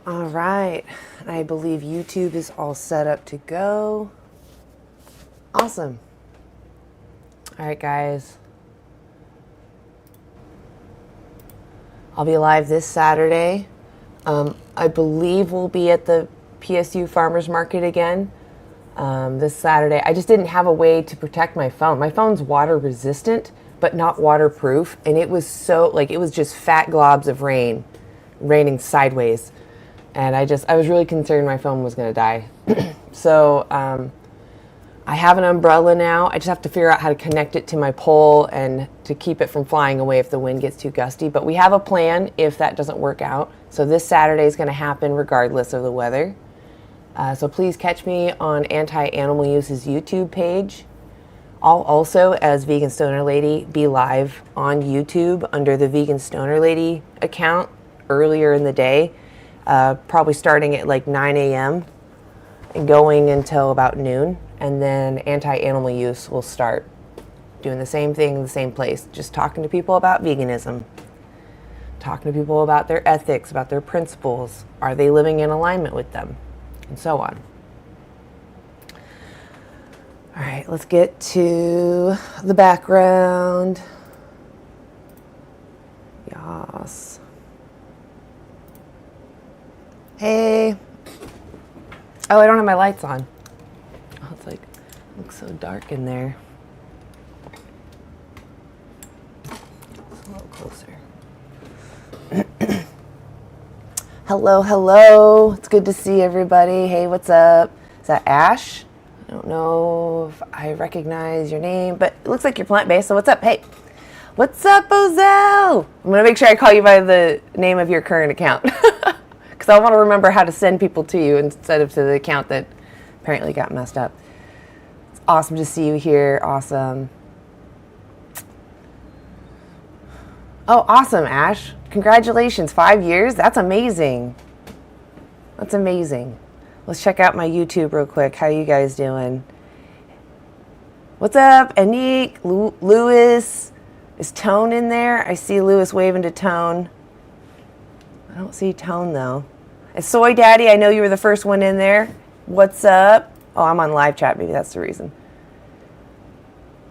All right, I believe YouTube is all set up to go. Awesome. All right, guys. I'll be live this Saturday. I believe we'll be at the PSU Farmers Market again this Saturday. I just didn't have a way to protect my phone. My phone's water resistant, but not waterproof. And it was it was just fat globs of rain, raining sideways. And I was really concerned my phone was going to die. So I have an umbrella now. I just have to figure out how to connect it to my pole and to keep it from flying away if the wind gets too gusty. But we have a plan if that doesn't work out. So this Saturday is going to happen regardless of the weather. So please catch me on Anti-Animal Use's YouTube page. I'll also, as Vegan Stoner Lady, be live on YouTube under the Vegan Stoner Lady account earlier in the day, probably starting at like 9 a.m. and going until about noon. And then Anti-Animal Use will start doing the same thing in the same place, just talking to people about veganism, talking to people about their ethics, about their principles. Are they living in alignment with them? And so on. All right, let's get to the background. Yas. Hey. Oh, I don't have my lights on. Oh, it's like, it looks so dark in there. It's a little closer. Hello, hello. It's good to see everybody. Hey, what's up? Is that Ash? I don't know if I recognize your name, but it looks like you're plant-based, so what's up? Hey, what's up, Ozell? I'm going to make sure I call you by the name of your current account because I want to remember how to send people to you instead of to the account that apparently got messed up. It's awesome to see you here. Awesome. Oh, awesome, Ash. Congratulations, 5 years? That's amazing. That's amazing. Let's check out my YouTube real quick. How you guys doing? What's up, Anik, Lewis? Is Tone in there? I see Lewis waving to Tone. I don't see Tone, though. And Soy Daddy, I know you were the first one in there. What's up? Oh, I'm on live chat. Maybe that's the reason.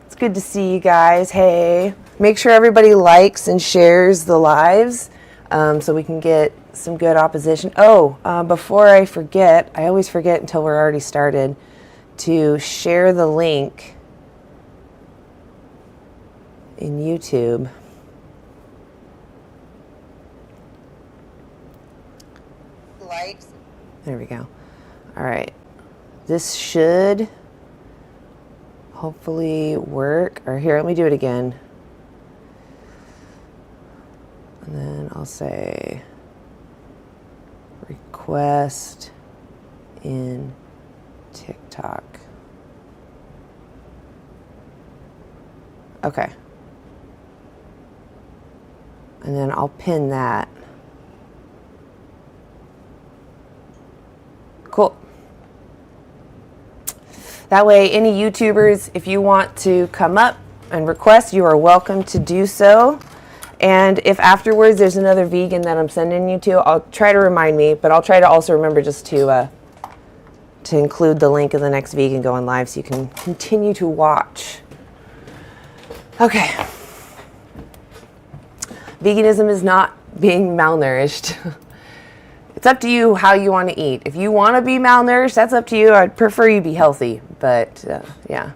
It's good to see you guys. Hey. Make sure everybody likes and shares the lives so we can get some good opposition. Oh, before I forget, I always forget until we're already started, to share the link in YouTube. Likes. There we go. All right. This should hopefully work. Or here, let me do it again. And then I'll say request in TikTok. Okay. And then I'll pin that. Cool. That way, any YouTubers, if you want to come up and request, you are welcome to do so. And if afterwards there's another vegan that I'm sending you to, I'll try to remind me, but I'll try to also remember just to include the link of the next vegan going live so you can continue to watch. Okay. Veganism is not being malnourished. It's up to you how you want to eat. If you want to be malnourished, that's up to you. I'd prefer you be healthy, but yeah.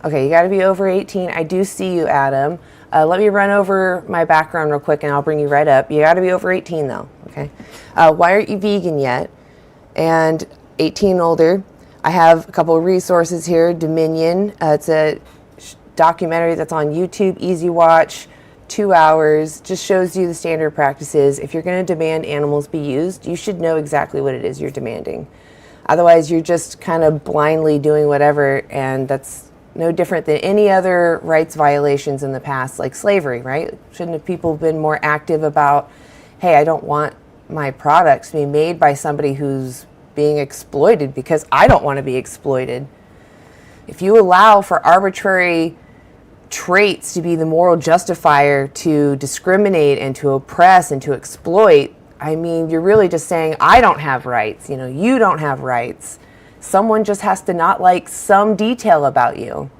Okay, you got to be over 18. I do see you, Adam. Let me run over my background real quick and I'll bring you right up. You got to be over 18 though, okay? Why aren't you vegan yet? And 18 and older. I have a couple of resources here. Dominion, it's a documentary that's on YouTube, easy watch, 2 hours, just shows you the standard practices. If you're going to demand animals be used, you should know exactly what it is you're demanding. Otherwise, you're just kind of blindly doing whatever, and that's no different than any other rights violations in the past, like slavery, right? Shouldn't have people been more active about, hey, I don't want my products to be made by somebody who's being exploited because I don't want to be exploited. If you allow for arbitrary traits to be the moral justifier to discriminate and to oppress and to exploit, I mean, you're really just saying, I don't have rights, you don't have rights. Someone just has to not like some detail about you.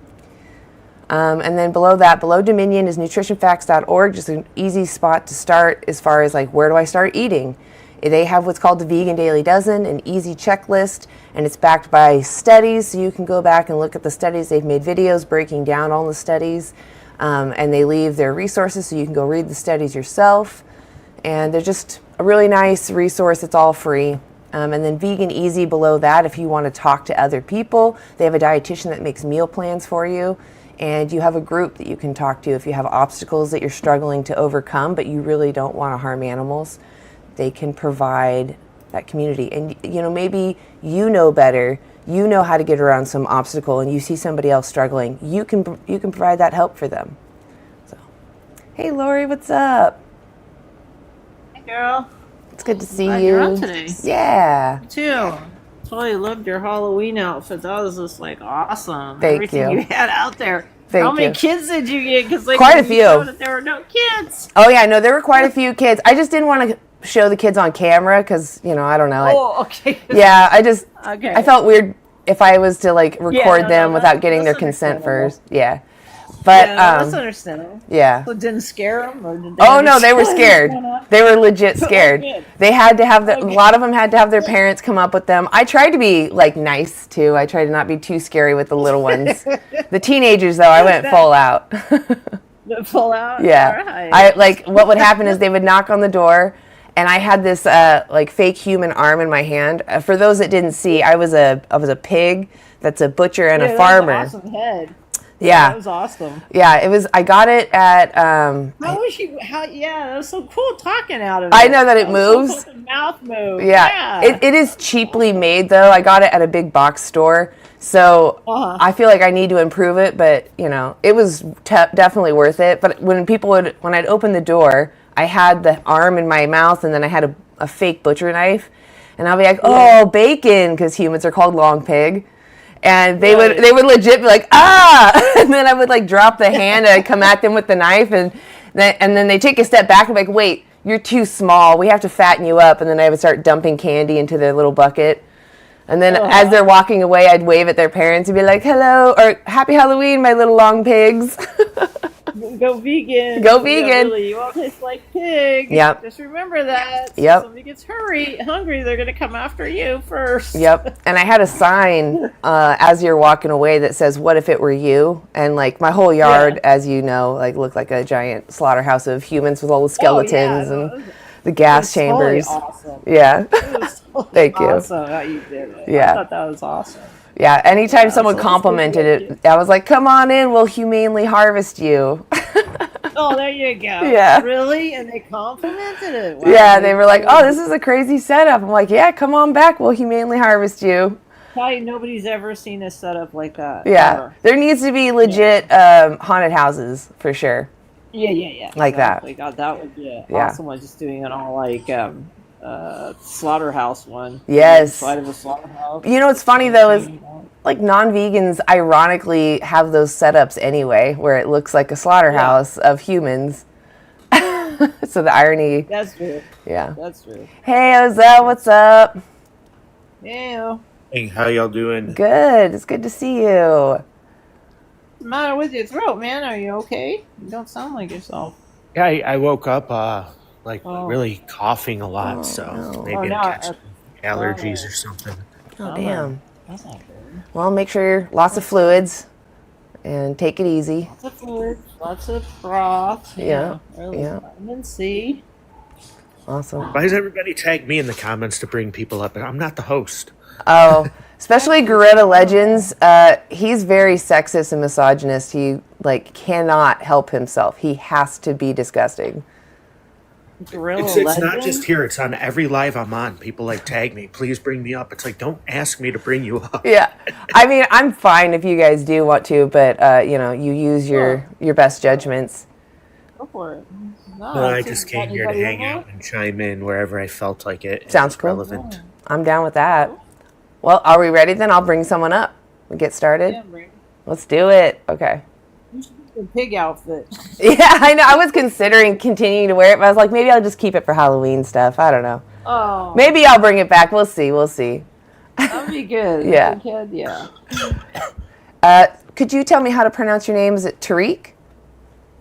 And then below that, below Dominion is nutritionfacts.org, just an easy spot to start as far as like, where do I start eating? They have what's called the Vegan Daily Dozen, an easy checklist, and it's backed by studies, so you can go back and look at the studies. They've made videos breaking down all the studies, and they leave their resources so you can go read the studies yourself. And they're just a really nice resource. It's all free. And then Vegan Easy below that, if you want to talk to other people, they have a dietitian that makes meal plans for you. And you have a group that you can talk to if you have obstacles that you're struggling to overcome, but you really don't want to harm animals. They can provide that community. And, maybe you know better. You know how to get around some obstacle and you see somebody else struggling. You can provide that help for them. So, hey, Lori, what's up? Hey, girl. It's good to see Glad you. You're on today. Yeah. Me too. Totally loved your Halloween outfit. That was just like awesome. Thank Everything you. you had out there. Thank How many you. kids did you get? Because Quite a few. That there were no kids. Oh yeah, no, there were quite a few kids. I just didn't want to show the kids on camera because I don't know. Oh, okay. Yeah, Okay. I felt weird if I was to like record them without getting their that's consent understandable. first. Yeah, but that's understandable. yeah. So it didn't scare them? Or did they Oh no, they were scared. understand what's They were legit scared. good. They had to have a lot of them had to have their parents come up with them. I tried to be like nice too. I tried to not be too scary with the little ones. The teenagers though, I went full out. Full out? Yeah. All right. What would happen is they would knock on the door and I had this like fake human arm in my hand. For those that didn't see, I was a pig that's a butcher and a farmer. That was an awesome head. Yeah. That was awesome. Yeah, it was. I got it at. How was you? Yeah, that was so cool talking out of it. I know that it moves. So cool, the mouth move. Yeah, it is cheaply made though. I got it at a big box store, so I feel like I need to improve it. But it was definitely worth it. But when I'd open the door, I had the arm in my mouth, and then I had a fake butcher knife, and I'll be like, "Oh, bacon," because humans are called long pig. And they would legit be like, ah, and then I would like drop the hand and I'd come at them with the knife, and then they take a step back and be like, wait, you're too small, we have to fatten you up. And then I would start dumping candy into their little bucket, and then as they're walking away, I'd wave at their parents and be like, hello, or happy Halloween, my little long pigs. Go vegan. Go vegan. Yeah, really, you all taste like pig. Yep. Just remember that. So Yep. If somebody gets hungry, they're going to come after you first. Yep. And I had a sign as you're walking away that says, what if it were you? And like my whole yard, as you know, like looked like a giant slaughterhouse of humans with all the skeletons and the gas chambers. Awesome. Yeah. It was totally Thank you. awesome how you did it. Yeah. I thought that was awesome. Yeah, anytime someone so complimented it, I was like, come on in, we'll humanely harvest you. Oh, there you go. Yeah. Really? And they complimented it. Wow. Yeah, they were like, oh, this is a crazy setup. I'm like, yeah, come on back, we'll humanely harvest you. Probably nobody's ever seen a setup like that. Yeah, ever. there needs to be legit haunted houses, for sure. Yeah. Like that. God, that would be Yeah. awesome one, just doing it all like slaughterhouse one. Yes. Inside of a slaughterhouse. You know what's funny though is like non-vegans ironically have those setups anyway, where it looks like a slaughterhouse of humans. So the irony. That's true. Yeah. That's true. Hey, Ozell, what's up? Yeah. Hey, how y'all doing? Good. It's good to see you. What's the matter with your throat, man? Are you okay? You don't sound like yourself. Yeah, I woke up really coughing a lot, so no. maybe Oh, I'm no, catching allergies or something. Oh, damn. That's not good. Well, make sure lots of fluids and take it easy. Lots of fluids, lots of broth. Yeah, Really yeah. vitamin C. Awesome. Why does everybody tag me in the comments to bring people up? I'm not the host. Oh, especially Gorilla Legends. He's very sexist and misogynist. He like cannot help himself. He has to be disgusting. Gorilla It's Legend? not just here. It's on every live I'm on. People like tag me. Please bring me up. It's like, don't ask me to bring you up. Yeah, I mean, I'm fine if you guys do want to, but you use your best judgments. Go for it. No, I just came here to hang out and chime in wherever I felt like it. Sounds It's cool. relevant. I'm down with that. Well, are we ready then? I'll bring someone up. We get started. Yeah, bring. Let's do it. Okay. You should a pig outfit. Yeah, I know. I was considering continuing to wear it, but I was like, maybe I'll just keep it for Halloween stuff. I don't know. Oh, Maybe I'll bring it back. We'll see. We'll see. that'd be good. Yeah. Big head, yeah. Could you tell me how to pronounce your name? Is it Tariq?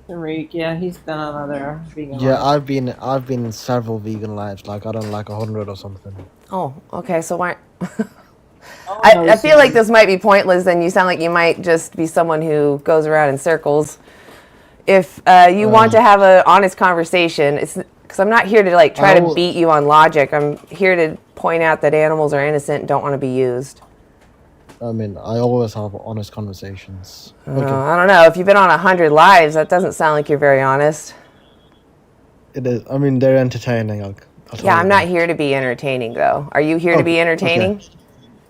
Tariq, yeah, he's been on other vegan. Yeah, lives. I've been in several vegan lives. Like I don't like 100 or something. Oh, okay. So why? Oh, no, I feel sorry. like this might be pointless, and you sound like you might just be someone who goes around in circles. If you want to have an honest conversation, it's because I'm not here to like try to beat you on logic. I'm here to point out that animals are innocent and don't want to be used. I mean, I always have honest conversations. I don't know. If you've been on 100 lives, that doesn't sound like you're very honest. It is. I mean, they're entertaining. I'll tell Yeah, you I'm that. not here to be entertaining, though. Are you here to be entertaining? Okay.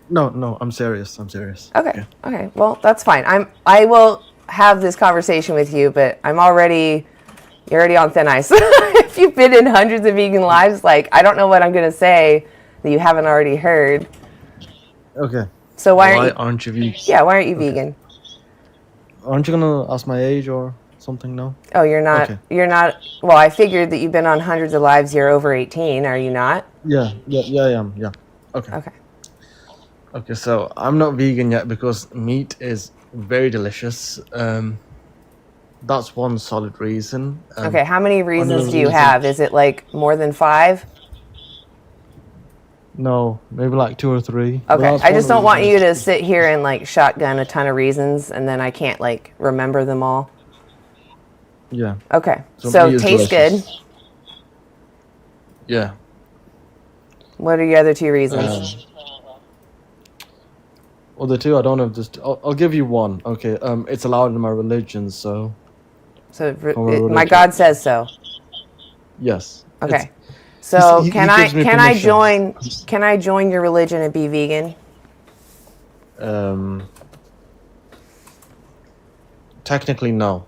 No, I'm serious. I'm serious. Okay. Okay. Well, that's fine. I will have this conversation with you, but you're already on thin ice. If you've been in hundreds of vegan lives, like I don't know what I'm gonna say that you haven't already heard. Okay. So why aren't you vegan? Yeah, why aren't you vegan? Aren't you gonna ask my age or something? No. Oh, you're not. Okay. You're not. Well, I figured that you've been on hundreds of lives. You're over 18. Are you not? Yeah, I am. Yeah. Okay. Okay. Okay, so I'm not vegan yet because meat is very delicious. That's one solid reason. Okay. How many reasons another do you reason- have? Is it like more than 5? No, maybe like 2 or 3. But Okay. that's I one just don't want reason. you to sit here and like shotgun a ton of reasons, and then I can't like remember them all. Yeah. Okay. So So meat is tastes good. delicious. Yeah. What are your other 2 reasons? Well, the 2 I don't have this. I'll give you one. Okay. It's allowed in my religion, so So from a my religion. God says so. yes. Okay. So he can I gives me can I permission. join your religion and be vegan? Technically, no.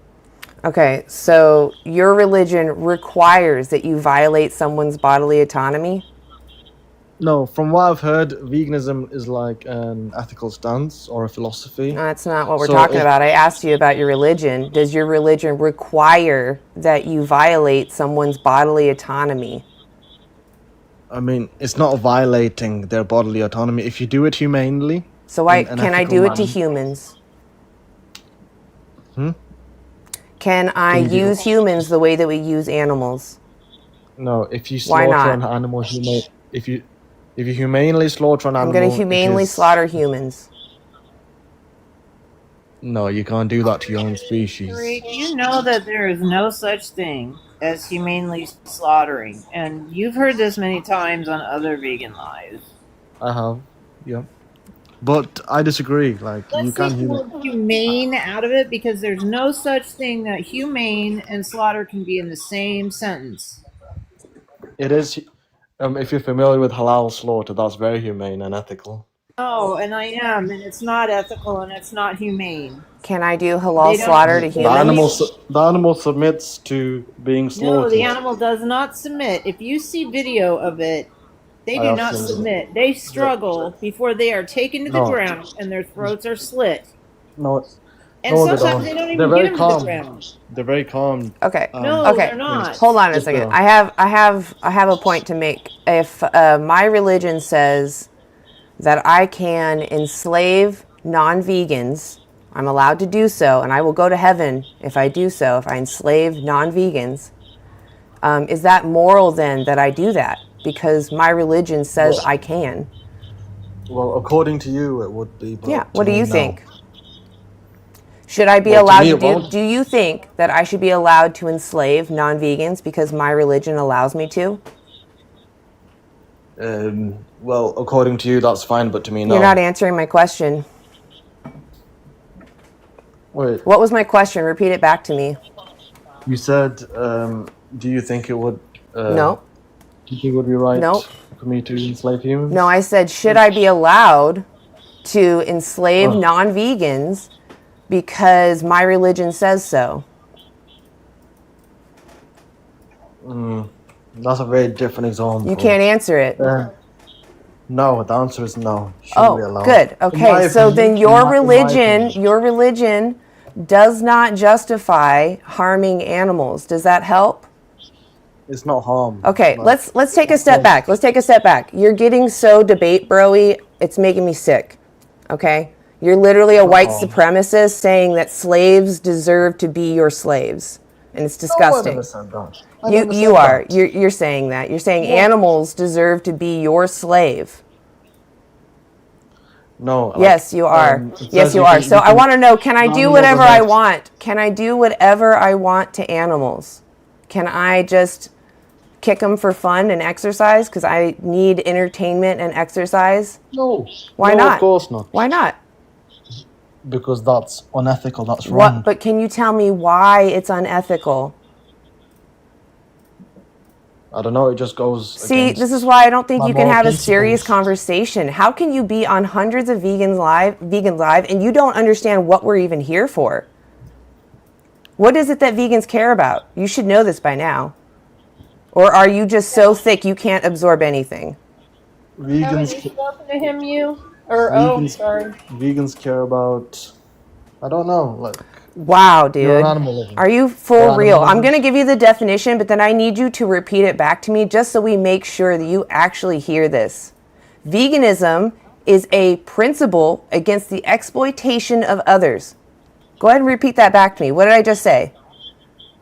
Okay. So your religion requires that you violate someone's bodily autonomy? No, from what I've heard, veganism is like an ethical stance or a philosophy. That's not what we're So talking if- about. I asked you about your religion. Does your religion require that you violate someone's bodily autonomy? I mean, it's not violating their bodily autonomy if you do it humanely. So in an can I ethical do it to manner. humans? Hmm? Can I Can you do- use humans the way that we use animals? No, if you Why slaughter not? an animal, if you humanely slaughter an I'm animal, going to humanely it is- slaughter humans. No, you can't do that to your own species. Tariq, you know that there is no such thing as humanely slaughtering, and you've heard this many times on other vegan lives. I have, yeah, but I disagree. Like you Let's can't take the human. word humane out of it because there's no such thing that humane and slaughter can be in the same sentence. It is. If you're familiar with halal slaughter, that's very humane and ethical. Oh, and I am, and it's not ethical and it's not humane. Can I do halal They don't- slaughter to the humans? The animal submits to being No, slaughtered. the animal does not submit. If you see video of it, they I do have not seen it. submit. They struggle before they are taken to the No. ground and their throats are slit. No, And No, they sometimes don't. they don't They're even very get them to the calm. ground. they're very calm. Okay. No, Okay. they're not. Hold on a Yes, second. they I have a point to make. If my religion says that I can enslave non-vegans, I'm allowed to do so, and I will go to heaven if I do so. If I enslave non-vegans, is that moral then that I do that because my religion says Well- I can? Well, according to you, it would be. But Yeah. to What do me, you no. think? Should I be Well, to allowed me, to it do? won't. Do you think that I should be allowed to enslave non-vegans because my religion allows me to? Well, according to you, that's fine, but to me, no. You're not answering my question. Wait, What was my question? Repeat it back to me. you said, do you think it would? No. Do you think it would be right No. for me to enslave humans? No, I said, should I be allowed to enslave Oh. non-vegans because my religion says so? That's a very different example. You can't answer it. No, the answer is no. Shouldn't be Oh, allowed. good. In my Okay, so opinion- then in your my religion, opinion. your religion does not justify harming animals. Does that help? It's not harm. Okay, Like, let's take a step back. Let's take a step back. You're getting so debate bro-y, it's making me sick. Okay? You're literally a white supremacist saying that slaves deserve to be your slaves. And it's disgusting. You are. You're saying that. You're saying animals deserve to be your slave. No. Yes, you are. Yes, you are. So I want to know, can I do whatever I want? Can I do whatever I want to animals? Can I just kick them for fun and exercise because I need entertainment and exercise? No. Why No, not? of course not. Why not? Because that's unethical. That's wrong. What? But can you tell me why it's unethical? I don't know. It just goes. See, against this is why I don't think my you can moral have a serious principles. conversation. How can you be on hundreds of vegan live, and you don't understand what we're even here for? What is it that vegans care about? You should know this by now. Or are you just so thick you can't absorb anything? Haven't you Vegans. spoken to him, you? Or, sorry. Vegans care about. I don't know. Like. Wow, You're dude. an animal lover. Are you You're for an real? animal I'm lover. going to give you the definition, but then I need you to repeat it back to me just so we make sure that you actually hear this. Veganism is a principle against the exploitation of others. Go ahead and repeat that back to me. What did I just say?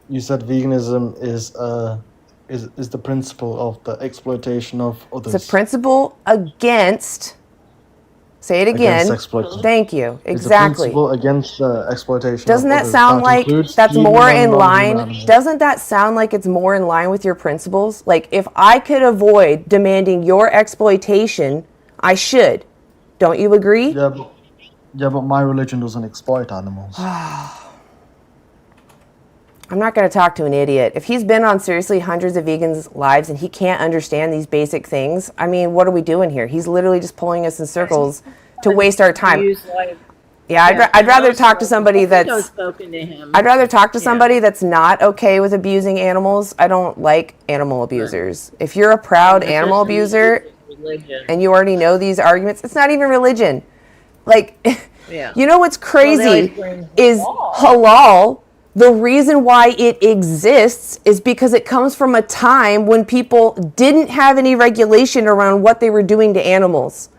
You said veganism is the principle of the exploitation of others. It's a principle against. Say it again. Against exploitation. Thank you. It's a Exactly. principle against exploitation. Doesn't of that others. sound like includes that's human more and in non-human line? animals. Doesn't that sound like it's more in line with your principles? Like if I could avoid demanding your exploitation, I should. Don't you agree? Yeah, but my religion doesn't exploit animals. I'm not going to talk to an idiot. If he's been on seriously hundreds of vegans' lives and he can't understand these basic things, I mean, what are we doing here? He's literally just pulling us in circles to waste our time. Yeah, I'd rather talk to somebody that's. Spoken to him. I'd rather talk to somebody that's not okay with abusing animals. I don't like animal abusers. If you're a proud animal abuser and you already know these arguments, it's not even religion. Like, Yeah. you know what's crazy is halal. The reason why it exists is because it comes from a time when people didn't have any regulation around what they were doing to animals.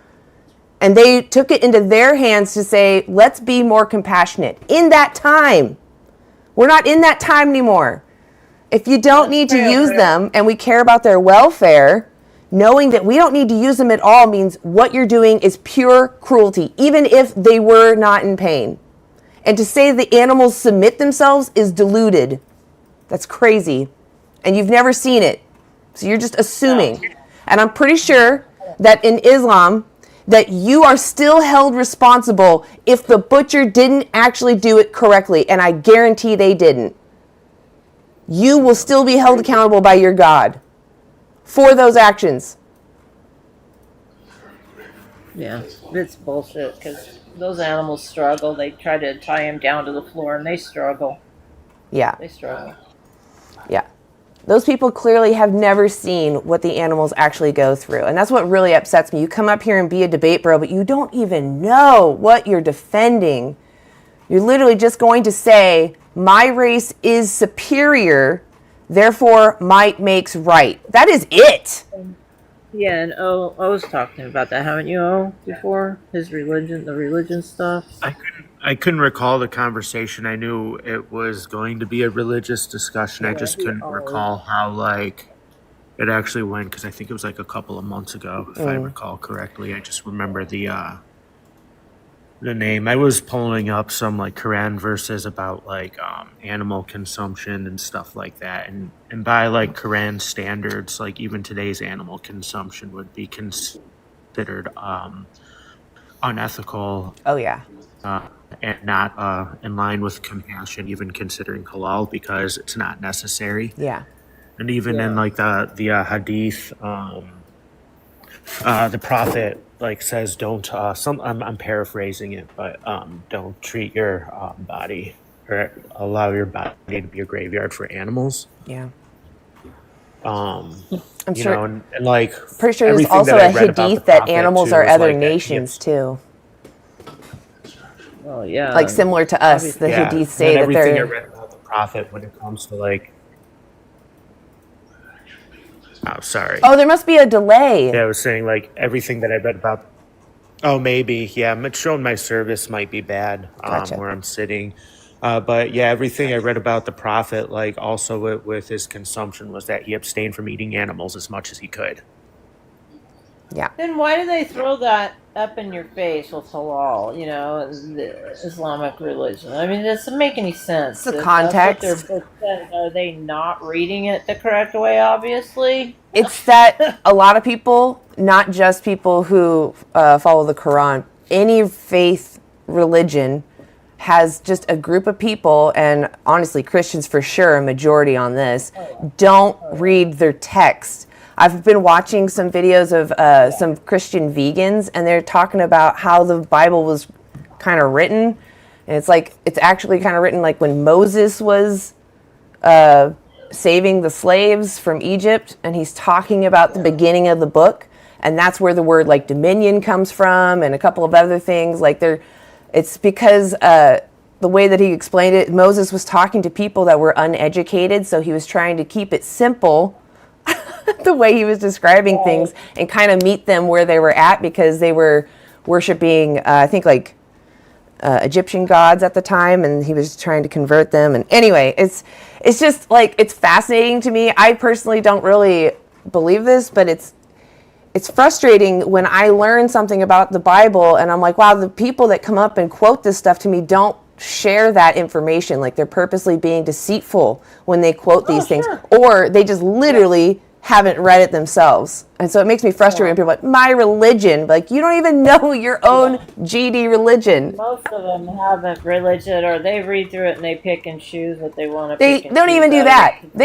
And they took it into their hands to say, let's be more compassionate. In that time. We're not in that time anymore. If you don't need to use them and we care about their welfare, knowing that we don't need to use them at all means what you're doing is pure cruelty, even if they were not in pain. And to say the animals submit themselves is deluded. That's crazy. And you've never seen it. So you're just assuming. And I'm pretty sure that in Islam, that you are still held responsible if the butcher didn't actually do it correctly. And I guarantee they didn't. You will still be held accountable by your God for those actions. Yeah, it's bullshit because those animals struggle. They try to tie him down to the floor and they struggle. Yeah. They struggle. Yeah. Those people clearly have never seen what the animals actually go through. And that's what really upsets me. You come up here and be a debate bro, but you don't even know what you're defending. You're literally just going to say, my race is superior, therefore might makes right. That is it. Yeah, and I was talking about that, haven't you, before? His religion, the religion stuff. I couldn't recall the conversation. I knew it was going to be a religious discussion. I just couldn't recall how like it actually went because I think it was like a couple of months ago, if I recall correctly. I just remember the name. I was pulling up some like Quran verses about like animal consumption and stuff like that, and by like Quran standards, like even today's animal consumption would be considered unethical. Oh, yeah. And not in line with compassion, even considering halal because it's not necessary. Yeah. And even in like the hadith, the prophet like says, "Don't." I'm paraphrasing it, but don't treat your body or allow your body to be a graveyard for animals. Yeah. I'm sure. And like Pretty sure there's everything also that I a read about the hadith that prophet, animals too, are is other like that, nations too. Oh yeah. Like similar to us, the Yeah, Hadith and say that everything I they're. read about the prophet when it comes to like. Oh, sorry. Oh, there must be a delay. Yeah, I was saying like everything that I read about. Oh, maybe. Yeah, it's showing my service might be bad Gotcha. where I'm sitting. But yeah, everything I read about the prophet, like also with his consumption, was that he abstained from eating animals as much as he could. Yeah. Then why do they throw that up in your face with halal? You know, the Islamic religion. I mean, it doesn't make any sense. It's the If context. That's what their book says. Are they not reading it the correct way? Obviously. It's that a lot of people, not just people who follow the Quran, any faith religion has just a group of people, and honestly, Christians for sure, a majority on this, don't read their text. I've been watching some videos of some Christian vegans, and they're talking about how the Bible was kind of written. And it's like, it's actually kind of written like when Moses was saving the slaves from Egypt, and he's talking about the beginning of the book, and that's where the word like dominion comes from, and a couple of other things. Like it's because the way that he explained it, Moses was talking to people that were uneducated, so he was trying to keep it simple the way he was describing things and kind of meet them where they were at, because they were worshiping, I think, like Egyptian gods at the time, and he was trying to convert them. And anyway, it's just like, it's fascinating to me. I personally don't really believe this, but it's frustrating when I learn something about the Bible and I'm like, wow, the people that come up and quote this stuff to me don't share that information. Like, they're purposely being deceitful when they quote these things, or they just literally haven't read it themselves. And so it makes me frustrated when people are like, my religion, like, you don't even know your own GD religion. Most of them haven't religion, or they read through it and they pick and choose what they want to They pick and don't choose even do out of that. it.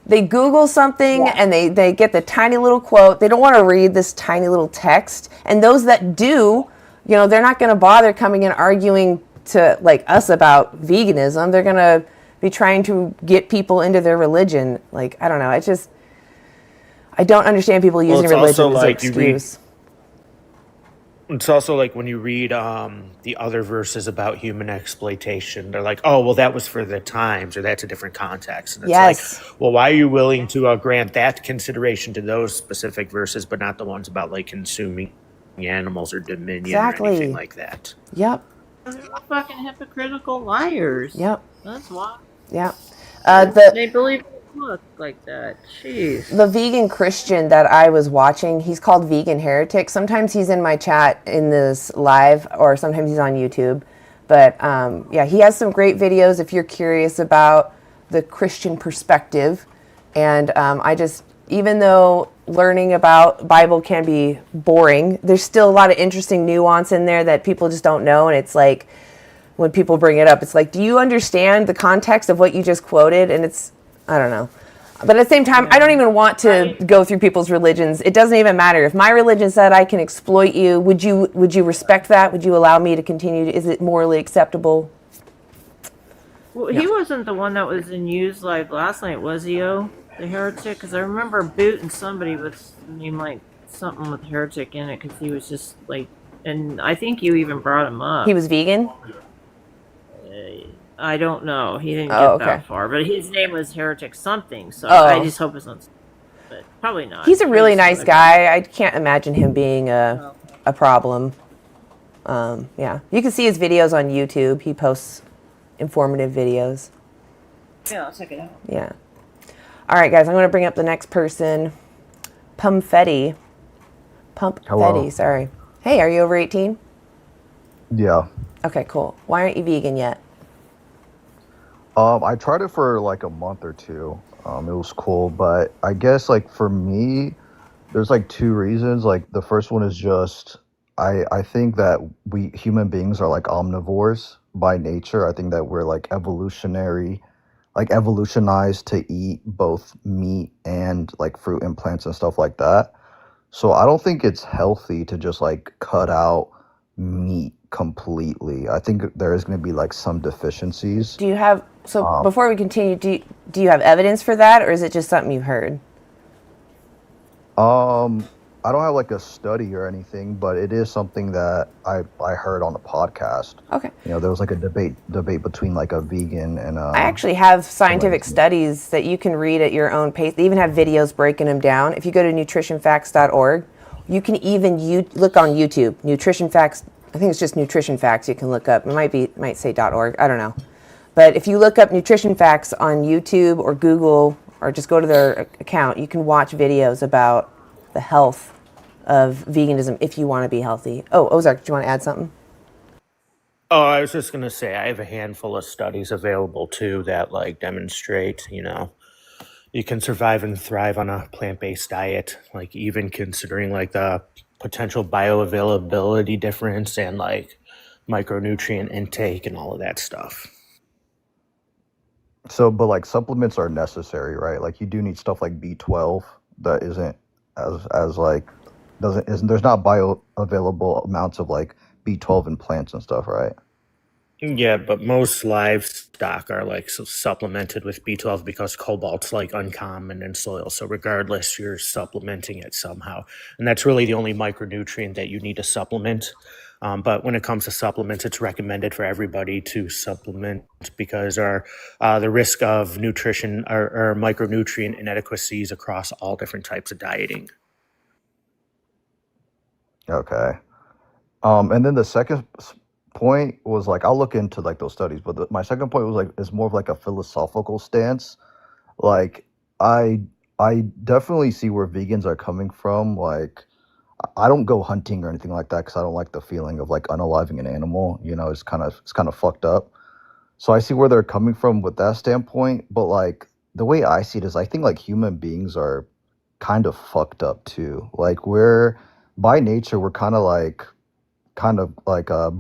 They Google something, and they get the tiny little quote. They don't want to read this tiny little text. And those that do, you know, they're not going to bother coming and arguing to like us about veganism. They're going to be trying to get people into their religion. Like, I don't know. It's just, I don't understand people using it's religion also as an like you read- excuse. It's also like when you read the other verses about human exploitation, they're like, oh, well, that was for the times, or that's a different context. And it's Yes. like, well, why are you willing to grant that consideration to those specific verses, but not the ones about like consuming animals or dominion Exactly. or anything like that? Yep. They're all fucking hypocritical liars. Yep. That's why. Yep. They believe in the book like that. Jeez. The vegan Christian that I was watching, he's called Vegan Heretic. Sometimes he's in my chat in this live, or sometimes he's on YouTube. But yeah, he has some great videos if you're curious about the Christian perspective. And I just, even though learning about Bible can be boring, there's still a lot of interesting nuance in there that people just don't know. And it's like, when people bring it up, it's like, do you understand the context of what you just quoted? And it's, I don't know. But at the same time, I don't even want to go through people's religions. It doesn't even matter. If my religion said I can exploit you, would you respect that? Would you allow me to continue? Is it morally acceptable? Well, he wasn't the one that was in news like last night, was he? Oh, the heretic? Because I remember booting somebody with name like something with heretic in it, because he was just like, and I think you even brought him up. He was vegan? I don't know. He didn't Oh, get okay. that far, but his name was Heretic something. So Oh. I just hope it's not. But probably not. He's a really nice like- guy. I can't imagine him being a problem. Yeah. You can see his videos on YouTube. He posts informative videos. Yeah, I'll check it out. Yeah. All right, guys. I'm going to bring up the next person. Pumpfetti. Hello. Sorry. Hey, are you over 18? Yeah. Okay, cool. Why aren't you vegan yet? I tried it for like a month or two. It was cool, but I guess like for me, there's like two reasons. Like the first one is just I think that we human beings are like omnivores by nature. I think that we're like evolutionized to eat both meat and like fruit and plants and stuff like that. So I don't think it's healthy to just like cut out meat completely. I think there is going to be like some deficiencies. Do you have, before we continue, do you have evidence for that, or is it just something you heard? I don't have like a study or anything, but it is something that I heard on a podcast. Okay. There was like a debate between like a vegan and I actually have somebody scientific else. studies that you can read at your own pace. They even have videos breaking them down. If you go to nutritionfacts.org, you can even look on YouTube. Nutrition Facts, I think it's just Nutrition Facts you can look up. It might say .org, I don't know. But if you look up Nutrition Facts on YouTube or Google or just go to their account, you can watch videos about the health of veganism if you want to be healthy. Oh, Ozark, do you want to add something? Oh, I was just gonna say I have a handful of studies available too that like demonstrate, you can survive and thrive on a plant-based diet, like even considering like the potential bioavailability difference and like micronutrient intake and all of that stuff. So, but like supplements are necessary, right? Like you do need stuff like B12 that isn't as like doesn't isn't there's not bioavailable amounts of like B12 in plants and stuff, right? Yeah, but most livestock are like supplemented with B12 because cobalt's like uncommon in soil. So regardless, you're supplementing it somehow, and that's really the only micronutrient that you need to supplement. But when it comes to supplements, it's recommended for everybody to supplement because the risk of nutrition or micronutrient inadequacies across all different types of dieting. Okay. And then the second point was like I'll look into like those studies, but my second point was like it's more of like a philosophical stance. Like I I definitely see where vegans are coming from. Like I don't go hunting or anything like that because I don't like the feeling of like unaliving an animal. It's kind of fucked up. So I see where they're coming from with that standpoint, but like the way I see it is I think like human beings are kind of fucked up too. Like we're by nature we're kind of like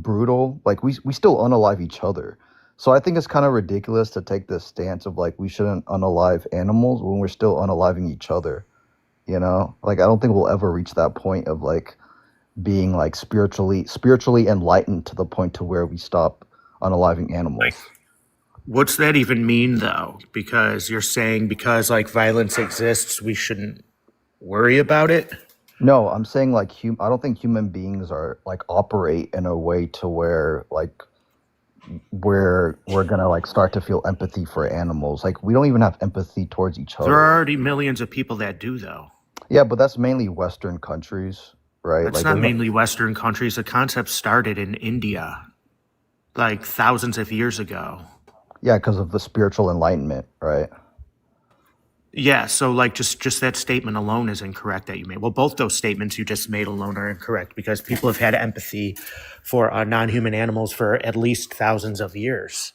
brutal. Like we still unalive each other. So I think it's kind of ridiculous to take this stance of like we shouldn't unalive animals when we're still unaliving each other. Like I don't think we'll ever reach that point of like being like spiritually enlightened to the point to where we stop unaliving Like, animals. what's that even mean though? Because you're saying because like violence exists, we shouldn't worry about it? No, I'm saying like I don't think human beings are like operate in a way to where like we're gonna like start to feel empathy for animals. Like we don't even have empathy towards each There other. are already millions of people that do, though. Yeah, but that's mainly Western countries, right? That's Like not there's no, mainly Western countries. The concept started in India, like thousands of years ago. yeah, because of the spiritual enlightenment, right? Yeah, so like just that statement alone is incorrect that you made. Well, both those statements you just made alone are incorrect because people have had empathy for non-human animals for at least thousands of years.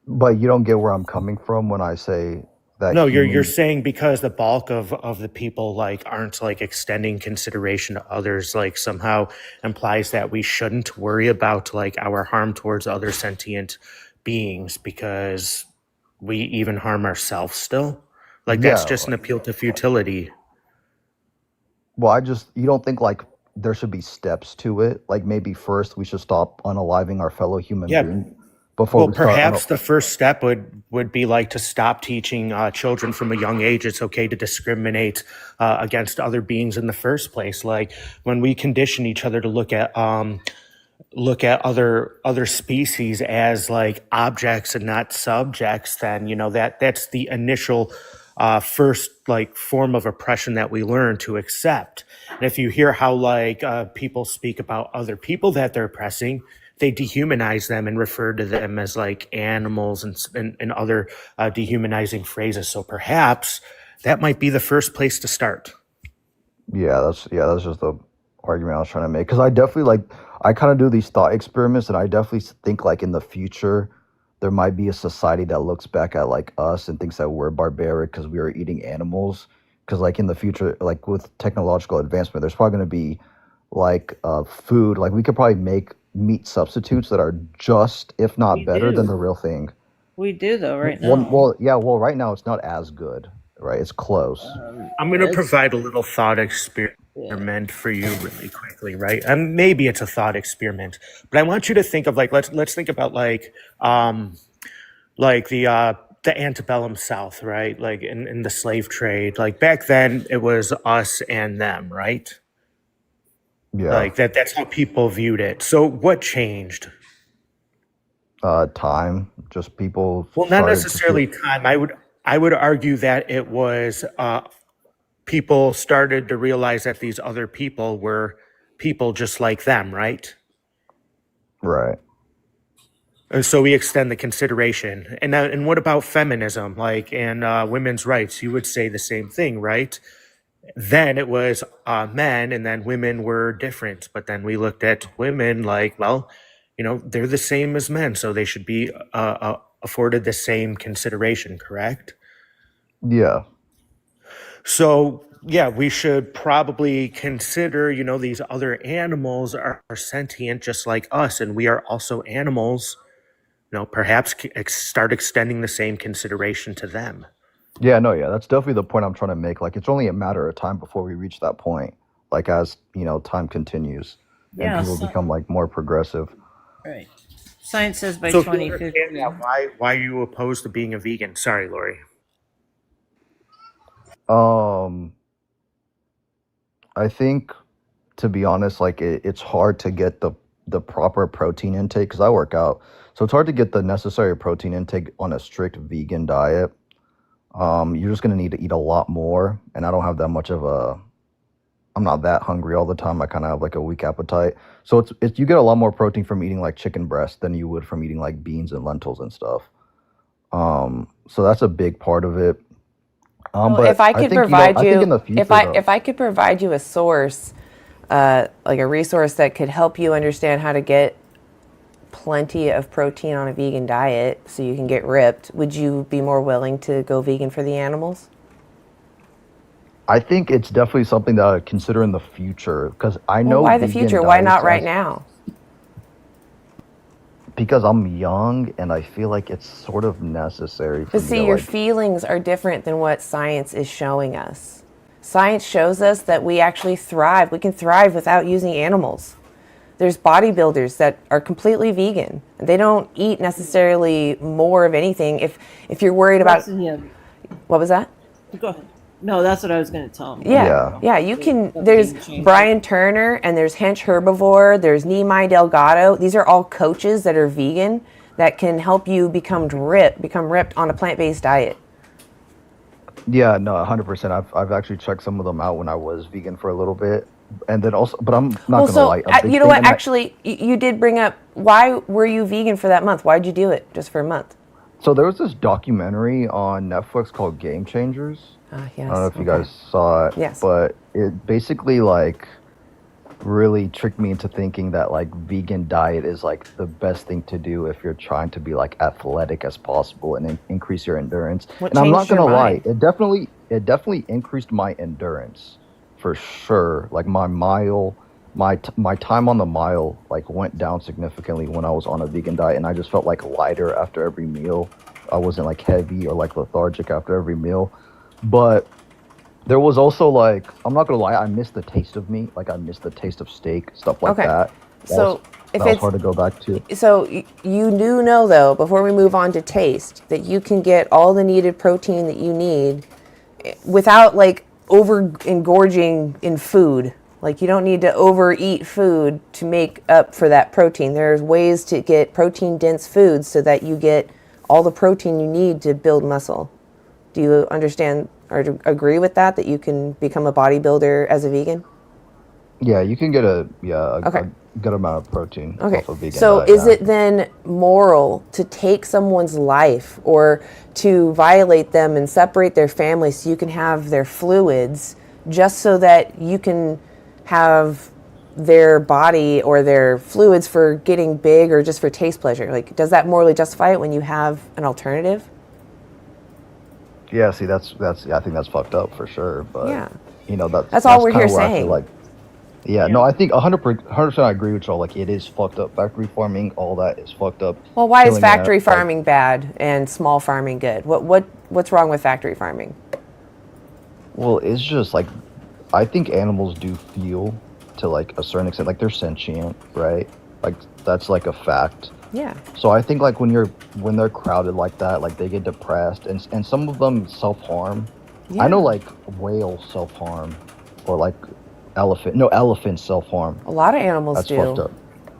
But you don't get where I'm coming from when I say that No, you're human. saying because the bulk of the people like aren't like extending consideration to others, like somehow implies that we shouldn't worry about like our harm towards other sentient beings because we even harm ourselves still. Like that's Yeah. just an appeal to futility. Well, you don't think like there should be steps to it? Like maybe first we should stop unaliving our fellow human Yeah. being before Well, we start. perhaps the first step would be like to stop teaching children from a young age it's okay to discriminate against other beings in the first place. Like when we condition each other to look at other species as like objects and not subjects, then that's the initial first like form of oppression that we learn to accept. And if you hear how like people speak about other people that they're oppressing, they dehumanize them and refer to them as like animals and other dehumanizing phrases. So perhaps that might be the first place to start. Yeah, that's just the argument I was trying to make. Because I kind of do these thought experiments, and I definitely think like in the future there might be a society that looks back at like us and thinks that we're barbaric because we are eating animals. Because like in the future, like with technological advancement, there's probably going to be like food. Like we could probably make meat substitutes that are just, if not We better than do. the real thing. We do though right Well, now. well, yeah. Well, right now it's not as good, right? It's close. I'm going to It's provide a little thought yeah. experiment for you really quickly, right? And maybe it's a thought experiment, but I want you to think of like let's think about like the the antebellum South, right? Like in the slave trade. Like back then, it was us and them, right? Yeah. Like that's how people viewed it. So what changed? Time. Just people Well, not started to feel. necessarily time. I would argue that it was people started to realize that these other people were people just like them, right? Right. And so we extend the consideration. And what about feminism, like and women's rights? You would say the same thing, right? Then it was men, and then women were different. But then we looked at women like, well, they're the same as men, so they should be afforded the same consideration, correct? Yeah. So, yeah, we should probably consider, these other animals are sentient just like us, and we are also animals. Perhaps start extending the same consideration to them. Yeah, no, yeah, that's definitely the point I'm trying to make. Like, it's only a matter of time before we reach that point. Like, as time continues and Yeah. people become like more progressive. Right. Science says by So, if you understand 2050. that, why are you opposed to being a vegan? Sorry, Lori. Um, I think, to be honest, like it's hard to get the proper protein intake because I work out, so it's hard to get the necessary protein intake on a strict vegan diet. You're just gonna need to eat a lot more, and I don't have that much of a. I'm not that hungry all the time. I kind of have like a weak appetite, so it's you get a lot more protein from eating like chicken breast than you would from eating like beans and lentils and stuff. So that's a big part of it. Well, But if I I could think provide I think in you, the future though. if I could provide you a source, like a resource that could help you understand how to get plenty of protein on a vegan diet so you can get ripped, would you be more willing to go vegan for the animals? I think it's definitely something that I would consider in the future because I Well, know why the vegan future? Why not diets right as now? because I'm young and I feel like it's sort of necessary for But me see, to your like. feelings are different than what science is showing us. Science shows us that we actually thrive. We can thrive without using animals. There's bodybuilders that are completely vegan. They don't eat necessarily more of anything. If you're worried about, Yeah. what was that? Go ahead. No, that's what I was going to tell him. Yeah, Yeah. you can. That's There's game changer. Brian Turner and there's Hench Herbivore. There's Nimai Delgado. These are all coaches that are vegan that can help you become ripped on a plant-based diet. Yeah, no, 100%. I've actually checked some of them out when I was vegan for a little bit, and then also, but I'm not Well, gonna so lie, a big you know thing what? in that. Actually, you did bring up why were you vegan for that month? Why'd you do it just for a month? So there was this documentary on Netflix called Game Changers. Yes. I don't know if you Okay. guys saw it, Yes. but it basically like really tricked me into thinking that like vegan diet is like the best thing to do if you're trying to be like athletic as possible and increase your endurance. What And I'm not changed your gonna lie, mind? it definitely increased my endurance for sure. Like my time on the mile like went down significantly when I was on a vegan diet, and I just felt like lighter after every meal. I wasn't like heavy or like lethargic after every meal. But there was also like, I'm not gonna lie, I missed the taste of meat. Like I missed the taste of steak, stuff like Okay. that. So if That was it's hard to go back to. so you do know though, before we move on to taste, that you can get all the needed protein that you need without like over engorging in food. Like you don't need to overeat food to make up for that protein. There's ways to get protein dense foods so that you get all the protein you need to build muscle. Do you understand or agree with that you can become a bodybuilder as a vegan? Yeah, you can get a Okay. good amount of protein Okay. off a vegan So diet. is Yeah. it then moral to take someone's life or to violate them and separate their family so you can have their fluids just so that you can have their body or their fluids for getting big or just for taste pleasure? Like, does that morally justify it when you have an alternative? Yeah, see, that's yeah, I think that's fucked up for sure. But Yeah. that's all we're kinda here where I feel saying. like, yeah, no, I think 100% I agree with y'all. Like, it is fucked up. Factory farming, all that is fucked up. Well, why is Killing factory like, farming bad and small farming good? What's wrong with factory farming? well, it's just like, I think animals do feel to like a certain extent, like they're sentient, right? Like that's like a fact. Yeah. So I think like when they're crowded like that, like they get depressed, and some of them self-harm. I know Yeah. like whales self-harm, or like elephants self-harm. A lot of animals That's fucked do. up.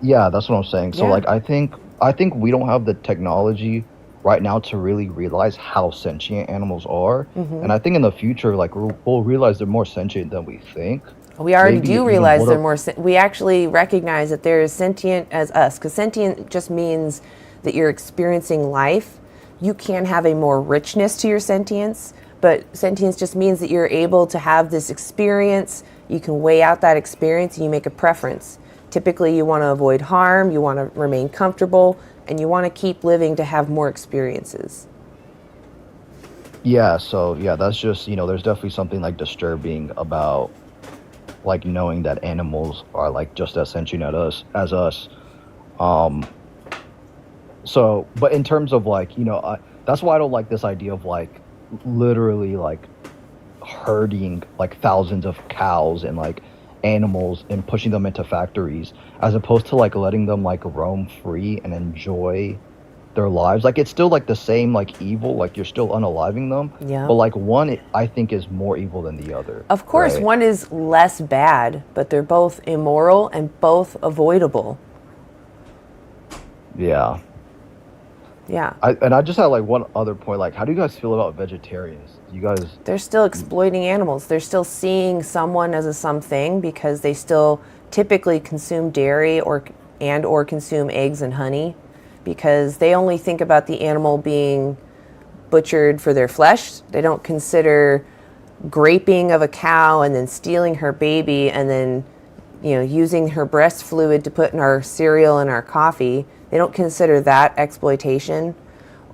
Yeah, that's what I'm saying. So Yeah. like I think we don't have the technology right now to really realize how sentient animals are. And I think in the future, like we'll realize they're more sentient than we think. We already Maybe do even realize what they're are more. We actually recognize that they're as sentient as us, because sentient just means that you're experiencing life. You can have a more richness to your sentience, but sentience just means that you're able to have this experience. You can weigh out that experience and you make a preference. Typically, you want to avoid harm, you want to remain comfortable, and you want to keep living to have more experiences. Yeah, so yeah, that's just, there's definitely something like disturbing about like knowing that animals are like just as sentient as us. Um, so, but in terms of like, that's why I don't like this idea of like literally like herding like thousands of cows and like animals and pushing them into factories, as opposed to like letting them like roam free and enjoy their lives. Like it's still like the same like evil, like you're still unaliving them, Yeah. but like one I think is more evil than the other, Of course, right? one is less bad, but they're both immoral and both avoidable. Yeah. Yeah. I just had like one other point. Like, how do you guys feel about vegetarians? You guys, They're still exploiting animals. They're still seeing someone as a something because they still typically consume dairy or consume eggs and honey, because they only think about the animal being butchered for their flesh. They don't consider graping of a cow and then stealing her baby and then using her breast fluid to put in our cereal and our coffee. They don't consider that exploitation,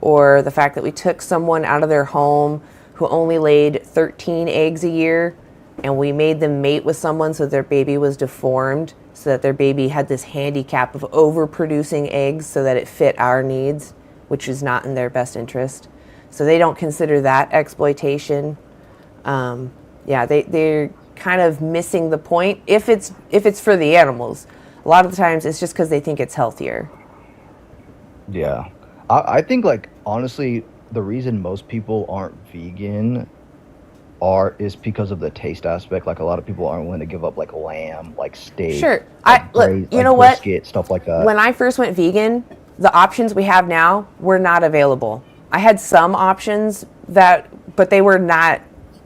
or the fact that we took someone out of their home who only laid 13 eggs a year and we made them mate with someone so their baby was deformed, so that their baby had this handicap of overproducing eggs so that it fit our needs, which is not in their best interest. So they don't consider that exploitation. They're kind of missing the point. If it's for the animals, a lot of the times it's just because they think it's healthier. yeah. I think like honestly, the reason most people aren't vegan is because of the taste aspect. Like a lot of people aren't willing to give up like lamb, like steak, Sure. like You know like what? brisket, stuff like that. When I first went vegan, the options we have now were not available. I had some options but they were not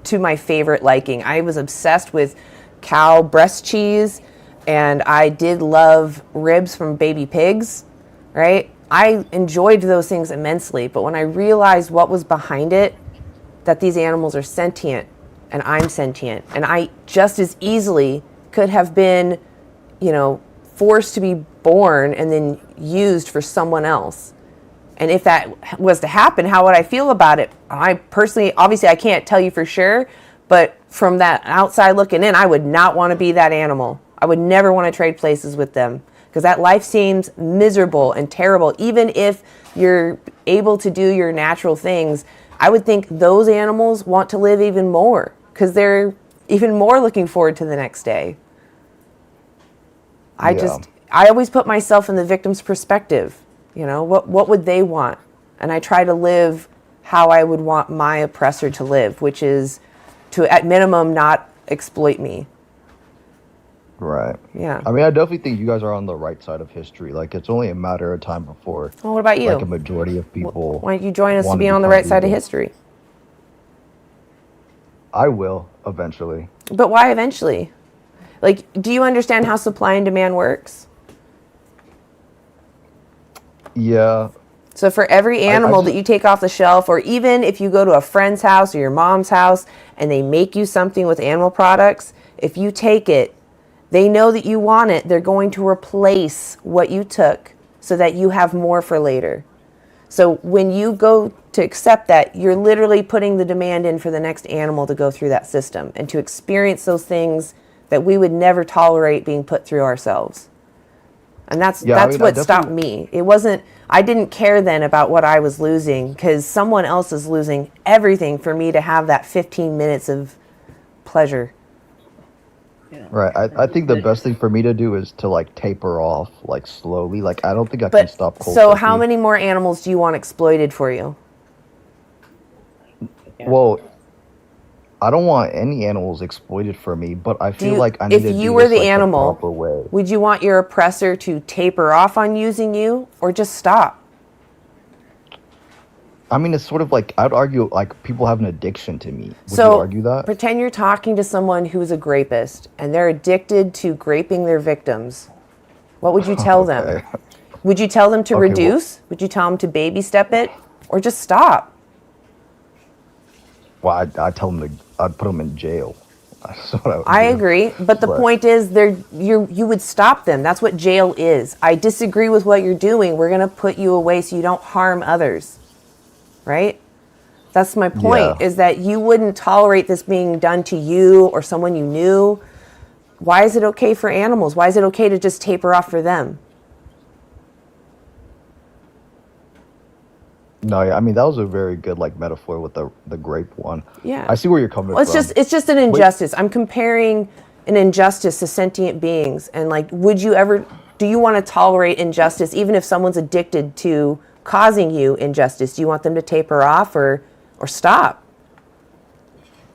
to my favorite liking. I was obsessed with cow breast cheese, and I did love ribs from baby pigs, right? I enjoyed those things immensely, but when I realized what was behind it, that these animals are sentient and I'm sentient, and I just as easily could have been, forced to be born and then used for someone else. And if that was to happen, how would I feel about it? I personally, obviously, I can't tell you for sure, but from that outside looking in, I would not want to be that animal. I would never want to trade places with them, because that life seems miserable and terrible. Even if you're able to do your natural things, I would think those animals want to live even more because they're even more looking forward to the next day. Yeah. I always put myself in the victim's perspective. What would they want? And I try to live how I would want my oppressor to live, which is to, at minimum, not exploit me. Right. Yeah. I mean, I definitely think you guys are on the right side of history. Like, it's only a matter of time before, Well, what about you? like, a majority of people Why don't you join us to want be to on the become right side of vegan. history? I will eventually. But why eventually? Like, do you understand how supply and demand works? Yeah. So for every animal that you take off the shelf, or even if you go to a friend's house or your mom's house and they make you something with animal products, if you take it, they know that you want it. They're going to replace what you took so that you have more for later. So when you go to accept that, you're literally putting the demand in for the next animal to go through that system and to experience those things that we would never tolerate being put through ourselves. And that's Yeah, I mean, I what stopped definitely. me. It wasn't, I didn't care then about what I was losing, because someone else is losing everything for me to have that 15 minutes of pleasure. Yeah. Right. I think the best thing for me to do is to like taper off like slowly. Like I don't think I can But stop cold so, turkey. how many more animals do you want exploited for you? Yeah. Well, I don't want any animals exploited for me, but I Do feel you, like I need if to you do were this the like the animal, proper way. would you want your oppressor to taper off on using you or just stop? I mean, it's sort of like I'd argue like people have an addiction to me. Would you So, argue that? pretend you're talking to someone who's a grapist and they're addicted to graping their victims. What would you tell them? Okay. Would you tell them to Okay, well, reduce? Would you tell them to baby step it? Or just stop? well, I'd tell them I'd put them in jail. That's what I would I do. agree, but the But point is you would stop them. That's what jail is. I disagree with what you're doing. We're going to put you away so you don't harm others. Right? That's my point, yeah, is that you wouldn't tolerate this being done to you or someone you knew. Why is it okay for animals? Why is it okay to just taper off for them? no, yeah, I mean that was a very good like metaphor with the grape one. Yeah. I see where you're coming Well, from. it's just an Wait, injustice. I'm comparing an injustice to sentient beings, and like, do you want to tolerate injustice even if someone's addicted to causing you injustice? Do you want them to taper off or stop?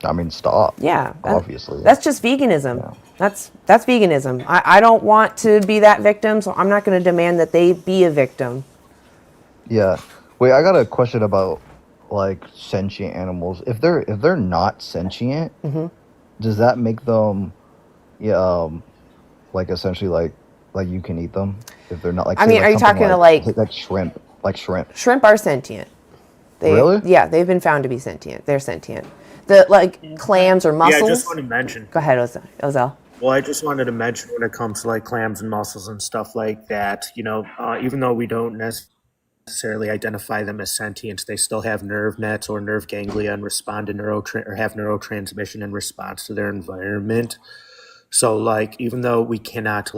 I mean, stop. Yeah, Obviously. that's just veganism. Yeah. That's veganism. I don't want to be that victim, so I'm not going to demand that they be a victim. Yeah. Wait, I got a question about like sentient animals. If they're not sentient, does that make them yeah like essentially like you can eat them if they're not like I say mean, like are you something talking to like shrimp like shrimp. Shrimp are sentient? Really? Yeah, they've been found to be sentient. They're sentient. The clams or Yeah, mussels. I just want to mention. Go ahead, Ozell. Well, I just wanted to mention when it comes to like clams and mussels and stuff like that, even though we don't necessarily identify them as sentient, they still have nerve nets or nerve ganglia and respond to or have neurotransmission in response to their environment. So, like, even though we cannot,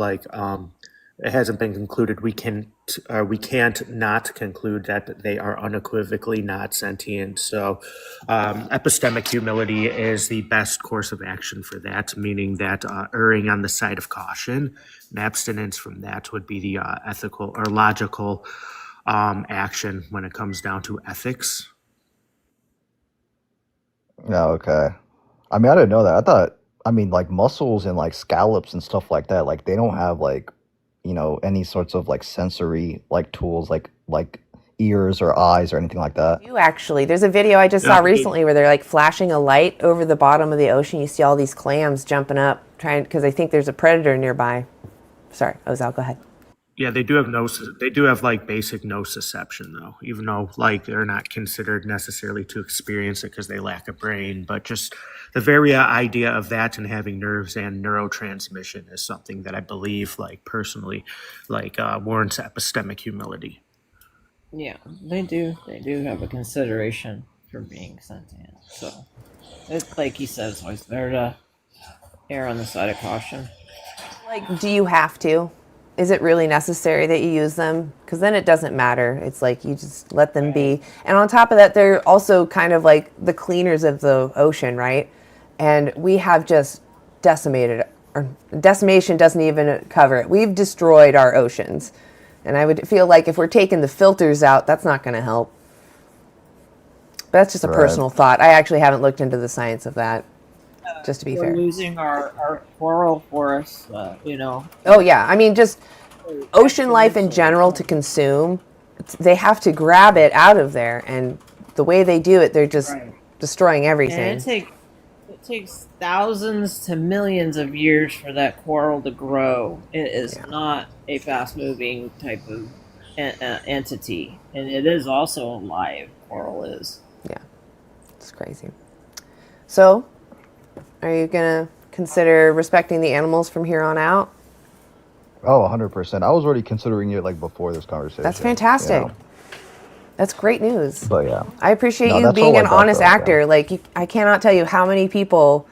it hasn't been concluded, we can't not conclude that they are unequivocally not sentient. So, epistemic humility is the best course of action for that, meaning that erring on the side of caution and abstinence from that would be the ethical or logical action when it comes down to ethics. Yeah, okay. I mean, I didn't know that. I thought I mean like mussels and like scallops and stuff like that, like they don't have like any sorts of like sensory like tools like ears or eyes or anything like that. You actually, there's a video I just saw recently where they're like flashing a light over the bottom of the ocean. You see all these clams jumping up, because I think there's a predator nearby. Sorry, Ozal, go ahead. Yeah, they do have they do have like basic nociception though, even though like they're not considered necessarily to experience it because they lack a brain. But just the very idea of that and having nerves and neurotransmission is something that I believe, like personally, warrants epistemic humility. Yeah, they do. They do have a consideration for being sentient. So, it's like he says, it's always better to err on the side of caution. Like, do you have to? Is it really necessary that you use them? Because then it doesn't matter. It's like you just let them be. And on top of that, they're also kind of like the cleaners of the ocean, right? And we have just decimated, or decimation doesn't even cover it. We've destroyed our oceans. And I would feel like if we're taking the filters out, that's not going to help. But that's just a personal thought. I actually haven't looked into the science of that, just to be We're fair. losing our coral forests, Oh, yeah. I mean, just ocean life in general to consume, they have to grab it out of there. And the way they do it, they're just destroying everything. And it takes thousands to millions of years for that coral to grow. It is not a fast-moving type of entity. And it is also alive, coral is. Yeah, it's crazy. So, are you going to consider respecting the animals from here on out? Oh, 100%. I was already considering it like before this conversation. That's fantastic. That's great news. But yeah. I appreciate No, you that's being all I an got, honest though, actor. yeah. Like, I cannot tell you how many people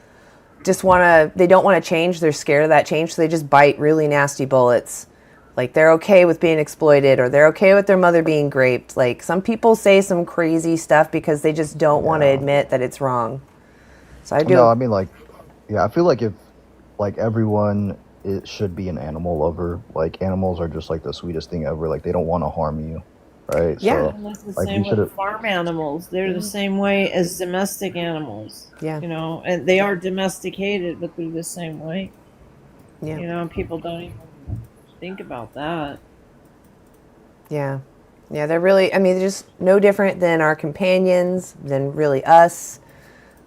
just they don't want to change. They're scared of that change, so they just bite really nasty bullets. Like, they're okay with being exploited, or they're okay with their mother being raped. Like, some people say some crazy stuff because they just don't want to admit that it's wrong. So I do. No, I mean like, yeah, I feel like like everyone it should be an animal lover. Like animals are just like the sweetest thing ever. Like they don't want to harm you, right? Yeah. So And that's the like we same should with have. farm animals. They're the same way as domestic animals. Yeah. And they are domesticated, but they're the same way. Yeah. And people don't even think about that. Yeah. Yeah, they're really, I mean, they're just no different than our companions, than really us.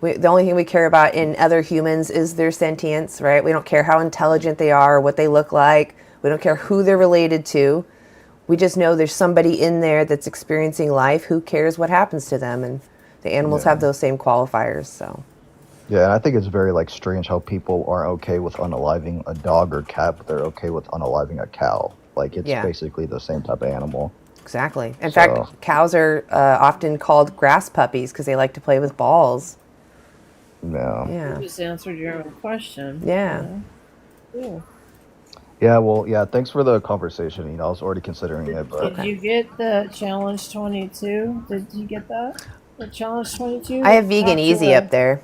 The only thing we care about in other humans is their sentience, right? We don't care how intelligent they are, what they look like. We don't care who they're related to. We just know there's somebody in there that's experiencing life. Who cares what happens to them? And the animals have Yeah. those same qualifiers. So, Yeah, and I think it's very like strange how people aren't okay with unaliving a dog or cat, but they're okay with unaliving a cow. Like it's yeah, basically the same type of animal. exactly. In So fact, cows are often called grass puppies because they like to play with balls. yeah. Yeah. You just answered your own question. Yeah. Yeah. Yeah, well, yeah, thanks for the conversation. I was already considering it, but Did you get the challenge 22? Did you get that? The challenge 22? I have Vegan After Easy up there.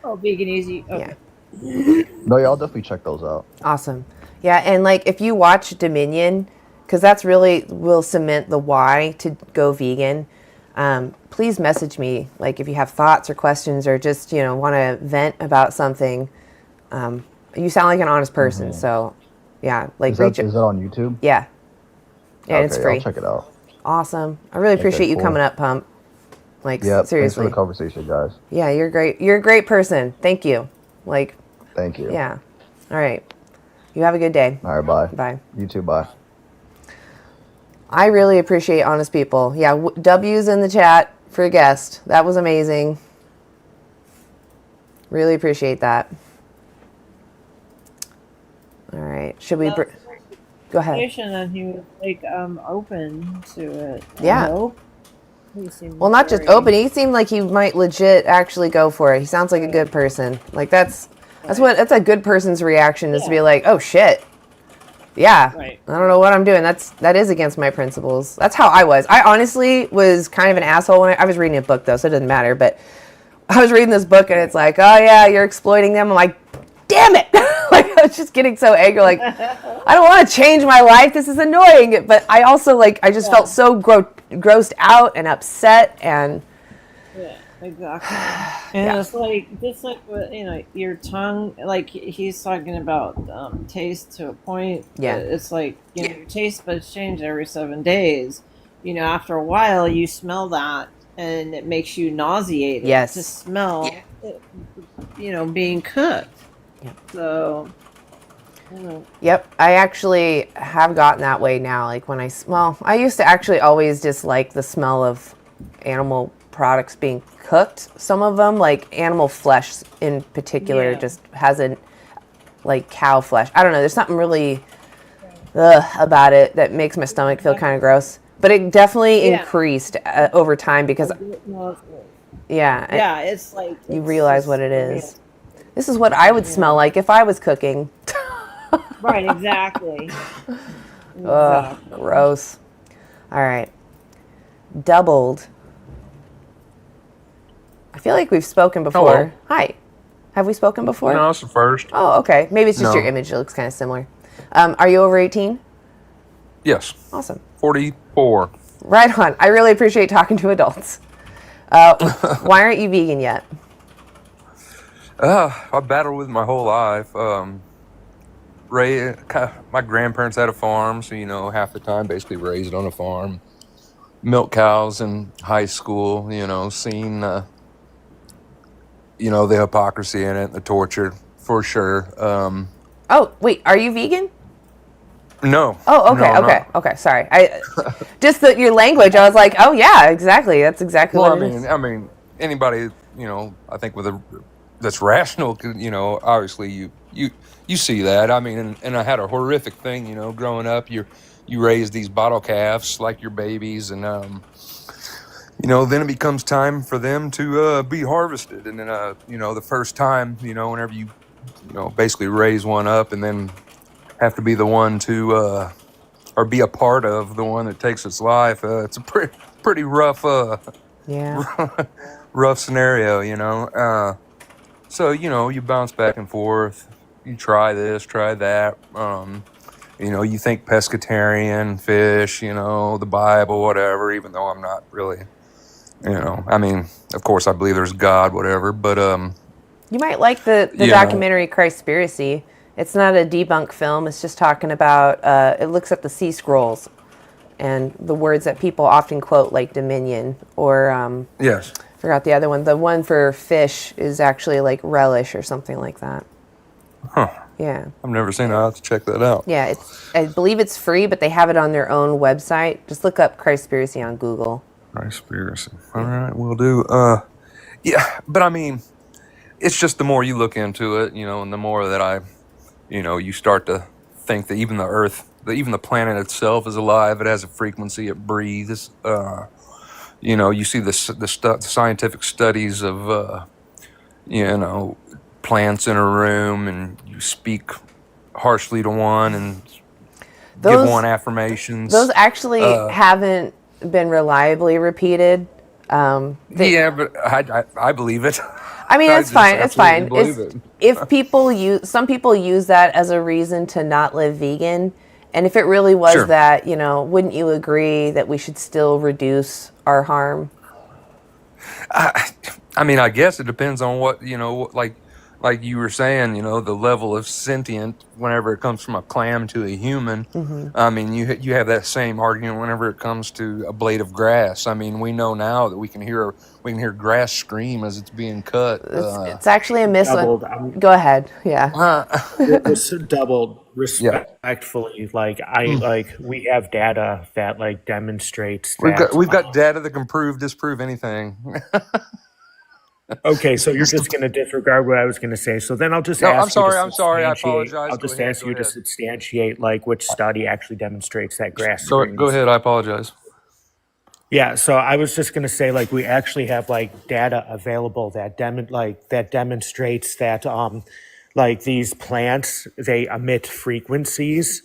Oh, vegan easy. Yeah. Okay. no, yeah, I'll definitely check those out. Awesome. Yeah, and like if you watch Dominion, because that's really will cement the why to go vegan. Please message me, like if you have thoughts or questions or just want to vent about something. You sound like an honest person, so yeah, like Is reach. that on YouTube? Yeah, and it's Okay, free. I'll check it out. Awesome. I really appreciate you cool. coming up, Pump. Like Yeah, thanks for seriously. the conversation, guys. Yeah, you're great. You're a great person. Thank you. Like, Thank you. yeah. All right. You have a good day. All right, bye. Bye. You too, bye. I really appreciate honest people. Yeah, W's in the chat for a guest. That was amazing. Really appreciate that. All right. Should we go ahead? And he was like open to it. Yeah. I hope. He seemed Well, not just very- open. He seemed like he might legit actually go for it. He sounds like a good person. Like that's a good person's reaction is to be Yeah. like, "Oh shit. Yeah. Right. I don't know what I'm doing. That is against my principles." That's how I was. I honestly was kind of an asshole when I was reading a book though, so it doesn't matter, but I was reading this book and it's like, "Oh yeah, you're exploiting them." I'm like, "Damn it." Like I was just getting so angry like I don't want to change my life. This is annoying, but I also I just felt so grossed out and upset and Yeah, exactly. And it's like just like what your tongue. Like he's talking about taste to a point. Yeah. But it's like your taste buds change every 7 days. After a while, you smell that, and it makes you nauseated. Yes. To smell, it, being cooked. Yeah. So. Yep, I actually have gotten that way now. Like when I used to actually always dislike the smell of animal products being cooked. Some of them, like animal flesh in particular, Yeah. just hasn't, like cow flesh. I don't know. There's something really about it that makes my stomach feel kind of gross. But it definitely increased over time because, yeah, It's like you realize what it is. This is what I would smell like if I was cooking. Right, exactly. Ugh, gross. All right. Doubled. I feel like we've spoken before. Hello. Hi. Have we spoken before? No, it's the first. Oh, okay. Maybe it's just No. your image. It looks kind of similar. Are you over 18? Yes, Awesome. 44. Right on. I really appreciate talking to adults. Why aren't you vegan yet? I battled with my whole life. My grandparents had a farm, so half the time basically raised on a farm. Milk cows in high school, seen the hypocrisy in it, the torture for sure. Oh, wait. Are you vegan? No. Oh, okay, No, I'm okay, not. okay. Sorry. Just your language. I was like, oh yeah, exactly. That's exactly Well, what it is. I mean, anybody, I think that's rational, obviously you see that. I mean, and I had a horrific thing, growing up. You raise these bottle calves like your babies, and then it becomes time for them to be harvested, and then the first time, whenever you basically raise one up, and then have to be the one to or be a part of the one that takes its life. It's a pretty rough Yeah. rough scenario, so you bounce back and forth, you try this, try that. You think pescatarian, fish, the Bible, whatever, even though I'm not really, I mean, of course I believe there's God, whatever, but, You might like the you know, documentary Christspiracy. It's not a debunk film. It's just talking about, it looks at the sea scrolls and the words that people often quote, like dominion, or yes. forgot the other one. The one for fish is actually like relish or something like that. Huh. Yeah. I've never seen it. I'll have to check that out. Yeah, I believe it's free, but they have it on their own website. Just look up Christspiracy on Google. Conspiracy. All right, we'll do. Yeah, but I mean, it's just the more you look into it, and the more that you start to think that even the Earth, even the planet itself is alive. It has a frequency. It breathes. You see the scientific studies of plants in a room, and you speak harshly to one and give one affirmations. Those actually haven't been reliably repeated. Yeah, but I believe it. I mean, I it's just fine. It's fine. absolutely believe it. If some people use that as a reason to not live vegan, and if it really was Sure. that, wouldn't you agree that we should still reduce our harm? I mean, I guess it depends on what like you were saying. The level of sentient whenever it comes from a clam to a human. I mean, you have that same argument whenever it comes to a blade of grass. I mean, we know now that we can hear grass scream as it's being cut. It's actually a Doubled. Go ahead. Yeah. It's doubled Yeah, respectfully. Like we have data that like demonstrates we've that. got data that can disprove anything. Okay, so you're just going to disregard what I was going to say. So then I'll just No, ask you to I'm sorry. I substantiate. apologize. I'll Go just ahead. ask Go you to ahead. substantiate like which study actually demonstrates that grass Go screens. ahead. I apologize. Yeah, so I was just going to say like we actually have like data available that demonstrates that like these plants, they emit frequencies,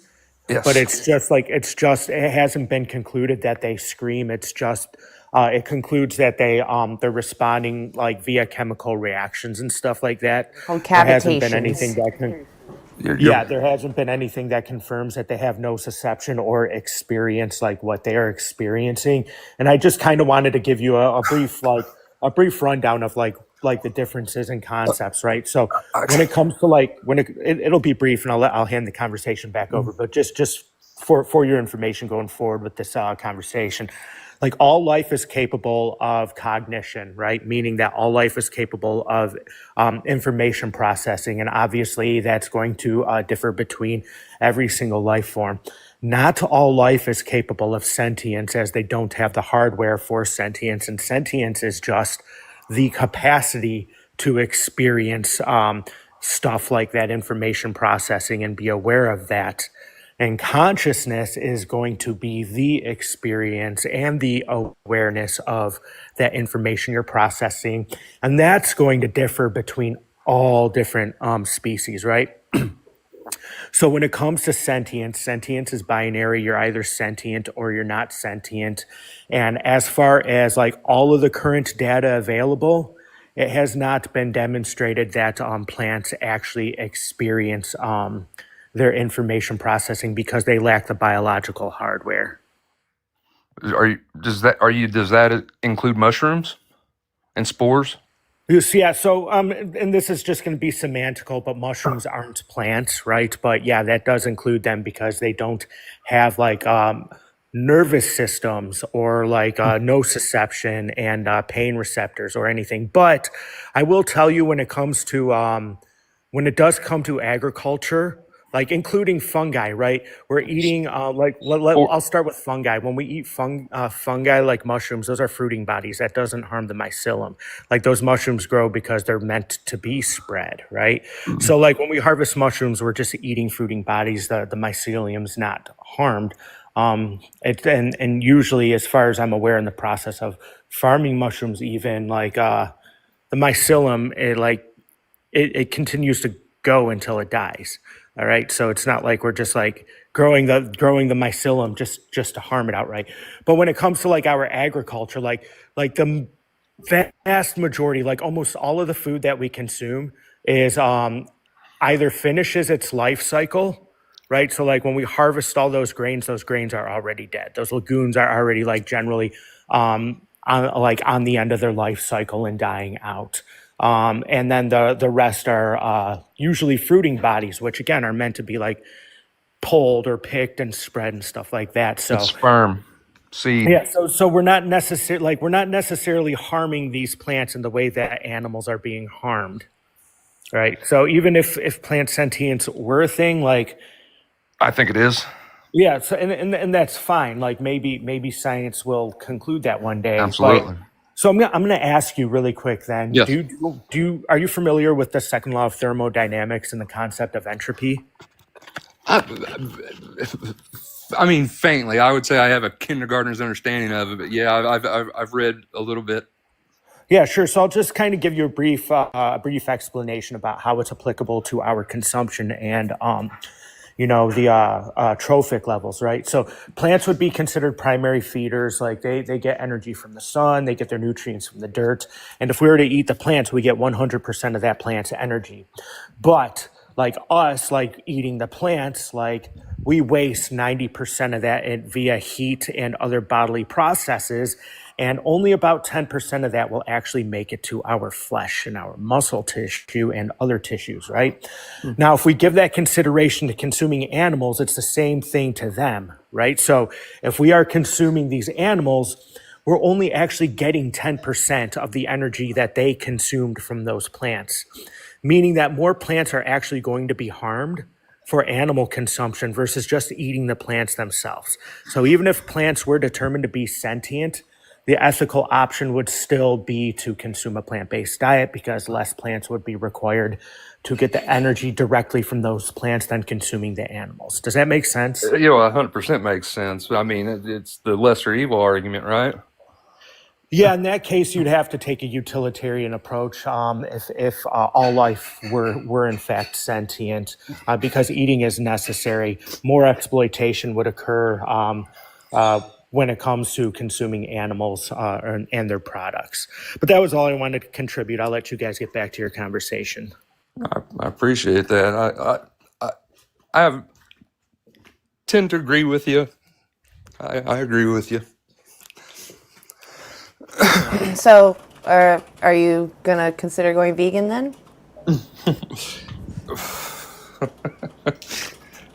but Yes. it hasn't been concluded that they scream. It's just it concludes that they're responding like via chemical reactions and stuff like that. Called There hasn't been anything cavitations. that can You're yeah, there hasn't been anything that confirms that they have nociception or experience like what they are experiencing. And I just kind of wanted to give you a brief rundown of like the differences in concepts, right? So when it comes to like it'll be brief, and I'll hand the conversation back over. But just for your information going forward with this conversation, like all life is capable of cognition, right? Meaning that all life is capable of information processing. And obviously that's going to differ between every single life form. Not all life is capable of sentience, as they don't have the hardware for sentience. And sentience is just the capacity to experience stuff like that, information processing, and be aware of that. And consciousness is going to be the experience and the awareness of that information you're processing. And that's going to differ between all different species, right? So when it comes to sentience, sentience is binary. You're either sentient or you're not sentient. And as far as like all of the current data available, it has not been demonstrated that plants actually experience their information processing because they lack the biological hardware. Does that include mushrooms and spores? Yeah, so and this is just going to be semantical, but mushrooms aren't plants, right? But yeah, that does include them because they don't have like nervous systems or like nociception and pain receptors or anything. But I will tell you, when it does come to agriculture, like including fungi, right? We're eating Or I'll start with fungi. When we eat fungi like mushrooms, those are fruiting bodies. That doesn't harm the mycelium. Like those mushrooms grow because they're meant to be spread, right? So like when we harvest mushrooms, we're just eating fruiting bodies. The mycelium's not harmed. And usually, as far as I'm aware, in the process of farming mushrooms, even like the mycelium, it continues to go until it dies. All right, so it's not like we're just like growing the mycelium just to harm it outright. But when it comes to like our agriculture, like the vast majority, like almost all of the food that we consume is either finishes its life cycle, right? So like when we harvest all those grains are already dead. Those lagoons are already like generally on the end of their life cycle and dying out. And then the rest are usually fruiting bodies, which again are meant to be like pulled or picked and spread and stuff like that. So It's sperm, seed. yeah, so we're not necessarily harming these plants in the way that animals are being harmed, right? So even if plant sentience were a thing, like I think it is. yeah, so and that's fine. Like maybe science will conclude that one day. Absolutely. But so I'm gonna ask you really quick then. Yes. Are you familiar with the second law of thermodynamics and the concept of entropy? I mean, faintly, I would say I have a kindergartner's understanding of it, but yeah, I've read a little bit. Yeah, sure. So I'll just kind of give you a brief explanation about how it's applicable to our consumption and the trophic levels, right? So plants would be considered primary feeders. Like they get energy from the sun, they get their nutrients from the dirt. And if we were to eat the plants, we get 100% of that plant's energy. But like us, like eating the plants, like we waste 90% of that via heat and other bodily processes. And only about 10% of that will actually make it to our flesh and our muscle tissue and other tissues, right? Now, if we give that consideration to consuming animals, it's the same thing to them, right? So if we are consuming these animals, we're only actually getting 10% of the energy that they consumed from those plants, meaning that more plants are actually going to be harmed for animal consumption versus just eating the plants themselves. So even if plants were determined to be sentient, the ethical option would still be to consume a plant-based diet because less plants would be required to get the energy directly from those plants than consuming the animals. Does that make sense? 100% makes sense. I mean, it's the lesser evil argument, right? Yeah, in that case, you'd have to take a utilitarian approach if all life were in fact sentient, because eating is necessary. More exploitation would occur when it comes to consuming animals and their products. But that was all I wanted to contribute. I'll let you guys get back to your conversation. I appreciate that. I tend to agree with you. I agree with you. So, are you gonna consider going vegan then?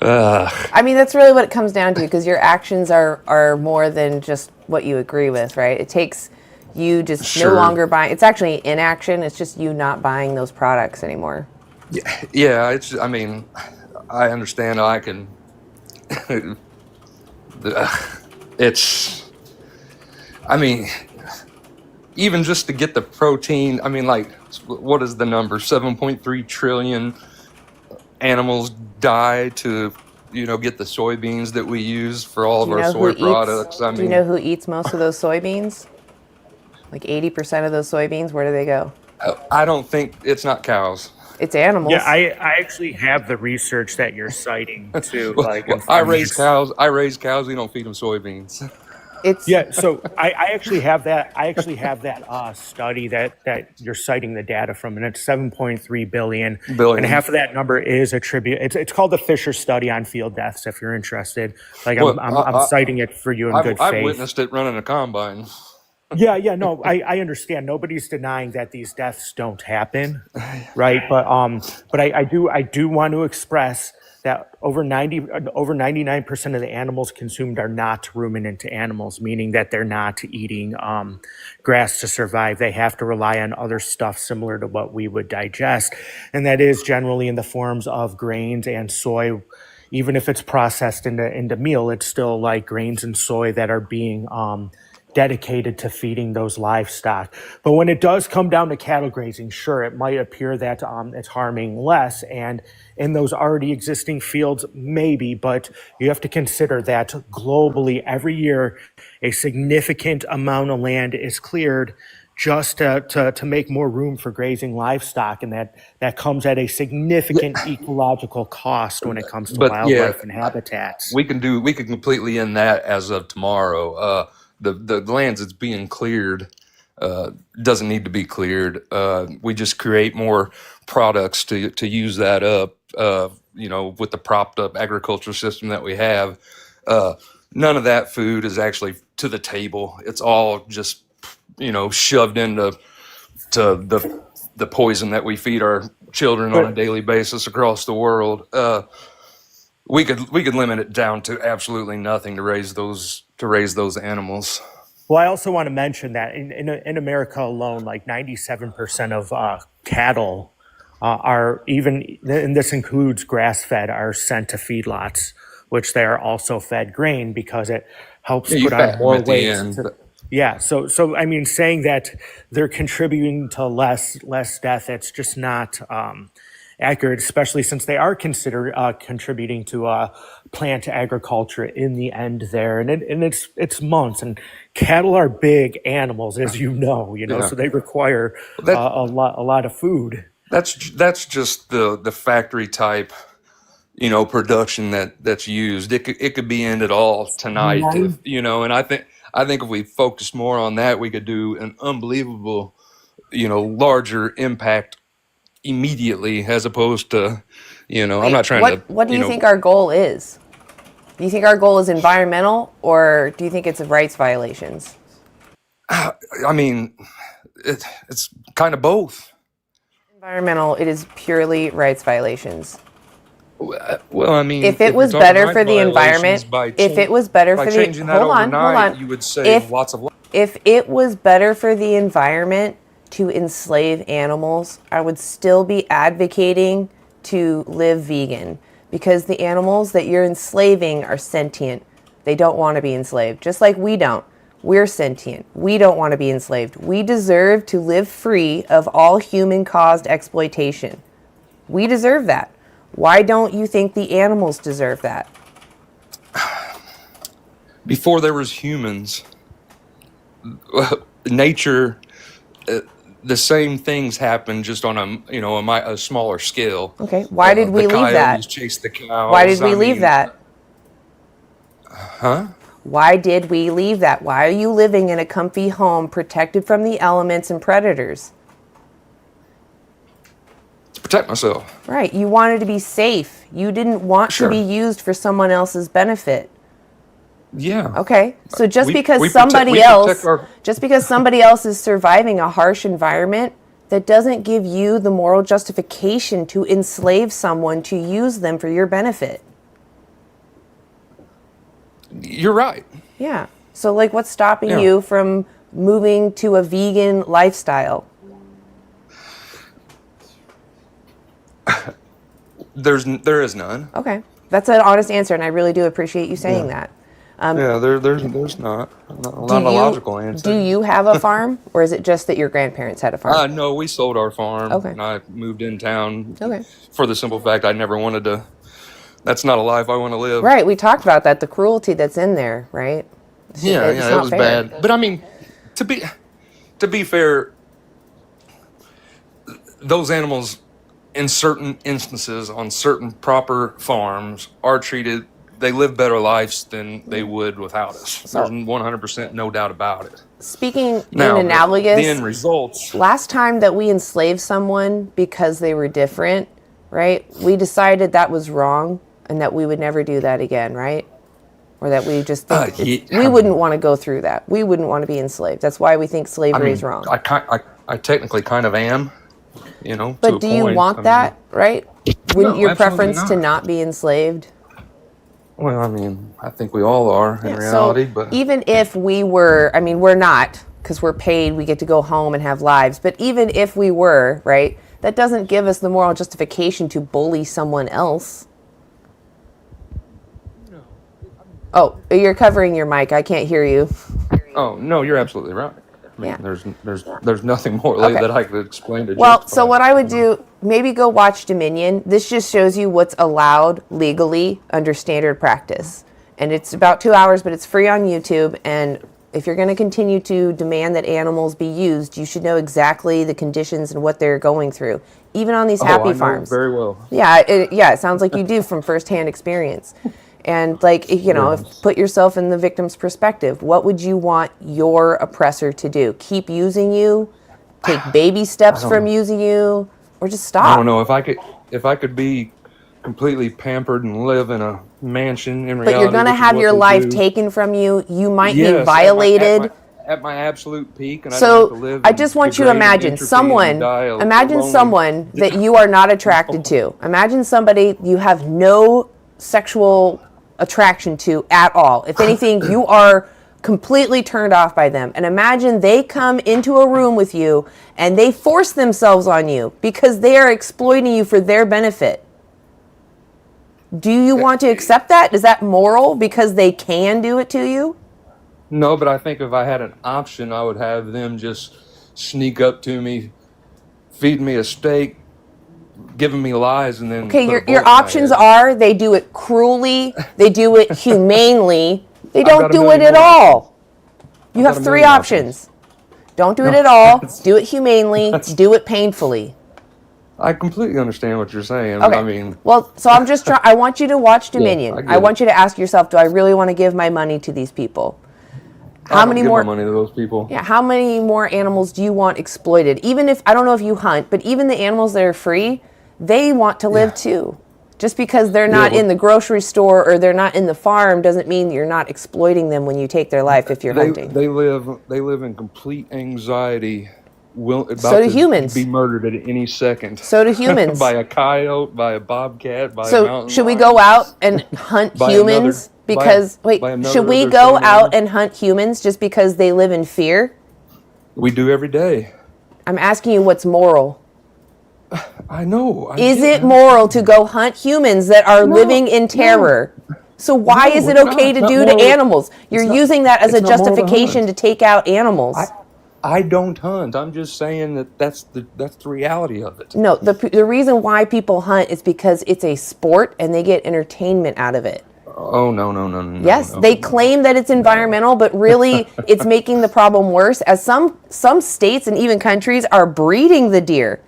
I mean, that's really what it comes down to, because your actions are more than just what you agree with, right? It takes you just Sure. no longer buying. It's actually inaction. It's just you not buying those products anymore. Yeah, I mean, I understand. I can. It's. I mean, even just to get the protein. I mean, like, what is the number? 7.3 trillion animals die to, get the soybeans that we use for all of our soy products. I Do you mean, know who eats most of those soybeans? Like 80% of those soybeans, where do they go? I don't think it's not cows. It's animals. Yeah, I actually have the research that you're citing too. I raise cows. We don't feed them soybeans. Yeah, so I actually have that. Study that you're citing the data from, and it's 7.3 billion, and half of that number is attributed. It's called the Fisher study on field deaths. If you're interested, like I'm citing it for you in good faith. I've witnessed it running a combine. Yeah, no, I understand. Nobody's denying that these deaths don't happen, right? But I do want to express that over 99% of the animals consumed are not ruminant animals, meaning that they're not eating grass to survive. They have to rely on other stuff similar to what we would digest, and that is generally in the forms of grains and soy. Even if it's processed into meal, it's still like grains and soy that are being dedicated to feeding those livestock. But when it does come down to cattle grazing, sure, it might appear that it's harming less, and in those already existing fields, maybe, but you have to consider that globally, every year, a significant amount of land is cleared just to make more room for grazing livestock, and that comes at a significant ecological cost when it comes to But wildlife and habitats. we can completely end that as of tomorrow. The lands that's being cleared doesn't need to be cleared. We just create more products to use that up. with the propped up agriculture system that we have, none of that food is actually to the table. It's all just, shoved into the poison that we feed our children on a daily basis across the world. We could limit it down to absolutely nothing to raise those animals. Well, I also want to mention that in America alone, like 97% of cattle are even, and this includes grass-fed, are sent to feedlots, which they are also fed grain because it helps You put on fatten them more at the weight. end. Yeah, so I mean, saying that they're contributing to less death, it's just not accurate, especially since they are considered contributing to plant agriculture in the end there, and it's months. And cattle are big animals, as you know, Yeah. so they require That a lot of food. that's just the factory type, production that's used. It could be ended all tonight if, and I think if we focused more on that, we could do an unbelievable, larger impact immediately, as opposed to, I'm Wait, not trying to, what do you think our goal is? Do you think our goal is environmental, or do you think it's rights violations? I mean, it's kind of both. Environmental, it is purely rights violations. Well, I mean, If it if you're was talking better rights for the violations environment, if it was better by for the, changing that hold overnight, on. you would save If lots of lives. if it was better for the environment to enslave animals, I would still be advocating to live vegan, because the animals that you're enslaving are sentient. They don't want to be enslaved, just like we don't. We're sentient. We don't want to be enslaved. We deserve to live free of all human-caused exploitation. We deserve that. Why don't you think the animals deserve that? Before there was humans, nature, the same things happened, just on a smaller scale. Okay, why did we The leave coyotes that? chased the cows. Why did we I leave mean, that? Huh? Why did we leave that? Why are you living in a comfy home protected from the elements and predators? To protect myself. Right, you wanted to be safe. You didn't want Sure. to be used for someone else's benefit. Yeah. Okay, so just We because protect- somebody we else, protect our- just because somebody else is surviving a harsh environment, that doesn't give you the moral justification to enslave someone to use them for your benefit. You're right. Yeah. So, like, what's stopping Yeah. you from moving to a vegan lifestyle? There is none. Okay, that's an honest answer, and I really do appreciate you saying that. There's not a logical answer. Do you have a farm, or is it just that your grandparents had a farm? No, we sold our farm, Okay. and I moved in town. Okay. For the simple fact I never wanted to. That's not a life I want to live. Right, we talked about that, the cruelty that's in there, right? It's Yeah, it's it not was fair. bad. But I mean, to be fair, those animals, in certain instances, on certain proper farms, are treated. They live better lives than they would without us. There's 100% no doubt about it. Speaking Now, in analogous, the end results. last time that we enslaved someone because they were different, right? We decided that was wrong and that we would never do that again, right? Or that we just think we wouldn't want to go through that. We wouldn't want to be enslaved. That's why we think slavery is wrong. I technically kind of am, to But a do you point. want I mean, that, right? Wouldn't No, your absolutely preference to not. not be enslaved? Well, I mean, I think we all are in Yeah, reality, so but even if we were, I mean, we're not, because we're paid, we get to go home and have lives. But even if we were, right, that doesn't give us the moral justification to bully someone else. Oh, you're covering your mic. I can't hear you. oh no, you're absolutely right. I mean, Yeah. there's nothing more Okay. that I could explain to Well, justify so what it. I would do, maybe go watch Dominion. This just shows you what's allowed legally under standard practice. And it's about 2 hours, but it's free on YouTube. And if you're going to continue to demand that animals be used, you should know exactly the conditions and what they're going through, even on these I happy know farms. very well. Yeah, it sounds like you do from firsthand experience. And put yourself in the victim's perspective. What would you want your oppressor to do? Keep using you? Take baby steps from using you? Or just I stop? don't know if I could be completely pampered and live in a mansion in But reality. you're going to which is have what your they life do. taken from you. You might be Yes, violated. at my absolute peak, and I don't have to So live. I And just want you to degrade and imagine entropy and someone, die a imagine lonely- someone that you are not attracted to. Imagine somebody you have no sexual attraction to at all. If anything, you are completely turned off by them. And imagine they come into a room with you and they force themselves on you because they are exploiting you for their benefit. Do you want to accept that? Is that moral because they can do it to you? No, but I think if I had an option, I would have them just sneak up to me, feed me a steak, giving me lies, and then Okay, put a your bullet in my options head. are they do it cruelly, they do it humanely, they I've don't got a do it million at more all. You I've got have a three million options. Don't do it No, at all, that's- do it humanely, do it painfully. I completely understand what you're saying. Okay. I mean, Well, so I'm just trying, I want you to watch Dominion. I get I it. want you to ask yourself, do I really want to give my money to these people? I How don't many give more my money to those people. Yeah, how many more animals do you want exploited? Even if, I don't know if you hunt, but even the animals that are free, they want to live too. Just because they're not well- in the grocery store or they're not in the farm doesn't mean you're not exploiting them when you take their life if you're hunting. They live in complete anxiety, about So do to humans. be murdered at any second. So do humans. By a coyote, by a bobcat, by a So mountain should we lion. go out and hunt By humans? another- Because, by wait, another should we of their go same out animal? and hunt humans just because they live in fear? We do every day. I'm asking you what's moral. I know. Is it moral to go hunt humans that are living in terror? So why No, is it it's okay not. to It's do not to moral. animals? You're not- using that as a it's not moral to justification to hunt. take out animals. I don't hunt. I'm just saying that's the reality of it. No, the reason why people hunt is because it's a sport and they get entertainment out of it. Oh no. Yes, no, they no. claim that it's environmental, but really it's making the problem worse as some states and even countries are breeding the deer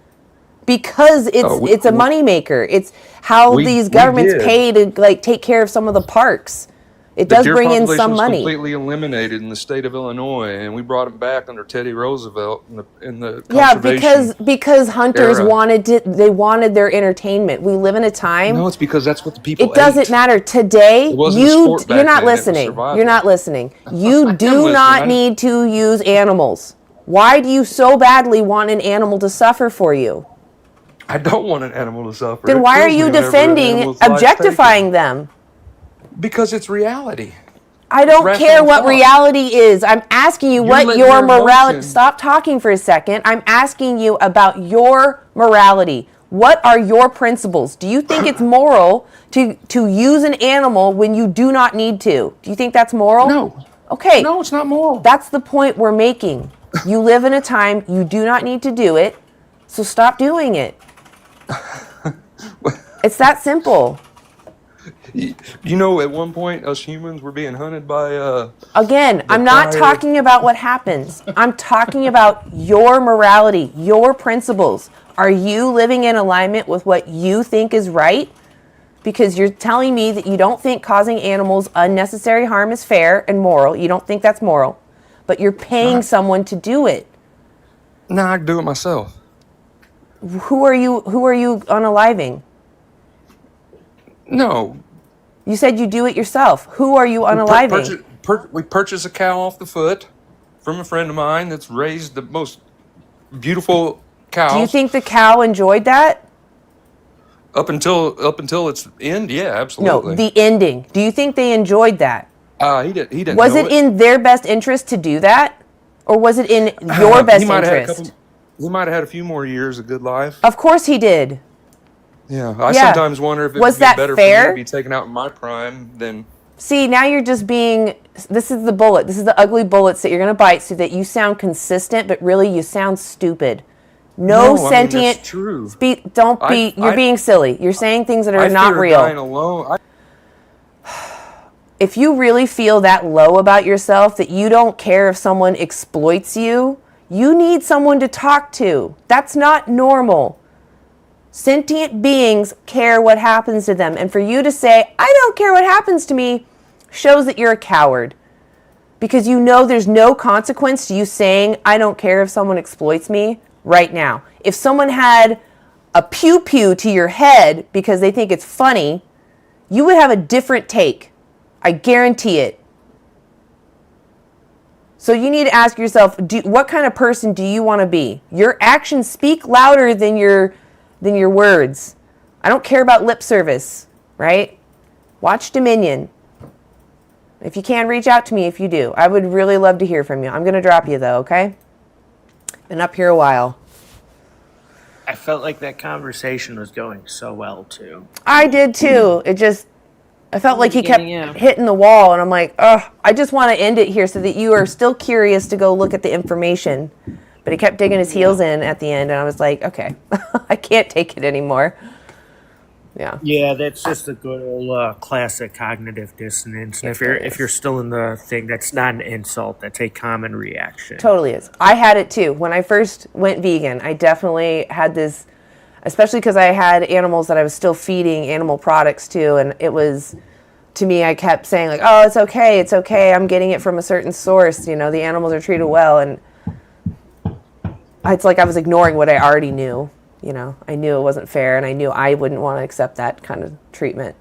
because it's a moneymaker. It's how these governments did. pay to like take care of some of the parks. It The does deer bring in population some was money. completely eliminated in the state of Illinois, and we brought them back under Teddy Roosevelt in the Yeah, conservation. because hunters era. wanted their entertainment. We live in a time. No, it's because that's what the people. It doesn't ate. matter. Today, It wasn't a sport back you're not then, it was listening. survival. You're not listening. You do listening. not need to use animals. Why do you so badly want an animal to suffer for you? I don't want an animal to suffer. Then It why are kills me you whenever an defending animal's life's objectifying them? taken. Because it's reality. I don't rational care what thought. reality is. I'm asking you what letting your your morality. emotion- Stop talking for a second. I'm asking you about your morality. What are your principles? Do you think it's moral to use an animal when you do not need to? Do you think that's moral? No. Okay. No, it's not moral. That's the point we're making. You live in a time you do not need to do it, so stop doing it. It's that simple. You know, at one point, us humans were being hunted by. Again, I'm not fire. talking about what happens. I'm talking about your morality, your principles. Are you living in alignment with what you think is right? Because you're telling me that you don't think causing animals unnecessary harm is fair and moral. You don't think that's moral, but you're paying someone to do it. No, I can do it myself. Who are you unaliving? No. You said you do it yourself. Who are you unaliving? We purchased a cow off the foot from a friend of mine that's raised the most beautiful cows. Do you think the cow enjoyed that? up until its end? Yeah, No, absolutely. the ending. Do you think they enjoyed that? He didn't. Was know it in their best interest to do that? Or was it in your best interest? He might have had a few more years of good life. Of course he did. Yeah, I Yeah. sometimes wonder if it Was would be that better fair? for me to be taken out in my prime than. See, now you're just being, this is the bullet. This is the ugly bullets that you're going to bite so that you sound consistent, but really you sound stupid. No, I mean, sentient. that's true. You're being silly. You're saying things that are not fear real. dying alone. If you really feel that low about yourself that you don't care if someone exploits you, you need someone to talk to. That's not normal. Sentient beings care what happens to them. And for you to say, I don't care what happens to me, shows that you're a coward. Because you know there's no consequence to you saying, I don't care if someone exploits me right now. If someone had a pew pew to your head because they think it's funny, you would have a different take. I guarantee it. So you need to ask yourself, what kind of person do you want to be? Your actions speak louder than your words. I don't care about lip service, right? Watch Dominion. If you can, reach out to me if you do. I would really love to hear from you. I'm going to drop you though, okay? Been up here a while. I felt like that conversation was going so well too. I did too. I felt like he kept Yeah. hitting the wall, and I'm like, ugh, I just want to end it here so that you are still curious to go look at the information. But he kept digging his heels in at the end, and I was like, okay, I can't take it anymore. Yeah. Yeah, that's just a good old classic cognitive dissonance. And if you're still in the thing, that's not an insult. That's a common reaction. Totally is. I had it too. When I first went vegan, I definitely had this, especially because I had animals that I was still feeding animal products to, and it was, to me, I kept saying like, oh, it's okay, I'm getting it from a certain source, the animals are treated well, and it's like I was ignoring what I already knew. I knew it wasn't fair, and I knew I wouldn't want to accept that kind of treatment.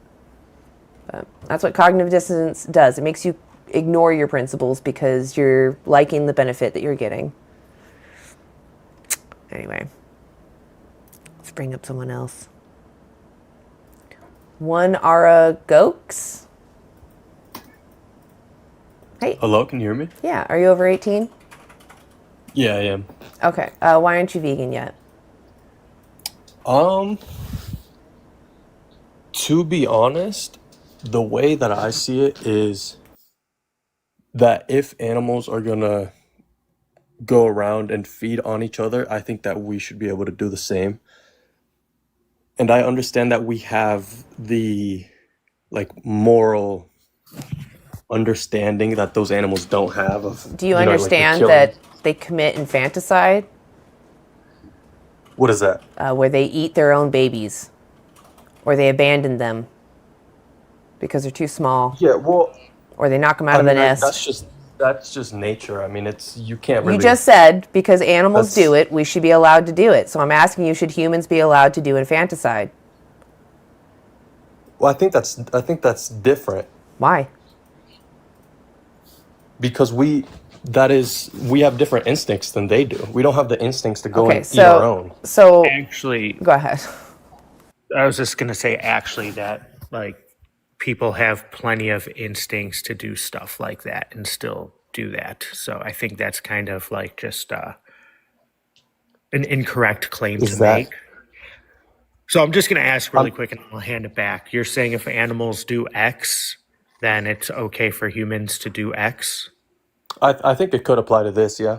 But that's what cognitive dissonance does. It makes you ignore your principles because you're liking the benefit that you're getting. Anyway, let's bring up someone else. One Ara Gokes. Hey. Hello, can you hear me? Yeah, are you over 18? Yeah, I am. Okay. Why aren't you vegan yet? To be honest, the way that I see it is that if animals are gonna go around and feed on each other, I think that we should be able to do the same. And I understand that we have the moral understanding that those animals don't have of Do you like, the understand killing. that they commit infanticide, What is that? where they eat their own babies, or they abandon them because they're too small, Yeah, well, or they knock them out of the nest? that's just nature. I mean, you can't really. You just said because animals That's- do it, we should be allowed to do it. So I'm asking you, should humans be allowed to do infanticide? Well, I think that's different. Why? Because we have different instincts than they do. We don't have the instincts to go Okay, and eat our own. so Actually, go ahead. I was just gonna say actually that people have plenty of instincts to do stuff like that and still do that. So I think that's kind of just an incorrect claim Is to that- make. So I'm just gonna ask really quick and I'll hand it back. You're saying if animals do X, then it's okay for humans to do X? I think it could apply to this, yeah.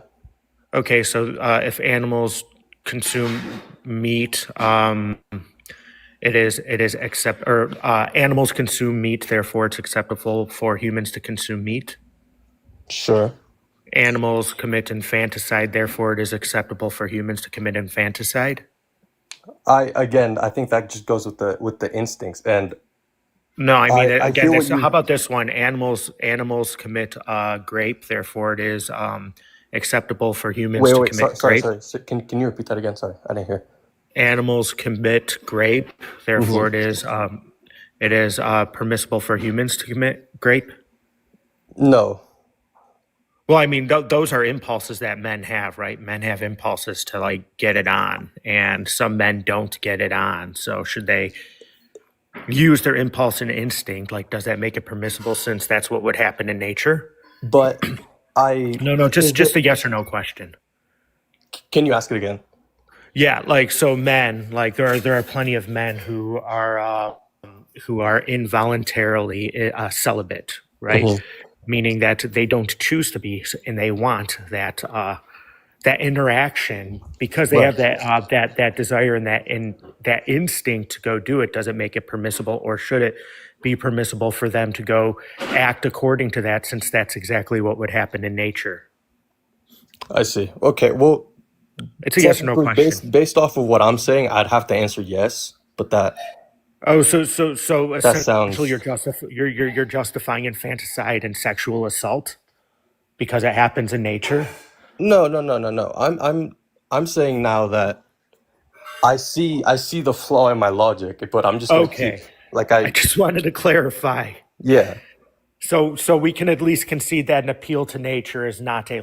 Okay, so if animals consume meat, it is animals consume meat, therefore it's acceptable for humans to consume meat. Sure. Animals commit infanticide, therefore it is acceptable for humans to commit infanticide. I think that just goes with the instincts. And No, I mean I again. hear what you- How about this one? Animals commit grape, therefore it is acceptable for humans to commit sorry. grape. Can you repeat that again? Sorry, I didn't hear. Animals commit grape, therefore it is permissible for humans to commit grape. No. Well, I mean, those are impulses that men have, right? Men have impulses to get it on, and some men don't get it on. So should they use their impulse and instinct? Does that make it permissible since that's what would happen in nature? But No, just a yes or no question. Can you ask it again? Yeah, so men, there are plenty of men who are involuntarily celibate, right? Mhm. Meaning that they don't choose to be, and they want that interaction because they have that desire and that instinct to go do it. Does it make it permissible, or should it be permissible for them to go act according to that, since that's exactly what would happen in nature? I see. Okay, well, It's a yes or no technically, question. based off of what I'm saying, I'd have to answer yes. But that Oh, so essentially sounds- you're justifying infanticide and sexual assault because it happens in nature. no. I'm saying now that I see the flaw in my logic, but I'm just gonna keep Okay. like I just wanted to clarify. yeah. So we can at least concede that an appeal to nature is not a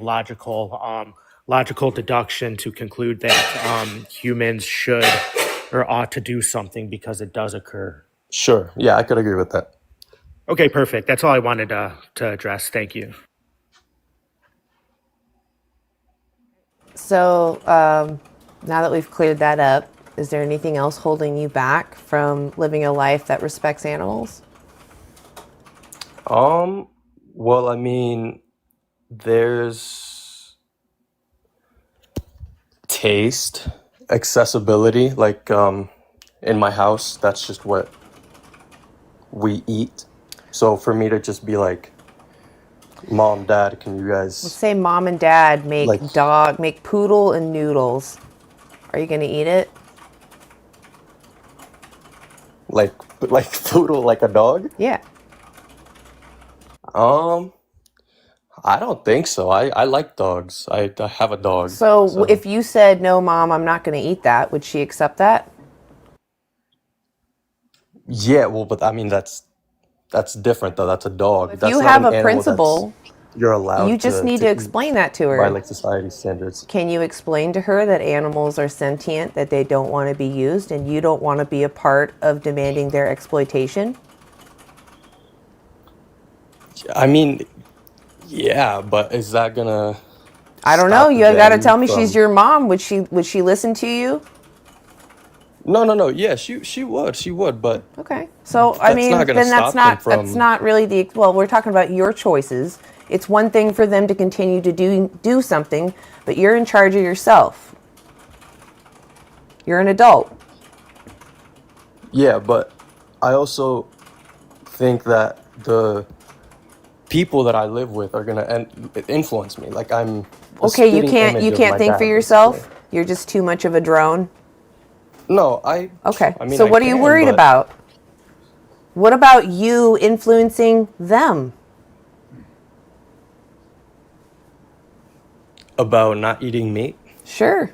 logical deduction to conclude that humans should or ought to do something because it does occur. Sure. Yeah, I could agree with that. Okay, perfect. That's all I wanted to address. Thank you. So now that we've cleared that up, is there anything else holding you back from living a life that respects animals? Well, I mean, there's taste, accessibility, like in my house, that's just what we eat. So for me to just be like, Mom, Dad, can you Let's guys say mom and dad like make poodle and noodles. Are you going to eat it? like poodle like a dog? Yeah. I don't think so. I like dogs. I have a dog. So So if you said, no, mom, I'm not going to eat that, would she accept that? yeah, well, but I mean that's different though. That's a dog. If That's you not have an a animal that's principle, you're you allowed just need to to eat explain that to by her. like society standards. Can you explain to her that animals are sentient, that they don't want to be used, and you don't want to be a part of demanding their exploitation? I mean, yeah, but is that gonna I don't know. stop You got to them tell me she's from? your mom. Would she listen to you? No. Yeah, she would, but Okay. So I that's mean, not gonna then that's stop them that's from. not really the well. We're talking about your choices. It's one thing for them to continue to do something, but you're in charge of yourself. You're an adult. Yeah, but I also think that the people that I live with are gonna influence me. Like I'm a Okay, you spitting can't image you of can't my think for dad, basically. yourself. You're just too much of a drone. No, Okay. I mean So I what are you can, worried but about? What about you influencing them? about not eating meat, Sure.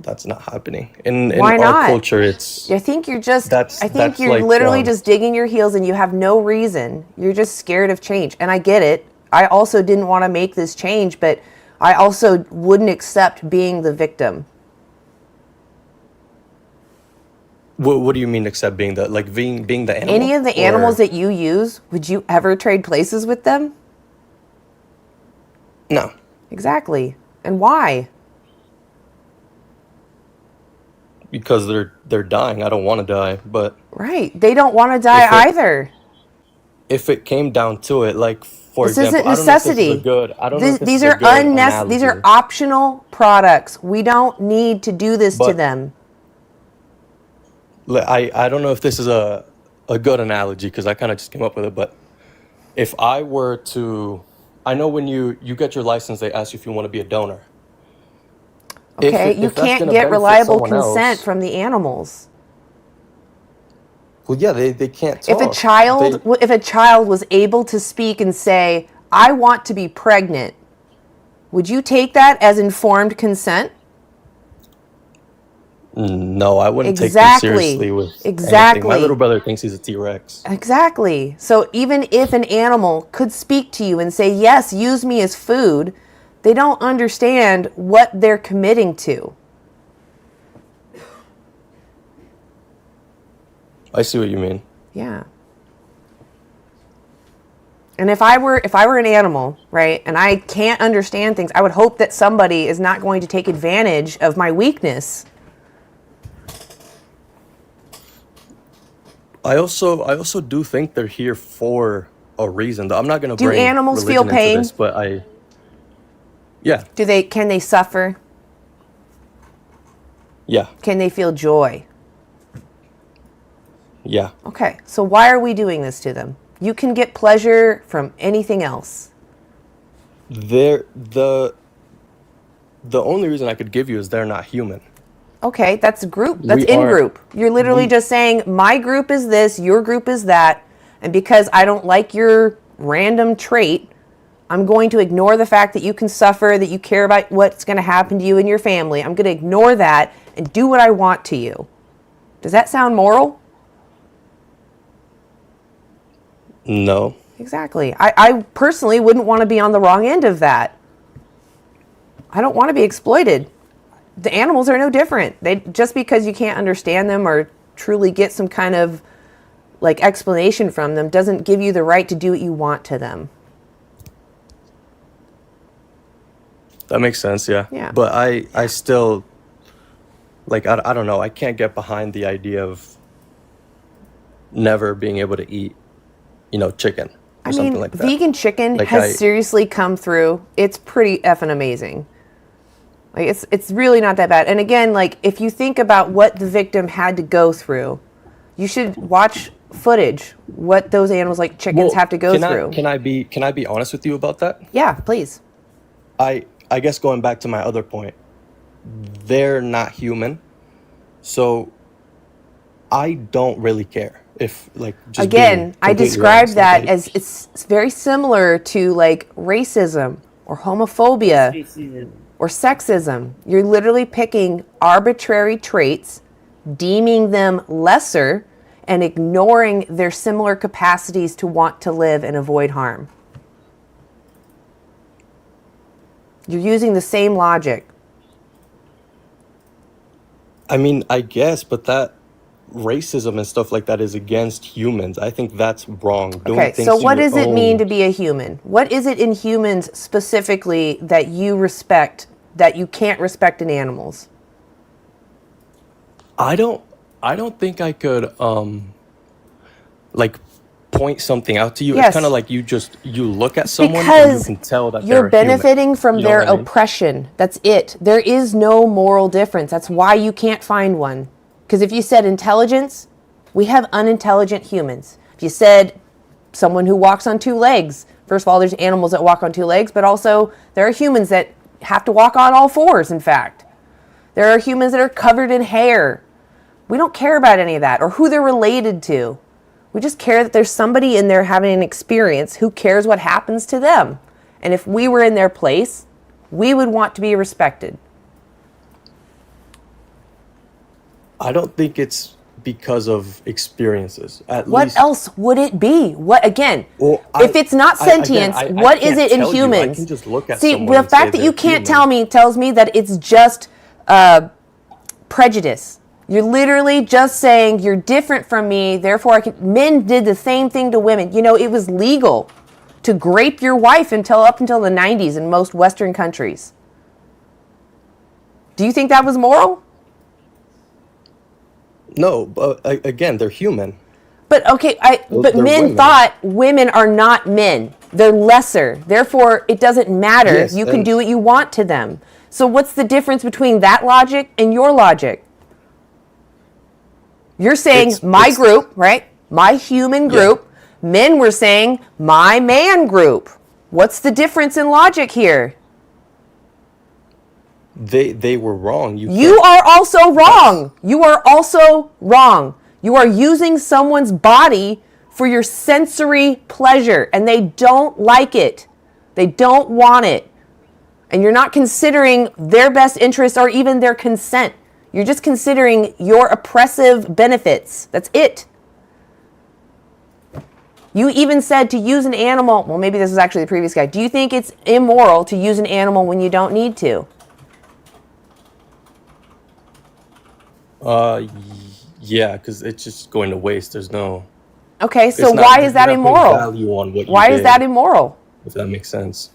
that's not happening. In Why our not? culture, it's I think that's you're like literally just digging your heels and you have no reason. You're just scared of change. And I get it. I also didn't want to make this change, but I also wouldn't accept being the victim. what do you mean accept being the like being the Any animal of the animals or that you use, would you ever trade places with them? no? Exactly. And why? Because they're dying. I don't want to die, but Right. They don't want to die if it either. if it came down to it, like for This example, isn't I don't know if this is a necessity. good I don't know if this These is a are good analogy, optional products. We don't need to do this to but them. I don't know if this is a good analogy because I kind of just came up with it, but if I were to, I know when you get your license, they ask you if you want to be a donor. Okay, you If that's can't going to get benefit reliable someone consent else, from the animals. well, yeah, they can't If a talk. child was able to speak and say, "I want to be pregnant," would you take that as informed consent? No, I wouldn't take them Exactly. seriously with anything. My little Exactly. brother thinks he's a T-Rex. Exactly. So even if an animal could speak to you and say, "Yes, use me as food," they don't understand what they're committing to. I see what you mean. Yeah. And if I were an animal, right, and I can't understand things, I would hope that somebody is not going to take advantage of my weakness. I also do think they're here for a reason. Though I'm not going to Do bring animals feel religion into pain? this, but yeah, Can they suffer? yeah, Can they feel joy? yeah. Okay. So why are we doing this to them? You can get pleasure from anything else. They're the only reason I could give you is they're not human. Okay, that's group. That's We in aren't. group. You're literally We just saying my group is this, your group is that, and because I don't like your random trait, I'm going to ignore the fact that you can suffer, that you care about what's going to happen to you and your family. I'm going to ignore that and do what I want to you. Does that sound moral? No. Exactly. I personally wouldn't want to be on the wrong end of that. I don't want to be exploited. The animals are no different. Just because you can't understand them or truly get some kind of like explanation from them doesn't give you the right to do what you want to them. That makes sense, yeah. Yeah. But I still, like, I don't know. I can't get behind the idea of never being able to eat, chicken or something like that. Vegan chicken Like, has seriously come through. It's pretty effing amazing. Like, it's really not that bad. And again, like, if you think about what the victim had to go through, you should watch footage, what those animals like chickens have to go through. Can I be honest with you about that? Yeah, please. I guess going back to my other point, they're not human, so I don't really care if, like, just Again, I completely describe honest, that like, as it's very similar to like racism or homophobia or sexism. You're literally picking arbitrary traits, deeming them lesser, and ignoring their similar capacities to want to live and avoid harm. You're using the same logic. I mean, I guess, but that racism and stuff like that is against humans. I think that's wrong. Doing Okay, things so to what your does it mean own- to be a human? What is it in humans specifically that you respect that you can't respect in animals? I don't think I could like point something out to you. Yes. It's kind of like you look at someone and you Because can tell that you're they're a human. benefiting from You know their what I mean? oppression. That's it. There is no moral difference. That's why you can't find one. Because if you said intelligence, we have unintelligent humans. If you said someone who walks on two legs, first of all, there's animals that walk on two legs, but also there are humans that have to walk on all fours, in fact. There are humans that are covered in hair. We don't care about any of that or who they're related to. We just care that there's somebody in there having an experience who cares what happens to them. And if we were in their place, we would want to be respected. I don't think it's because of experiences. At What least, else would it be? What again? Well, if it's not sentience, what is can't it in tell you. I humans? can just look at See, someone the and fact say that you they're can't human. tell me tells me that it's just prejudice. You're literally just saying you're different from me, therefore I can. Men did the same thing to women. You know, it was legal to grape your wife up until the 90s in most Western countries. Do you think that was moral? No, but again, they're human. But okay, Well, but they're men women. thought women are not men. They're lesser. Therefore, it doesn't matter. Yes, You can and- do what you want to them. So what's the difference between that logic and your logic? You're saying my group, right? My human group. Men were saying my man group. What's the difference in logic here? They were wrong. You are also wrong. You are also wrong. You are using someone's body for your sensory pleasure, and they don't like it. They don't want it. And you're not considering their best interests or even their consent. You're just considering your oppressive benefits. That's it. You even said to use an animal. Well, maybe this is actually the previous guy. Do you think it's immoral to use an animal when you don't need to? Yeah, because it's just going to waste. There's no. Okay, so it's not- why is that you're not putting immoral? value on what you Why is did, that immoral? if that makes sense?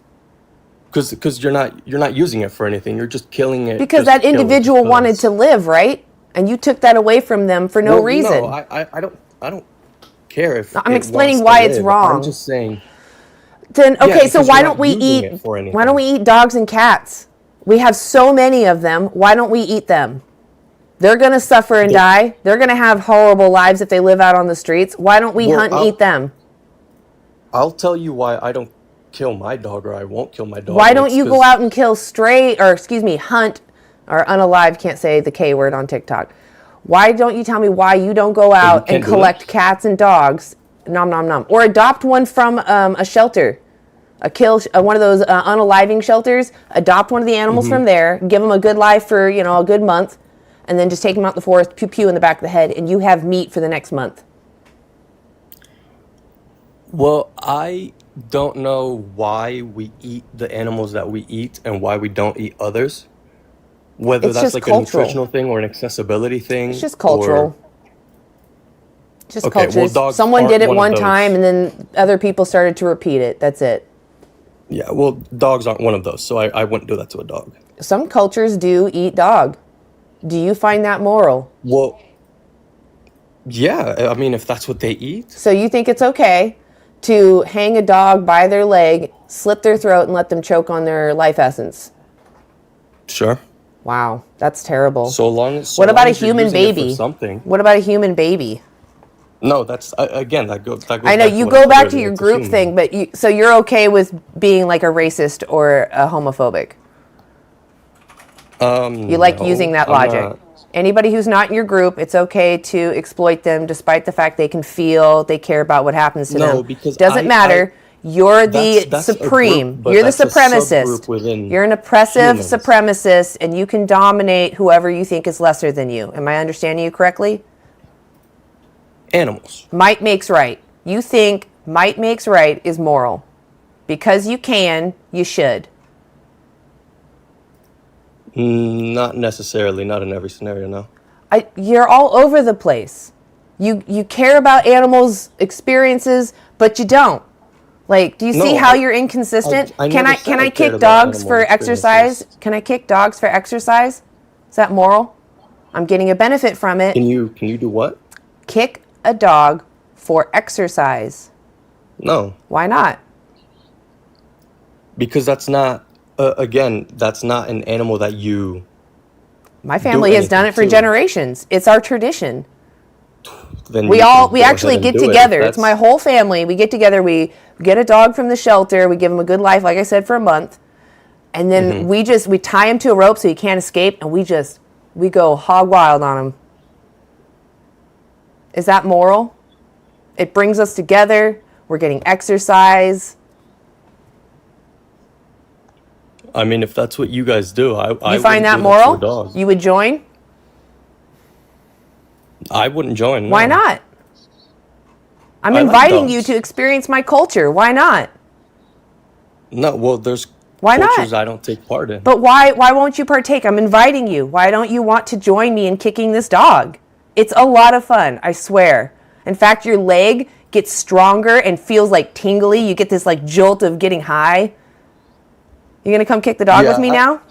Because you're not using it for anything. You're just killing it. Because just that kill it individual because- wanted to live, right? And you took that away from them for no Well, reason. No, I don't care if I'm it explaining wants to why it's live. wrong. I'm just saying. Then okay, Yeah, so because why you're don't not we using eat? it for anything. Why don't we eat dogs and cats? We have so many of them. Why don't we eat them? They're gonna suffer and die. They're gonna have horrible lives if they live out on the streets. Why don't we Well, hunt and eat them? I'll tell you why I don't kill my dog, or I won't kill my dog. Why and don't it's you go 'cause- out and kill hunt, or unalive, can't say the K word on TikTok. Why don't you tell me why you don't go out and can't do collect cats and dogs, nom nom nom, or adopt one from a shelter? one of those unaliving shelters, adopt one of the animals from there, give them a good life for, a good month, and then just take them out in the forest, pew pew in the back of the head, and you have meat for the next month. Well, I don't know why we eat the animals that we eat and why we don't eat others. Whether It's that's just like a cultural. nutritional thing or an accessibility thing. It's just cultural. Or, Just Okay, well, cultures. dogs Someone did aren't it one of one those. time, and then other people started to repeat it. That's it. yeah, well, dogs aren't one of those, so I wouldn't do that to a dog. Some cultures do eat dog. Do you find that moral? Well, yeah, I mean, if that's what they eat, So you think it's okay to hang a dog by their leg, slit their throat, and let them choke on their life essence? sure. Wow, that's terrible. So long as What about a as you're human using it for baby? something. What about a human baby? No, that's again that goes. That goes I know back to you what go I said back to earlier, your it's a group human. thing, but so you're okay with being like a racist or a homophobic? You like No, using that I'm logic. not. Anybody who's not in your group, it's okay to exploit them despite the fact they can feel, they care about what happens to No, them. because Doesn't matter. You're the that's a group, supreme. but You're the that's a supremacist. subgroup within You're an oppressive humans. supremacist, and you can dominate whoever you think is lesser than you. Am I understanding you correctly? Animals. Might makes right. You think might makes right is moral. Because you can, you should. Not necessarily. Not in every scenario. No. You're all over the place. You care about animals' experiences, but you don't. Like, do you see No, how you're inconsistent? I Can never I said can I I cared kick about dogs animal for exercise? experiences. Can I kick dogs for exercise? Is that moral? I'm getting a benefit from it. Can you do what? Kick a dog for exercise. No, Why not? because that's not. Again, that's not an animal that you. My family has done anything it for to. Generations. It's our tradition. Then We you all can we go actually ahead and get do it. If together. It's my that's whole family. We get together. We get a dog from the shelter. We give him a good life, like I said, for a month, and then we tie him to a rope so he can't escape, and we go hog wild on him. Is that moral? It brings us together. We're getting exercise. I mean, if that's what you guys do, I You wouldn't find that do that to a moral? dog. You would join? I wouldn't join. Why No. not? I'm I like inviting you dogs. to experience my culture. Why not? No, well, there's Why not? cultures I don't take part in. But why won't you partake? I'm inviting you. Why don't you want to join me in kicking this dog? It's a lot of fun, I swear. In fact, your leg gets stronger and feels like tingly. You get this like jolt of getting high. You gonna come kick the dog with me now?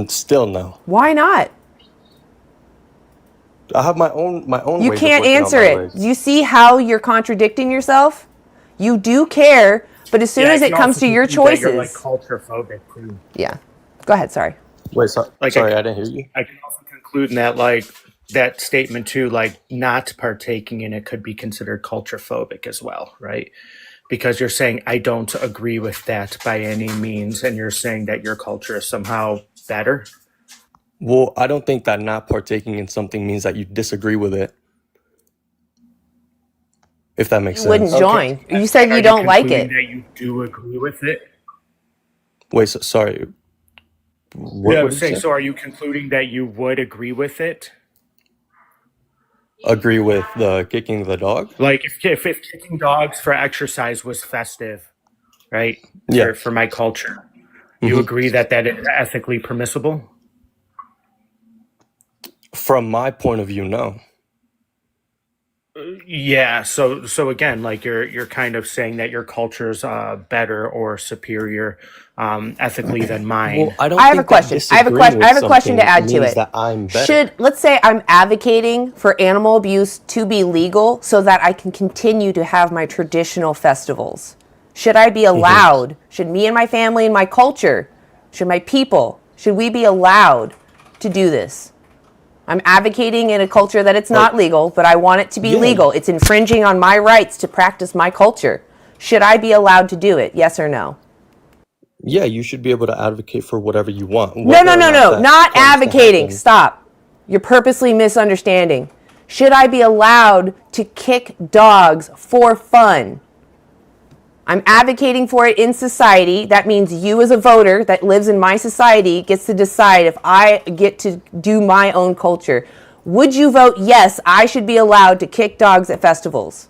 Still no. Why not? I have my own You ways of can't working out answer my it. legs. You see how you're contradicting yourself? You do care, but as soon Yeah, I as it can comes also to your conclude that you're, like, choices. culture phobic too. Yeah. Go ahead, sorry. Wait, Like, sorry, I didn't hear you. I can also conclude in that, like, that statement too, like, not partaking in it could be considered culture phobic as well, right? Because you're saying, I don't agree with that by any means, and you're saying that your culture is somehow better. Well, I don't think that not partaking in something means that you disagree with it. If that makes You wouldn't sense. join. You said Are you don't like concluding it. that you do agree with it? Wait, sorry. What, Yeah, I what was did you saying, say? so are you concluding that you would agree with it? Agree with the kicking the dog? Like, if kicking dogs for exercise was festive, right? Yeah. For my culture, you agree that is ethically permissible? From my point of view, no. Yeah. So again, like you're kind of saying that your culture's better or superior ethically than mine. Well, I don't I have a think that question. I have a disagreeing question. with I have a question to something add to means it. that I'm better. Let's say I'm advocating for animal abuse to be legal so that I can continue to have my traditional festivals. Should I be allowed? Should me and my family and my culture, should my people, should we be allowed to do this? I'm advocating in a culture that it's not legal, but I want it to be Yeah. legal. It's infringing on my rights to practice my culture. Should I be allowed to do it? Yes or no? Yeah, you should be able to advocate for whatever you want. No, whether or no. that Not comes to advocating. happen. Stop. You're purposely misunderstanding. Should I be allowed to kick dogs for fun? I'm advocating for it in society. That means you as a voter that lives in my society gets to decide if I get to do my own culture. Would you vote yes, I should be allowed to kick dogs at festivals?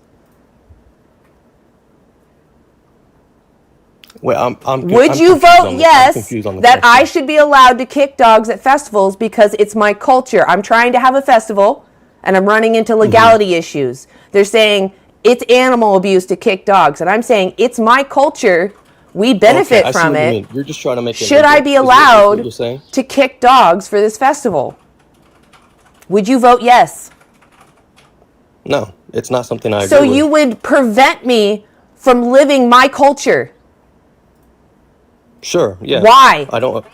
Wait, Would I'm you confused vote on the- I'm yes confused on the that I question. should be allowed to kick dogs at festivals because it's my culture? I'm trying to have a festival and I'm running into legality issues. They're saying it's animal abuse to kick dogs, and I'm saying it's my culture. We benefit I see from what you it. mean. You're just trying to make it Should I legal, be is what allowed you're saying? to kick dogs for this festival? Would you vote yes? No, it's not something I So agree with. you would prevent me from living my culture. Sure, yeah. Why? I don't.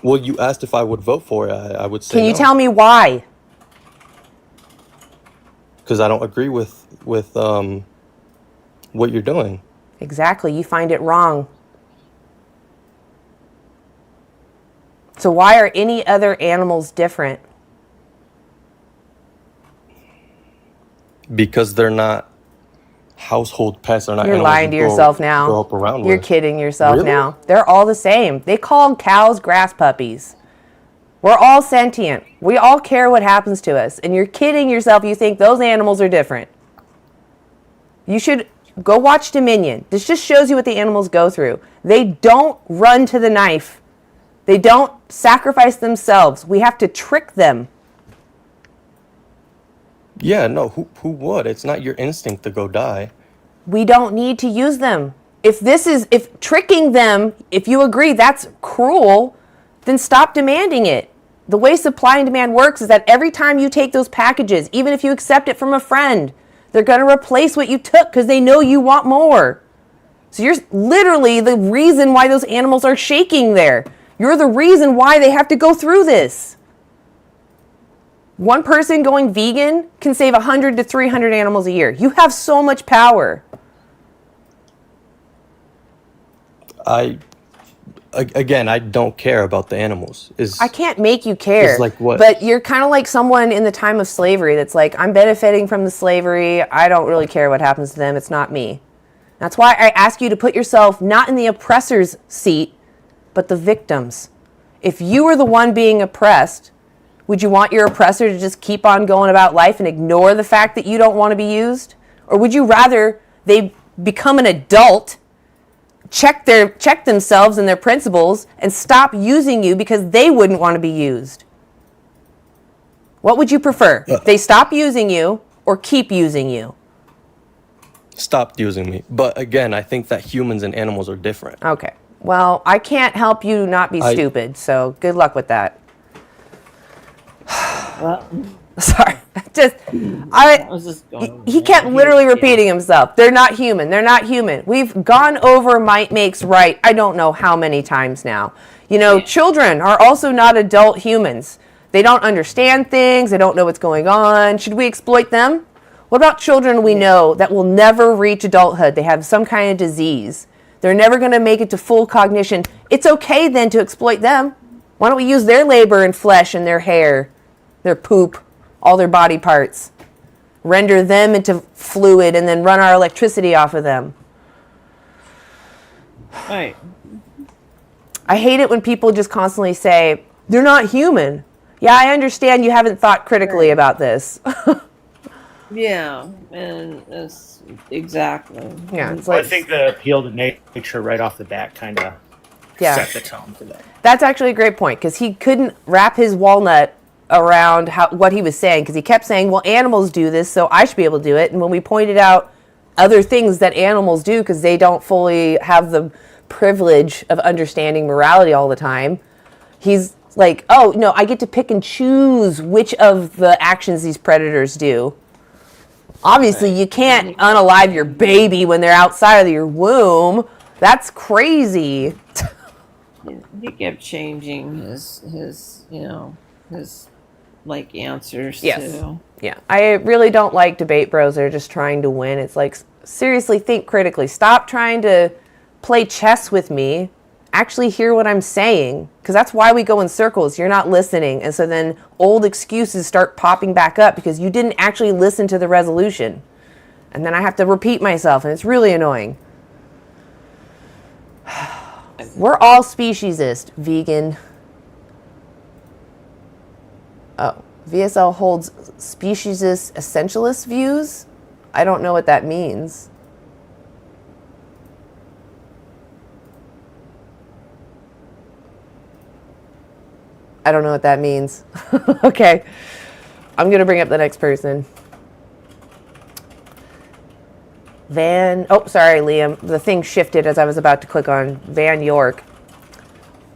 Well, you asked if I would vote for it. I would say Can you no, tell me why? because I don't agree with what you're doing. Exactly. You find it wrong. So why are any other animals different? Because they're not household pets. They're not You're animals lying to you yourself grow now. up around You're with. kidding yourself Really? now. They're all the same. They call cows grass puppies. We're all sentient. We all care what happens to us. And you're kidding yourself. You think those animals are different. You should go watch Dominion. This just shows you what the animals go through. They don't run to the knife. They don't sacrifice themselves. We have to trick them. Yeah, no. Who would? It's not your instinct to go die. We don't need to use them. If tricking them, if you agree that's cruel, then stop demanding it. The way supply and demand works is that every time you take those packages, even if you accept it from a friend, they're going to replace what you took because they know you want more. So you're literally the reason why those animals are shaking there. You're the reason why they have to go through this. One person going vegan can save 100 to 300 animals a year. You have so much power. Again, I don't care about the animals. I can't make you care. It's like what? But you're kind of like someone in the time of slavery that's like, I'm benefiting from the slavery. I don't really care what happens to them. It's not me. That's why I ask you to put yourself not in the oppressor's seat, but the victim's. If you were the one being oppressed, would you want your oppressor to just keep on going about life and ignore the fact that you don't want to be used? Or would you rather they become an adult, check themselves and their principles, and stop using you because they wouldn't want to be used? What would you prefer? They stop using you or keep using you? Stopped using me. But again, I think that humans and animals are different. Okay. Well, I can't help you not be stupid, so good luck with that. Well, Sorry. I was just going. He kept literally repeating himself. They're not human. They're not human. We've gone over might makes right. I don't know how many times now. You know, children are also not adult humans. They don't understand things. They don't know what's going on. Should we exploit them? What about children we know that will never reach adulthood? They have some kind of disease. They're never going to make it to full cognition. It's okay then to exploit them. Why don't we use their labor and flesh and their hair, their poop, all their body parts, render them into fluid, and then run our electricity off of them? Right. I hate it when people just constantly say, they're not human. Yeah, I understand you haven't thought critically about this. Yeah, and it's exactly. Yeah, it's So I like, think the appeal to nature right off the bat kind of yeah. set the tone for that. That's actually a great point, because he couldn't wrap his walnut around what he was saying, because he kept saying, well, animals do this, so I should be able to do it. And when we pointed out other things that animals do, because they don't fully have the privilege of understanding morality all the time, he's like, oh, no, I get to pick and choose which of the actions these predators do. Obviously, you can't unalive your baby when they're outside of your womb. That's crazy. He kept changing his like answers Yes. too. Yeah, I really don't like debate bros that are just trying to win. It's like, seriously, think critically. Stop trying to play chess with me. Actually hear what I'm saying, because that's why we go in circles. You're not listening, and so then old excuses start popping back up because you didn't actually listen to the resolution. And then I have to repeat myself, and it's really annoying. We're all speciesist, vegan. Oh, VSL holds speciesist essentialist views? I don't know what that means. I don't know what that means. Okay. I'm going to bring up the next person. Oh, sorry, Liam. The thing shifted as I was about to click on Van York.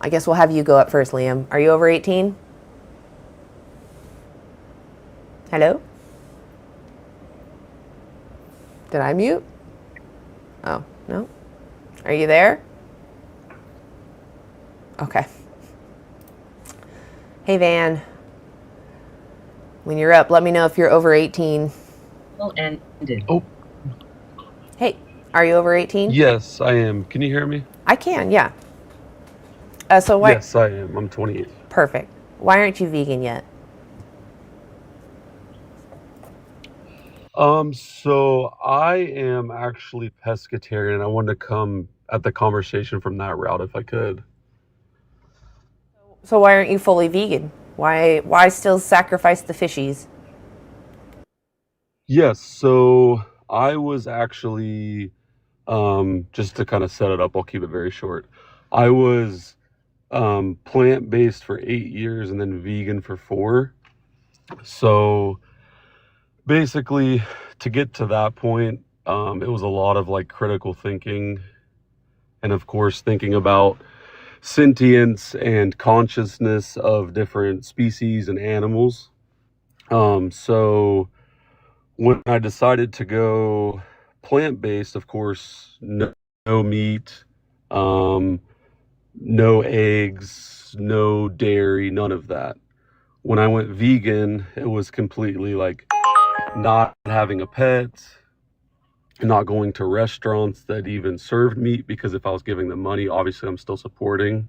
I guess we'll have you go up first, Liam. Are you over 18? Hello? Did I mute? Oh, no. Are you there? Okay. Hey, Van. When you're up, let me know if you're over 18. Well ended. Oh, Hey, are you over 18? yes, I am. Can you hear me? I can, yeah. So why? Yes, I am. I'm 28. Perfect. Why aren't you vegan yet? So I am actually pescatarian, and I wanted to come at the conversation from that route if I could. So why aren't you fully vegan? Why still sacrifice the fishies? Yes, so I was actually, just to kind of set it up, I'll keep it very short. I was plant-based for 8 years and then vegan for 4. So basically, to get to that point, it was a lot of like critical thinking, and of course, thinking about sentience and consciousness of different species and animals. So when I decided to go plant-based, of course, no meat, um, no eggs, no dairy, none of that. When I went vegan, it was completely like not having a pet, not going to restaurants that even served meat, because if I was giving them money, obviously I'm still supporting.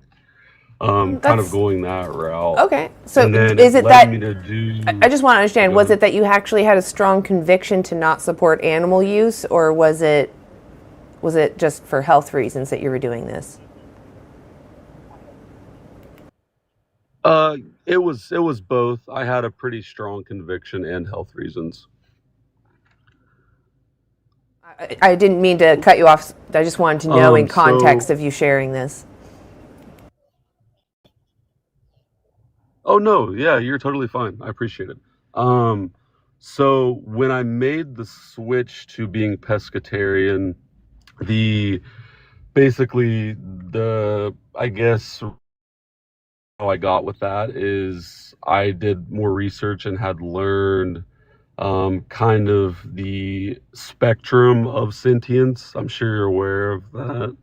Kind of That's going that route. okay. So And then is it it led that me to do. I just want to understand, Go was ahead. it that you actually had a strong conviction to not support animal use, or was it just for health reasons that you were doing this? It was both. I had a pretty strong conviction and health reasons. I didn't mean to cut you off. I just wanted to know in context So, of you sharing this. oh no, yeah, you're totally fine. I appreciate it. Um, so when I made the switch to being pescatarian, the basically the I guess how I got with that is I did more research and had learned kind of the spectrum of sentience. I'm sure you're aware of that.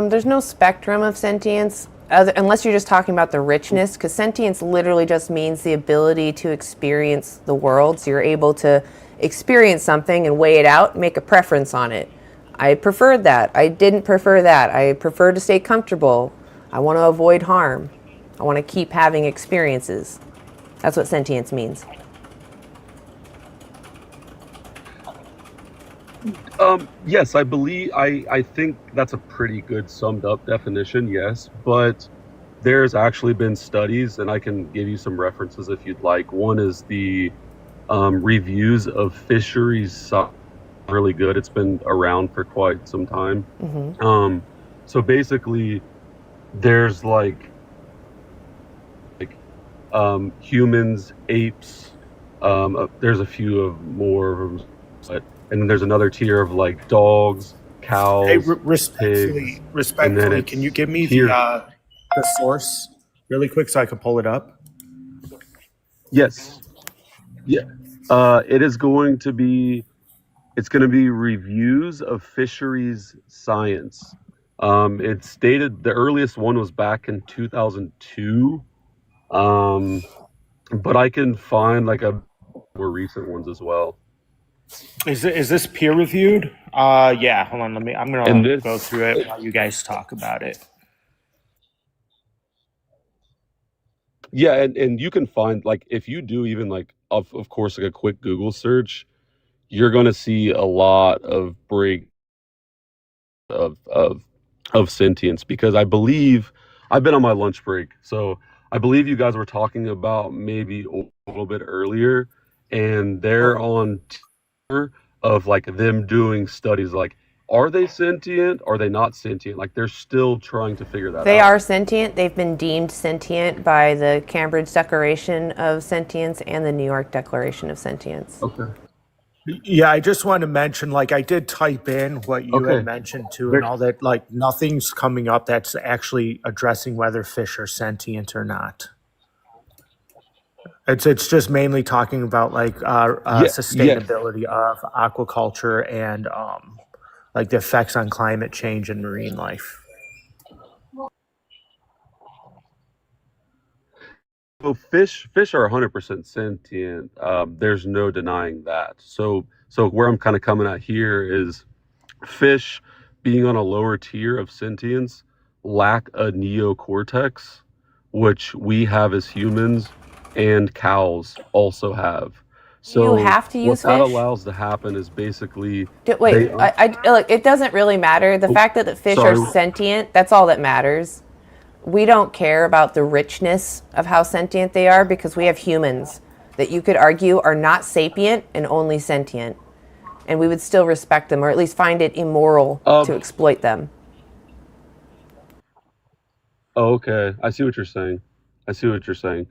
There's no spectrum of sentience, unless you're just talking about the richness, because sentience literally just means the ability to experience the world. So you're able to experience something and weigh it out, make a preference on it. I preferred that. I didn't prefer that. I prefer to stay comfortable. I want to avoid harm. I want to keep having experiences. That's what sentience means. Yes, I think that's a pretty good summed up definition, yes. But there's actually been studies, and I can give you some references if you'd like. One is the reviews of fisheries really good. It's been around for quite some time. So basically, there's like humans, apes. There's a few of more of them, and then there's another tier of like dogs, Hey, cows, pigs, and then respectfully, can you it's give me tier. the source really quick so I can pull it up? Yes, yeah. It is going to be. It's going to be reviews of fisheries science. It's dated. The earliest one was back in 2002. Um, but I can find like a more recent ones as well. Is this peer reviewed? Yeah. Hold on. I'm And gonna go this, through it while you guys talk about it. yeah, and you can find like if you do even like of course like a quick Google search, you're going to see a lot of break of of of sentience, because I believe I've been on my lunch break, so I believe you guys were talking about maybe a little bit earlier, and they're on tier of like them doing studies like, are they sentient? Are they not sentient? Like they're still trying to figure that They out. are sentient. They've been deemed sentient by the Cambridge Declaration of Sentience and the New York Declaration of Sentience. Okay. Yeah, I just want to mention, like, I did type in what you had Okay. mentioned too, and Very, all that. Like, nothing's coming up that's actually addressing whether fish are sentient or not. It's just mainly talking about like yeah, yes. sustainability of aquaculture and like the effects on climate change and marine life. So fish are 100% sentient. There's no denying that. So where I'm kind of coming at here is fish being on a lower tier of sentience lack a neocortex, which we have as humans and cows also have. Do you So have to what use that fish? allows to happen is basically Wait, they are. look, it doesn't really matter. The Oh, fact that the fish are sorry. sentient, that's all that matters. We don't care about the richness of how sentient they are because we have humans that you could argue are not sapient and only sentient. And we would still respect them or at least find it immoral to Um. exploit them. Oh, okay. I see what you're saying. I see what you're saying.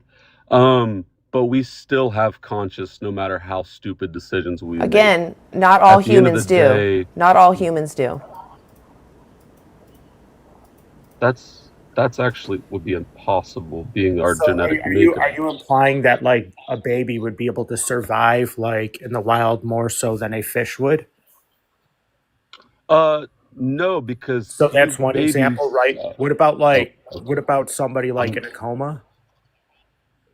But we still have conscience no matter how stupid decisions we make. Again, not all At the end of the humans do. day, Not all humans do. that's actually would be impossible being our So genetic are makeup. you implying that like a baby would be able to survive like in the wild more so than a fish would? Uh, no, because So that's one example, babies. right? Oh, What about somebody like I'm in a coma?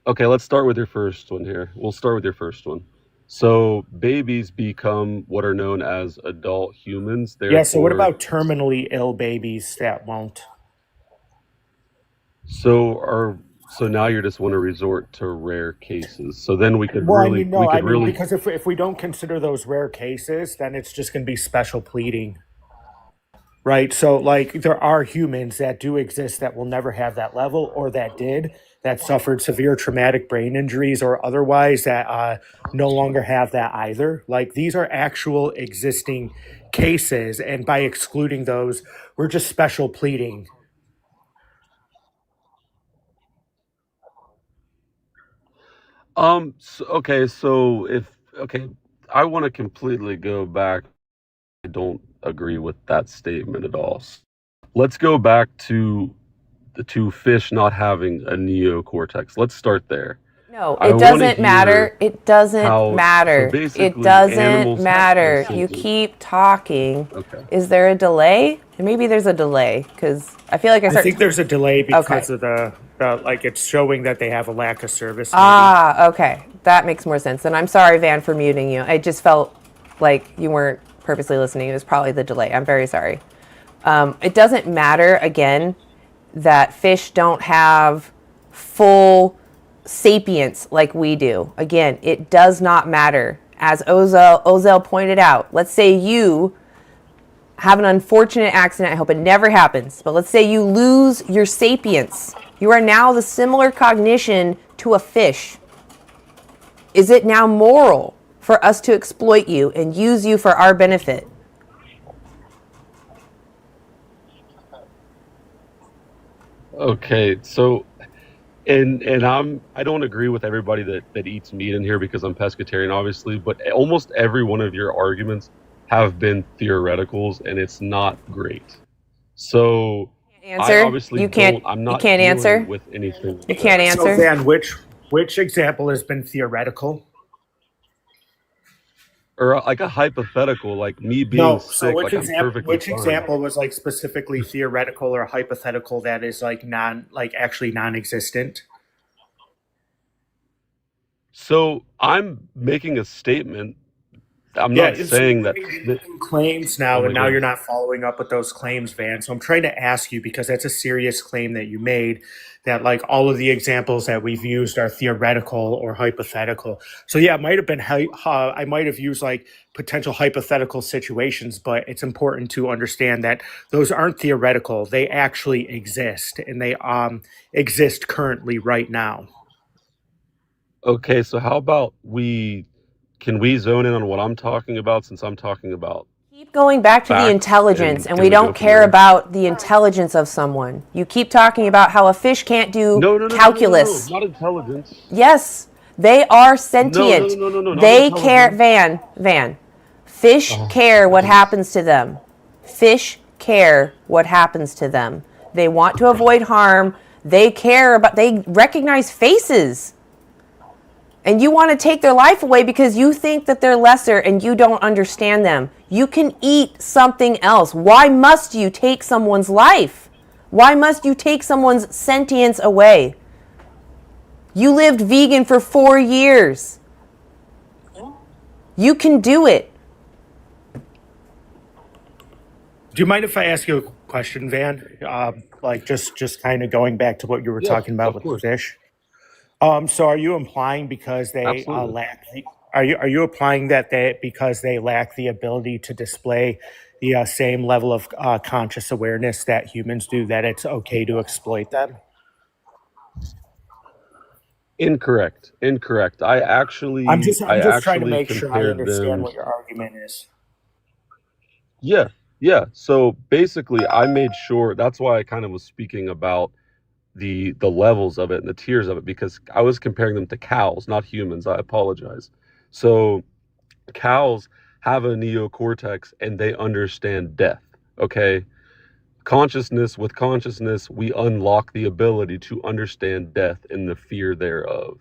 okay. Let's start with your first one here. We'll start with your first one. So babies become what are known as adult humans. Yeah, so what Therefore, about terminally ill babies that won't? So are so now you just want to resort to rare cases. So then Well, I mean, we no, I could mean, really because if we don't consider those rare cases, then it's just going to be special pleading, right? So, like, there are humans that do exist that will never have that level or that did, that suffered severe traumatic brain injuries or otherwise that no longer have that either. Like, these are actual existing cases. And by excluding those, we're just special pleading. okay, so if okay, I want to completely go back. I don't agree with that statement at all. Let's go back to the two fish not having a neocortex. Let's start there. No, I it want to doesn't hear matter. It doesn't how so matter. It basically doesn't animals have matter. You sentience. keep talking. Okay. Is there a delay? Maybe there's a delay because I feel like I I start. think there's a delay Okay. because of the like it's showing that they have a lack of service. Maybe. Ah, okay. That makes more sense. And I'm sorry, Van, for muting you. I just felt like you weren't purposely listening. It was probably the delay. I'm very sorry. It doesn't matter, again, that fish don't have full sapience like we do. Again, it does not matter. As Ozel pointed out, let's say you have an unfortunate accident. I hope it never happens. But let's say you lose your sapience. You are now the similar cognition to a fish. Is it now moral for us to exploit you and use you for our benefit? Okay, so and I don't agree with everybody that eats meat in here because I'm pescatarian, obviously, but almost every one of your arguments have been theoreticals, and it's not great. So I Answer? obviously You can't. don't. I'm You not can't dealing answer. with anything You like can't that. So answer. Van, which example has been theoretical? Or like a hypothetical, like me being No. So sick, like I'm perfectly which fine. example was like specifically theoretical or hypothetical that is like actually non-existent? So I'm making a statement I'm Yeah, not so saying you're that. making claims Oh now, my and now you're goodness. not following up with those claims, Van. So I'm trying to ask you, because that's a serious claim that you made, that like all of the examples that we've used are theoretical or hypothetical. So yeah, it might have been I might have used like potential hypothetical situations, but it's important to understand that those aren't theoretical. They actually exist, and they exist currently right now. Okay, so how about can we zone in on what I'm talking about, since I'm talking about Keep going back to the facts, intelligence, and and can we we go don't from care there? about the intelligence of someone. You keep talking about how a fish can't do No, no, no, no, no, no, no, calculus. not intelligence. Yes, they are No, no, no, sentient. no, no, no, not They care, intelligence. Van. Fish Oh my care what goodness. happens to them. Fish care what happens to them. They want to avoid harm. They care about, they recognize faces. And you want to take their life away because you think that they're lesser and you don't understand them. You can eat something else. Why must you take someone's life? Why must you take someone's sentience away? You lived vegan for 4 years. You can do it. Do you mind if I ask you a question, Van? Like just kind of going back to what you were Yes, talking about of with the course. fish. So are you implying because they Absolutely. lack the, are you applying that they because they lack the ability to display the same level of conscious awareness that humans do, that it's okay to exploit them? Incorrect. Incorrect. I'm I just trying to actually make sure I compared understand them. what your argument is. Yeah. Yeah. So basically I made sure, that's why I kind of was speaking about the levels of it and the tiers of it, because I was comparing them to cows, not humans. I apologize. So cows have a neocortex and they understand death. Okay. With consciousness, we unlock the ability to understand death and the fear thereof.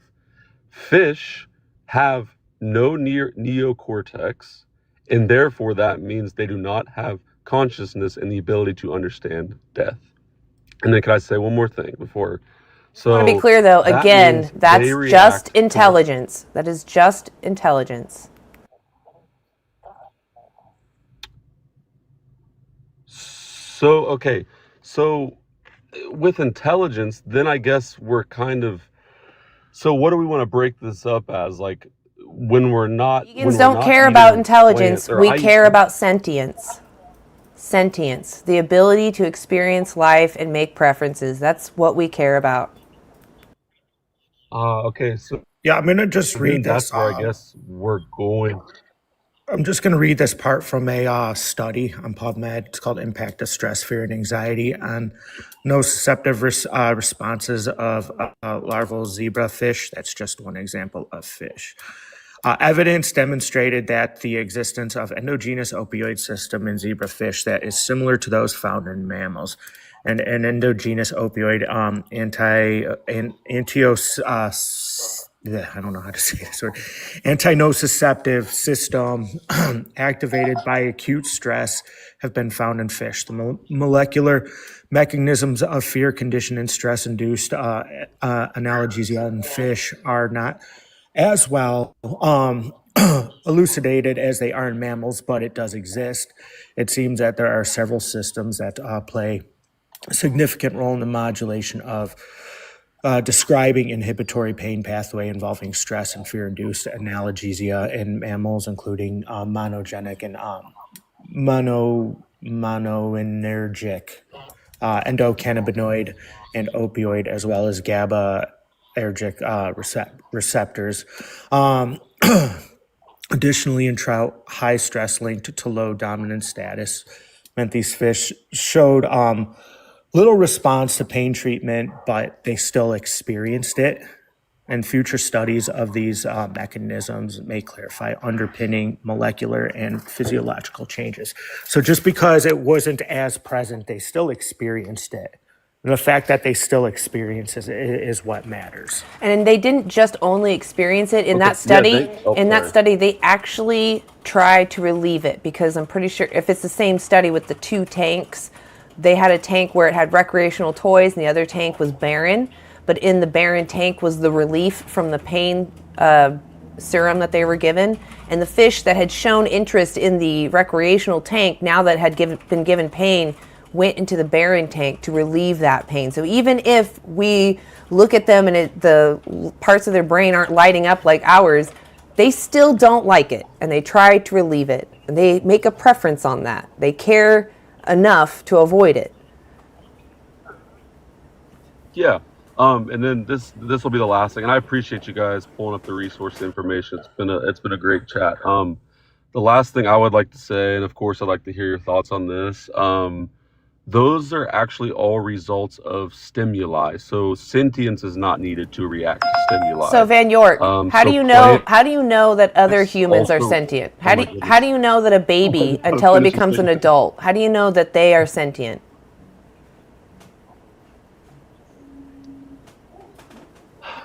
Fish have no neocortex, and therefore that means they do not have consciousness and the ability to understand death. And then, can I say one more thing before? I want to be So clear though, that again, means they that's just react to the. intelligence. That is just intelligence. So, okay. So, with intelligence, then I guess we're kind of. So, what do we want to break this up as? Like, when Vegans we're don't not care about eating plants, intelligence. or We I. care about sentience. Sentience, the ability to experience life and make preferences. That's what we care about. Okay. So Yeah, I'm gonna just then read that's this. where I guess we're going. I'm just going to read this part from a study on PubMed. It's called Impact of Stress, Fear, and Anxiety on Nociceptive Responses of Larval Zebrafish. That's just one example of fish. Evidence demonstrated that the existence of endogenous opioid system in zebrafish that is similar to those found in mammals. And an endogenous opioid I don't know how to say this word, antinociceptive system activated by acute stress have been found in fish. The molecular mechanisms of fear, condition, and stress-induced analgesia in fish are not as well elucidated as they are in mammals, but it does exist. It seems that there are several systems that play a significant role in the modulation of describing inhibitory pain pathway involving stress and fear-induced analgesia in mammals, including monogenic and monoenergic, endocannabinoid and opioid, as well as GABAergic receptors. Um, Additionally, in trout, high stress linked to low dominant status meant these fish showed little response to pain treatment, but they still experienced it. And future studies of these mechanisms may clarify underpinning molecular and physiological changes. So just because it wasn't as present, they still experienced it. And the fact that they still experience it is what matters. And they didn't just only experience it in Okay. that Yeah. study. In that Sorry. study, they actually tried to relieve it, because I'm pretty sure if it's the same study with the two tanks, they had a tank where it had recreational toys and the other tank was barren. But in the barren tank was the relief from the pain serum that they were given, and the fish that had shown interest in the recreational tank, now that had been given pain, went into the bearing tank to relieve that pain. So even if we look at them and the parts of their brain aren't lighting up like ours, they still don't like it, and they try to relieve it. And they make a preference on that. They care enough to avoid it. Yeah. And then this will be the last thing, and I appreciate you guys pulling up the resource information. It's been a great chat. The last thing I would like to say, and of course I'd like to hear your thoughts on this. Those are actually all results of stimuli. So sentience is not needed to react to stimuli. So Van York, how do you know that other humans are also- sentient? oh How my do goodness. you know that a baby, until it finish becomes an this. adult, how do you know that they are sentient?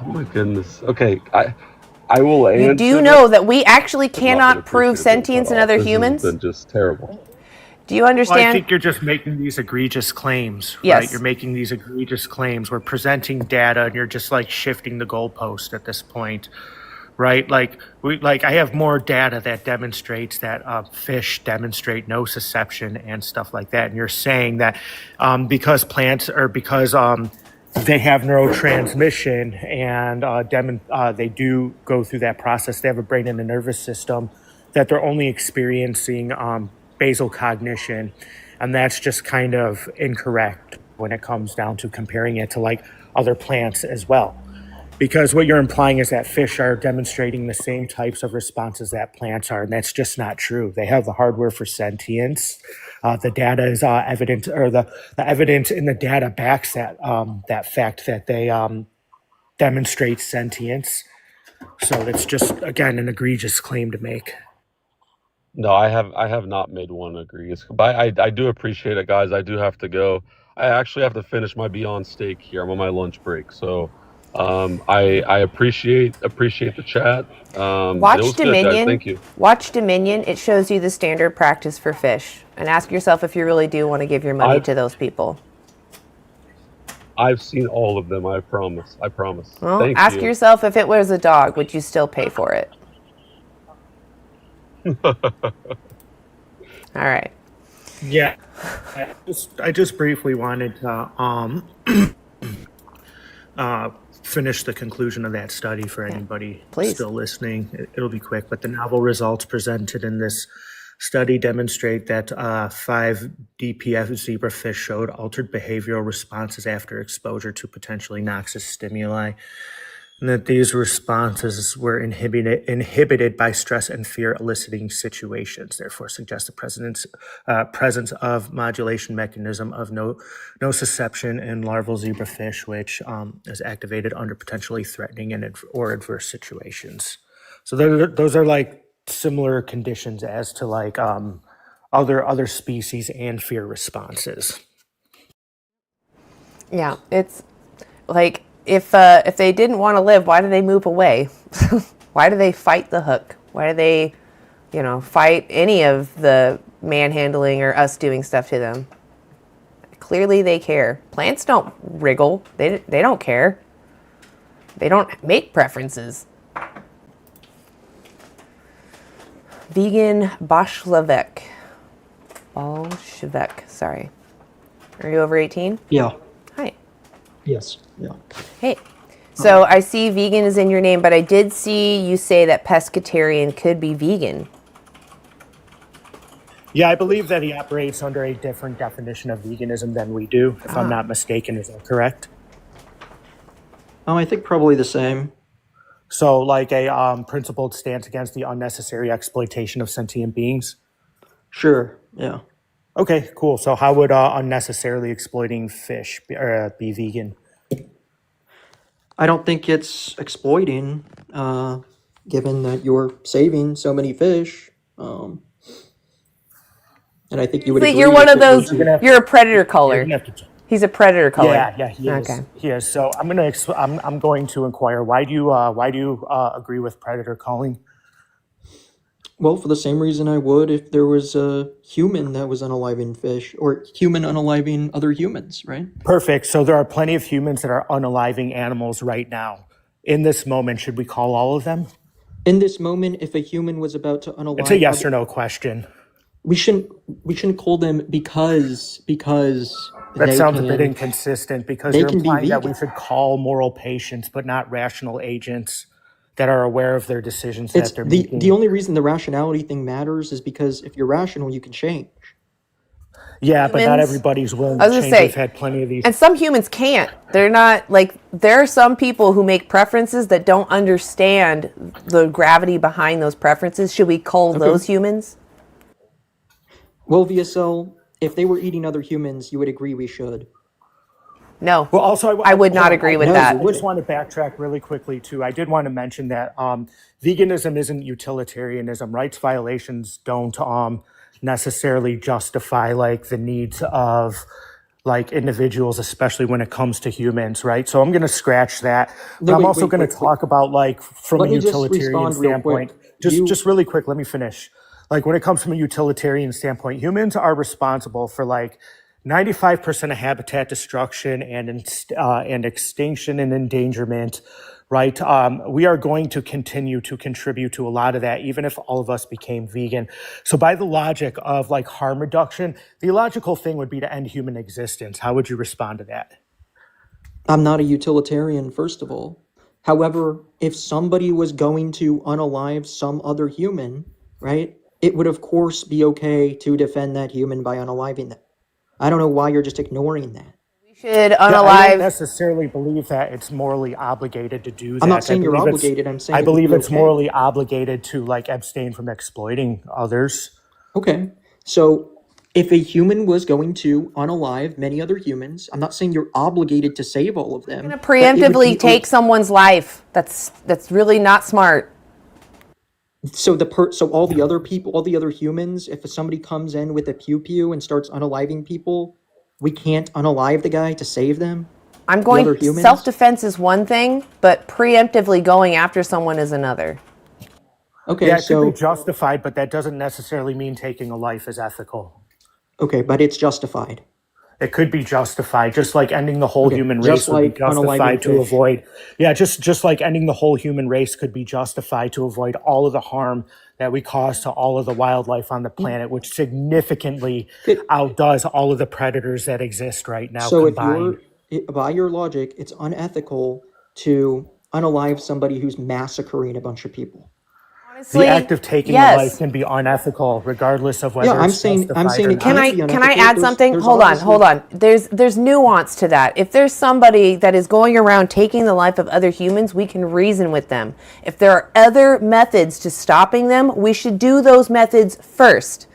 Oh my goodness. Okay, I will answer. You do know that we actually but not gonna cannot prove appreciate it sentience at in all. other This humans? has been just terrible. Do you Well, I understand? think you're just making these egregious claims, right? Yes. You're making these egregious claims. We're presenting data, and you're just like shifting the goalpost at this point, right? Like I have more data that demonstrates that fish demonstrate nociception and stuff like that, and you're saying that because plants or because they have neurotransmission and they do go through that process. They have a brain and a nervous system that they're only experiencing basal cognition, and that's just kind of incorrect when it comes down to comparing it to like other plants as well. Because what you're implying is that fish are demonstrating the same types of responses that plants are, and that's just not true. They have the hardware for sentience. The data is evident, or the evidence in the data backs that fact that they demonstrate sentience. So it's just, again, an egregious claim to make. No, I have not made one agree. But I do appreciate it, guys. I do have to go. I actually have to finish my Beyond Steak here. I'm on my lunch break, so I appreciate the chat. And Watch it was good, guys. Dominion. Thank you. Watch Dominion. It shows you the standard practice for fish. And ask yourself if you really do want to give your money I've to those people. I've seen all of them. I promise. I promise. Well, Thank ask you. yourself if it was a dog, would you still pay for it? All right. Yeah, I just briefly wanted to finish the conclusion of that study for anybody please. still listening. It'll be quick, but the novel results presented in this study demonstrate that 5 DPF zebrafish showed altered behavioral responses after exposure to potentially noxious stimuli, and that these responses were inhibited by stress and fear eliciting situations, therefore suggest the presence of modulation mechanism of nociception in larval zebrafish, which is activated under potentially threatening or adverse situations. So those are like similar conditions as to like other species and fear responses. Yeah, it's like if they didn't want to live, why do they move away? Why do they fight the hook? Why do they, fight any of the manhandling or us doing stuff to them? Clearly they care. Plants don't wriggle. They don't care. They don't make preferences. Vegan Bolshevik. Sorry. Are you over 18? Yeah. Hi. Yes. Yeah. Hey. So I see vegan is in your name, but I did see you say that pescatarian could be vegan. Yeah, I believe that he operates under a different definition of veganism than we do, if I'm not mistaken. Is that correct? I think probably the same. So like a principled stance against the unnecessary exploitation of sentient beings? Sure. Yeah. Okay, cool. So how would unnecessarily exploiting fish be vegan? I don't think it's exploiting, given that you're saving so many fish. And I think you would agree. You're one of if it those. was- You're a predator You're caller. gonna have to- He's a predator caller. Yeah, he is. Okay. He is. So I'm going to inquire. Why do you agree with predator calling? Well, for the same reason I would if there was a human that was unaliving fish, or human unaliving other humans, right? Perfect. So there are plenty of humans that are unaliving animals right now. In this moment, should we call all of them? In this moment, if a human was about to unalive, It's a yes or no question. we shouldn't call them because That sounds a bit inconsistent because they you're can be implying that we vegan. should call moral patients, but not rational agents that are aware of their decisions It's that they're the making. only reason the rationality thing matters is because if you're rational, you can change. Yeah, but not Humans, everybody's willing I to was gonna change. We've say, had plenty of these. and some humans can't. They're not like, there are some people who make preferences that don't understand the gravity behind those preferences. Should we cull those humans? Well, VSL, if they were eating other humans, you would agree we should. No. Well, also, I would hold not on. agree with No, that. you I just wouldn't. want to backtrack really quickly too. I did want to mention that veganism isn't utilitarianism. Rights violations don't necessarily justify like the needs of like individuals, especially when it comes to humans, right? So I'm going to scratch that. But No, I'm wait, also wait, going to wait, wait. talk about like from a Let me just utilitarian respond real standpoint. quick. Just really quick, let me finish. Like when it comes from a utilitarian standpoint, humans are responsible for like 95% of habitat destruction and extinction and endangerment, right? We are going to continue to contribute to a lot of that, even if all of us became vegan. So by the logic of like harm reduction, the illogical thing would be to end human existence. How would you respond to that? I'm not a utilitarian, first of all. However, if somebody was going to unalive some other human, right, it would of course be okay to defend that human by unaliving them. I don't know why you're just ignoring that. We should Yeah, I don't unalive. necessarily believe that it's morally obligated to do that. I'm not saying you're obligated. I'm saying I it would believe be it's okay. morally obligated to like abstain from exploiting others. Okay. So if a human was going to unalive many other humans, I'm not saying you're obligated to save all of them. Going to but it would preemptively be take someone's life. That's really not smart. so all the other people, all the other humans, if somebody comes in with a pew and starts unaliving people, we can't unalive the guy to save them. I'm The other going, humans. self-defense is one thing, but preemptively going after someone is another. Okay, Yeah, it could so be justified, but that doesn't necessarily mean taking a life is ethical. okay, but it's justified. It could be justified, just like ending the whole Okay, human just race would be like justified unaliving to fish. avoid. Yeah, just like ending the whole human race could be justified to avoid all of the harm that we cause to all of the wildlife on the planet, which significantly Okay, outdoes all of the predators that exist right now so if combined. by your logic, it's unethical to unalive somebody who's massacring a bunch of people. The act Honestly, of taking a life yes. can be unethical, regardless of Yeah, whether it's justified I'm saying or it Can not. can't be I unethical. add something? There's Hold on, obviously hold on. There's nuance to that. If there's somebody that is going around taking the life of other humans, we can reason with them. If there are other methods to stopping them, we should do those methods first.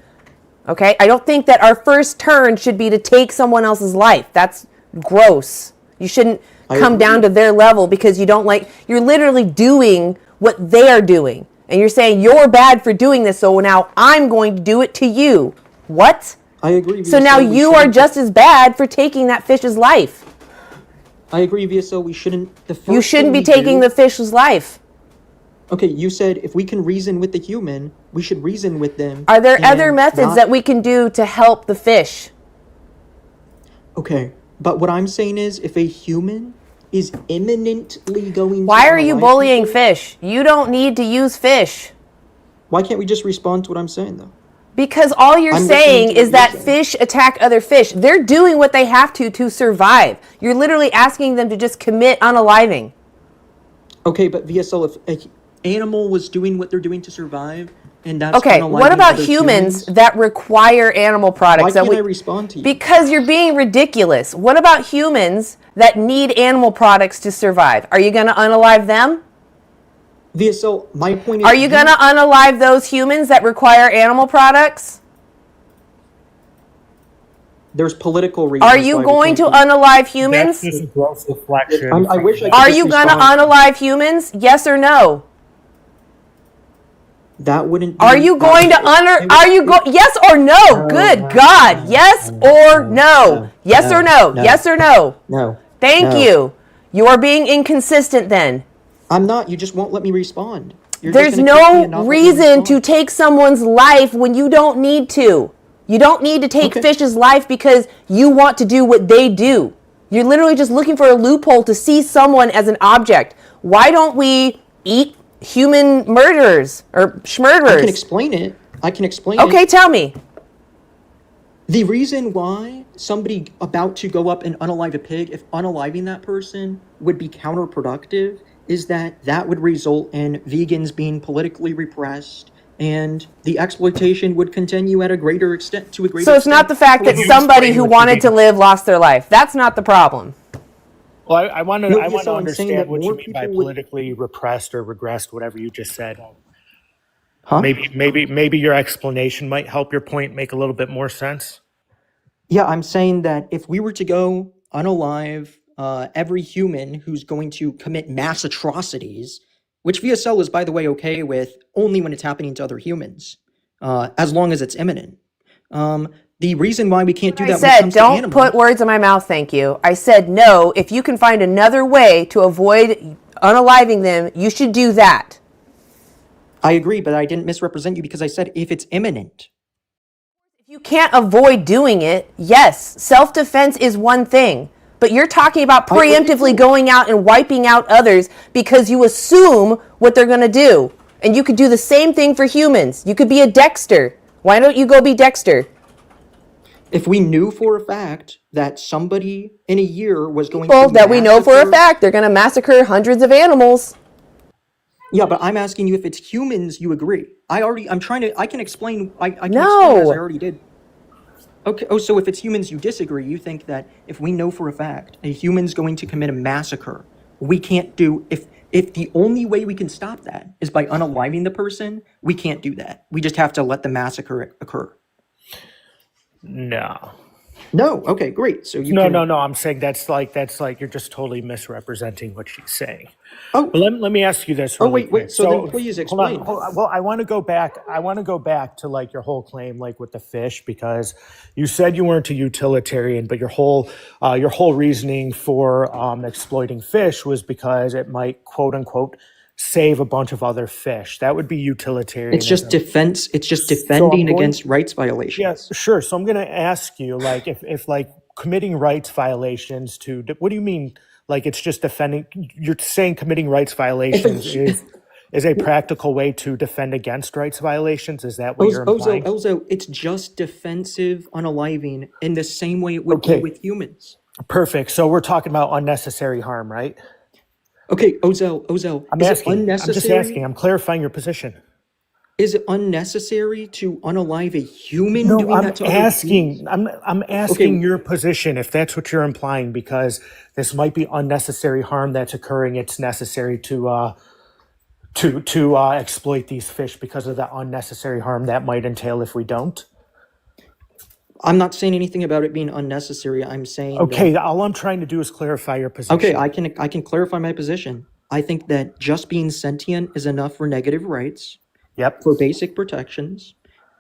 Okay? I don't think that our first turn should be to take someone else's life. That's gross. You shouldn't come down to their level because you don't like, you're literally doing what they are doing. And you're saying you're bad for doing this, so now I'm going to do it to you. What? I agree. So now VSL, we you are shouldn't- just as bad for taking that fish's life. I agree, VSL. We shouldn't. The first You shouldn't be thing we taking do- the fish's life. Okay, you said if we can reason with the human, we should reason with them. Are there and other methods not- that we can do to help the fish? Okay, but what I'm saying is, if a human is imminently going Why to are you unalive bullying people, fish? You don't need to use fish. why can't we just respond to what I'm saying, though? Because all you're I'm listening saying to what is that you're saying. fish attack other fish. They're doing what they have to survive. You're literally asking them to just commit unaliving. Okay, but VSL, if an animal was doing what they're doing to survive, and that's Okay, what unaliving about other humans that require animal products? Why that can't I respond to you? Because you're being ridiculous. What about humans that need animal products to survive? Are you going to unalive them? VSL, my point is... Are you going to unalive those humans that require animal products? There's political reasons. Are you why we going can't to do- unalive humans? That's just a gross reflection. I wish I could Are just you going to respond. unalive humans? Yes or no? That wouldn't be... Are you going to are you go yes or no? Good God. Yes or no? Yes or no? Yes or no? No. Thank No. you. You're being inconsistent then. I'm not. You just won't let me respond. You're just There's gonna kick me and no not let me reason respond. to take someone's life when you don't need to. You don't need to take Okay. fish's life because you want to do what they do. You're literally just looking for a loophole to see someone as an object. Why don't we eat human murderers or I can schmurderers. explain it. I can explain Okay, it. tell me. The reason why somebody about to go up and unalive a pig, if unaliving that person would be counterproductive, is that would result in vegans being politically repressed and the exploitation would continue at a greater extent, to a greater So it's not extent. the fact that Can you somebody explain who what you wanted to mean? live lost their life. That's not the problem. Well, I want to No, I want to so I'm saying understand that what you more mean by people would, politically repressed or regressed, whatever you just said. huh? Maybe your explanation might help your point make a little bit more sense. Yeah, I'm saying that if we were to go unalive every human who's going to commit mass atrocities, which VSL is, by the way, okay with only when it's happening to other humans, as long as it's imminent. The reason why we can't do I that when it said, comes to don't put animals, words in my mouth, thank you. I said, no, if you can find another way to avoid unaliving them, you should do that. I agree, but I didn't misrepresent you because I said if it's imminent. If you can't avoid doing it, yes, self-defense is one thing. But you're talking about preemptively going out and wiping out others because you assume what they're going to do. And you could do the same thing for humans. You could be a Dexter. Why don't you go be Dexter? If we knew for a fact that somebody in a year was going People to that we know for a massacre, fact they're going to massacre hundreds of animals. yeah, but I'm asking you if it's humans, you agree. I can explain, I can explain as I No. already did. Okay, oh, so if it's humans you disagree, you think that if we know for a fact a human's going to commit a massacre, we can't do, if the only way we can stop that is by unaliving the person, we can't do that. We just have to let the massacre occur. No. No, okay, great. So you No, can, no, no. I'm saying that's like you're just totally misrepresenting what she's saying. oh, But let me ask you this oh, really wait, quick. so then please hold on. explain. Well, I want to go back. I want to go back to like your whole claim, like with the fish, because you said you weren't a utilitarian, but your whole reasoning for exploiting fish was because it might quote unquote save a bunch of other fish. That would be utilitarianism. It's just So defending against rights violations. Yes, sure. So I'm going to ask you, like, if like committing rights violations to, what do you mean? Like, it's just defending, you're saying committing rights violations is a practical way to defend against rights violations? Is that what you're implying? Ozo, it's just defensive unaliving in the same way it would be Okay, with humans. perfect. So we're talking about unnecessary harm, right? Okay, Ozo, I'm is it asking. I'm just unnecessary? asking. I'm clarifying your position. Is it unnecessary to unalive a human No, doing that to other humans? I'm asking your position if that's what you're implying, because this might be unnecessary harm that's occurring. It's necessary to exploit these fish because of the unnecessary harm that might entail if we don't. I'm not saying anything about it being unnecessary. I'm saying Okay, that, all I'm trying to do is clarify your position. okay, I can clarify my position. I think that just being sentient is enough for negative rights, Yep. for basic protections,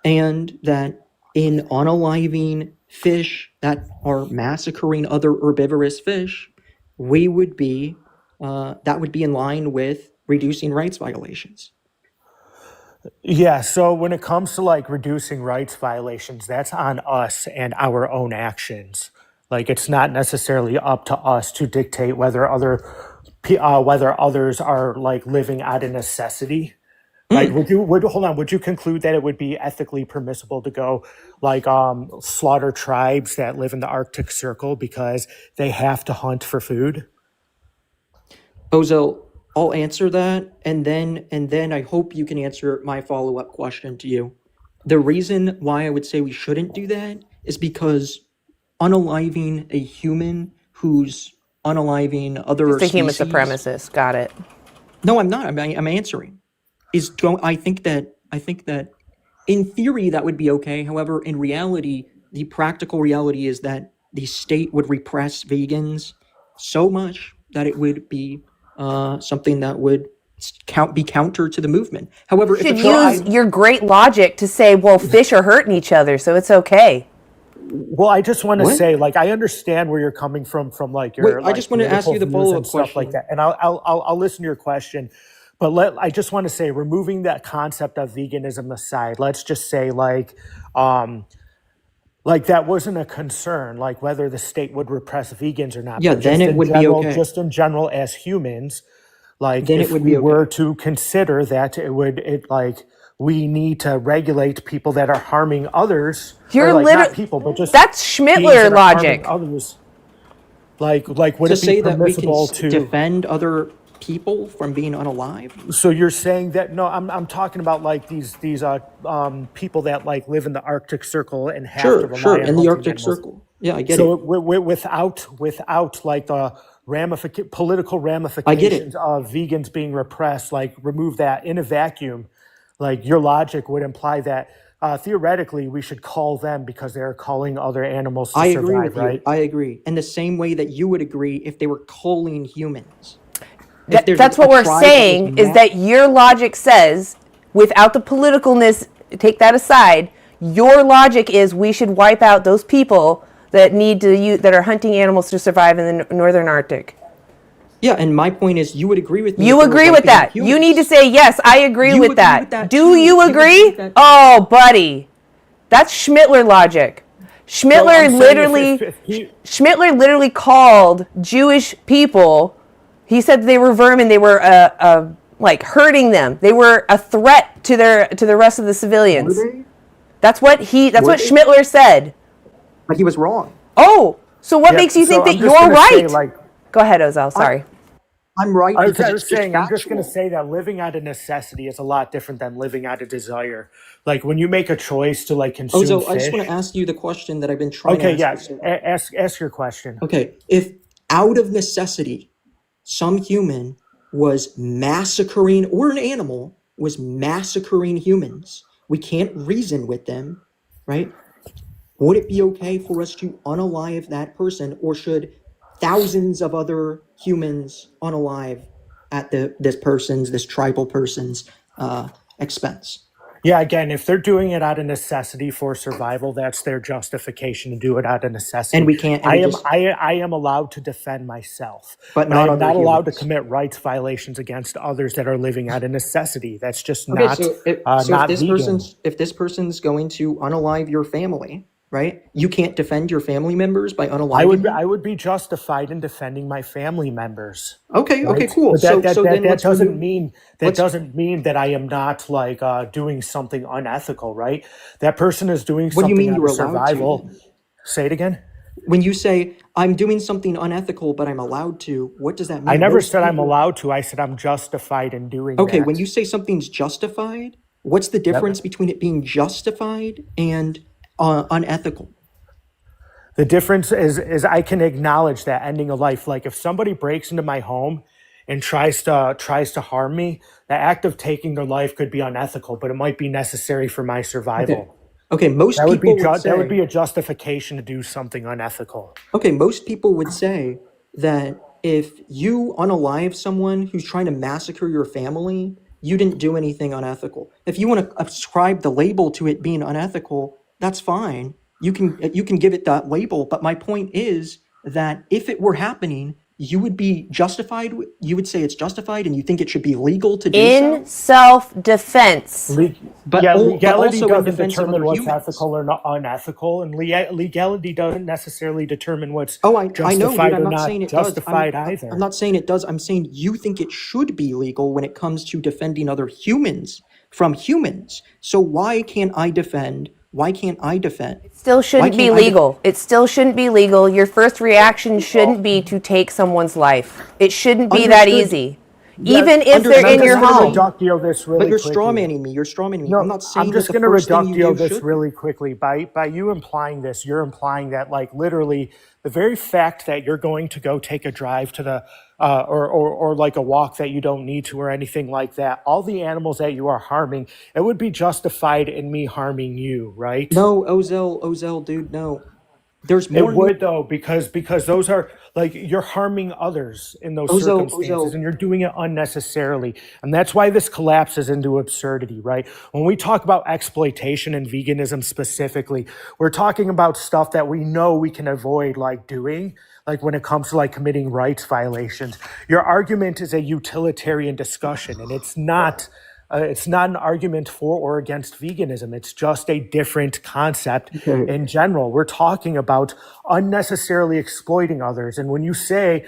and that in unaliving fish that are massacring other herbivorous fish, we would be that would be in line with reducing rights violations. Yeah, so when it comes to like reducing rights violations, that's on us and our own actions. Like it's not necessarily up to us to dictate whether whether others are like living out of necessity. Like, would you conclude that it would be ethically permissible to go like slaughter tribes that live in the Arctic Circle because they have to hunt for food? Ozo, I'll answer that, and then I hope you can answer my follow-up question to you. The reason why I would say we shouldn't do that is because unaliving a human who's unaliving other Just a human species. supremacist. Got it. No, I'm not. I'm answering. I think that in theory that would be okay. However, in reality, the practical reality is that the state would repress vegans so much that it would be something that would be counter to the movement. However, You should use your great logic to say, well, fish are hurting each other, so it's okay. Well, I just want to What? say, like, I understand where you're coming from like your. Wait, I just want to ask you the political views follow-up and stuff like question. that, and I'll listen to your question, but I just want to say, removing that concept of veganism aside, let's just say like that wasn't a concern, like whether the state would repress vegans or not. Yeah, but then just it in would be general, okay. just in general as humans, Like then it if would we be okay. were to consider that we need to regulate people that are harming others, You're or like not literally, people, but just that's beings Schmittler that are harming logic. others. Like would To it be say that we can permissible to? defend other people from being unalive? So you're saying that no? I'm talking about like these people that like live in the Arctic Circle and have to Sure, rely sure, on in the hunting Arctic animals. Circle. Yeah, I get So it. without like the political I get ramifications it. of vegans being repressed, like remove that in a vacuum, like your logic would imply that theoretically we should call them because they're calling other animals to I agree survive, with you. right? I agree. In the same way that you would agree if they were culling humans. If there's That's a what we're tribe that was saying, is that your logic says, without the politicalness, take that aside, your logic is we should wipe out those people that that are hunting animals to survive in the northern Arctic. Yeah, and my point is you would agree with me. You if they were agree with wiping out that. You need to humans. say, yes, I agree You with agree that. with that Do too. you You agree agree? with that too. Oh, buddy. That's Schmittler logic. So Schmittler I'm saying Schmittler literally called Jewish people, he said they were vermin, they were like hurting them. They were a threat to the rest of the civilians. Were they? That's what Were they? Schmittler said. But he was wrong. Oh, so what yeah. makes you So think that I'm just you're gonna say right? like. Go ahead, Ozell. Sorry. I'm right I because was it's just saying, I'm just going to factual. say that living out of necessity is a lot different than living out of desire. Like when you make a choice to like consume Ozo, I just want to fish. ask you the question that I've been trying to Okay, ask yeah. you so long. Ask your question. Okay, if out of necessity, some human was massacring, or an animal was massacring humans, we can't reason with them, right? Would it be okay for us to unalive that person, or should thousands of other humans unalive at this tribal person's expense? Yeah, again, if they're doing it out of necessity for survival, that's their justification to do it out of necessity. And we can't, and I we am just, I am allowed to defend myself, but but I not am other not allowed to humans. commit rights violations against others that are living out of necessity. That's just Okay, not so if not this vegan. person's going to unalive your family, right? You can't defend your family members by unaliving them? I would be justified in defending my family members. Okay, Right? cool. But So then that let's doesn't remove. mean Let's. that I am not like doing something unethical, right? That person is doing What do you something mean out you were of allowed to survival. then? Say it again. When you say I'm doing something unethical, but I'm allowed to, what does that I mean? never Most said I'm people. allowed to. I said I'm justified in doing Okay, that. when you say something's justified, what's the difference between it being justified and unethical? The difference is I can acknowledge that ending a life. Like if somebody breaks into my home and tries to harm me, the act of taking their life could be unethical, but it might be necessary for my Okay. survival. Okay, most That would be people would that would be say. a justification to do something unethical. Okay, most people would say that if you unalive someone who's trying to massacre your family, you didn't do anything unethical. If you want to ascribe the label to it being unethical, that's fine. You can give it that label, but my point is that if it were happening, you would be justified. You would say it's justified, and you think it should be legal to do In so. self-defense. But Legality also in doesn't defense of determine other what's humans. ethical or not unethical, and legality doesn't necessarily determine what's Oh, I know, dude. justified I'm or not saying not it does. justified I'm either. not saying it does. I'm saying you think it should be legal when it comes to defending other humans from humans. So why can't I defend? Why can't I defend? Still Why shouldn't be can't I legal. It still shouldn't be legal. Your first reaction shouldn't be to take someone's life. It shouldn't be that Understood. easy. Yeah, Even if they're and I'm in your just going to home. reductio this But really you're quickly. strawmanning me. You're strawmanning me. No, I'm not I'm saying that just the going to first thing you reductio do this should really be. quickly. By you implying this, you're implying that like literally the very fact that you're going to go take a drive to the or like a walk that you don't need to or anything like that, all the animals that you are harming, it would be justified in me harming you, right? No, Ozell, dude, no. There's It more would though, because those are like you're harming others in those circumstances and Ozell. you're doing it unnecessarily. And that's why this collapses into absurdity, right? When we talk about exploitation and veganism specifically, we're talking about stuff that we know we can avoid like doing, like when it comes to like committing rights violations. Your argument is a utilitarian discussion, and it's not an argument for or against veganism. It's just a different concept Okay. in general. We're talking about unnecessarily exploiting others. And when you say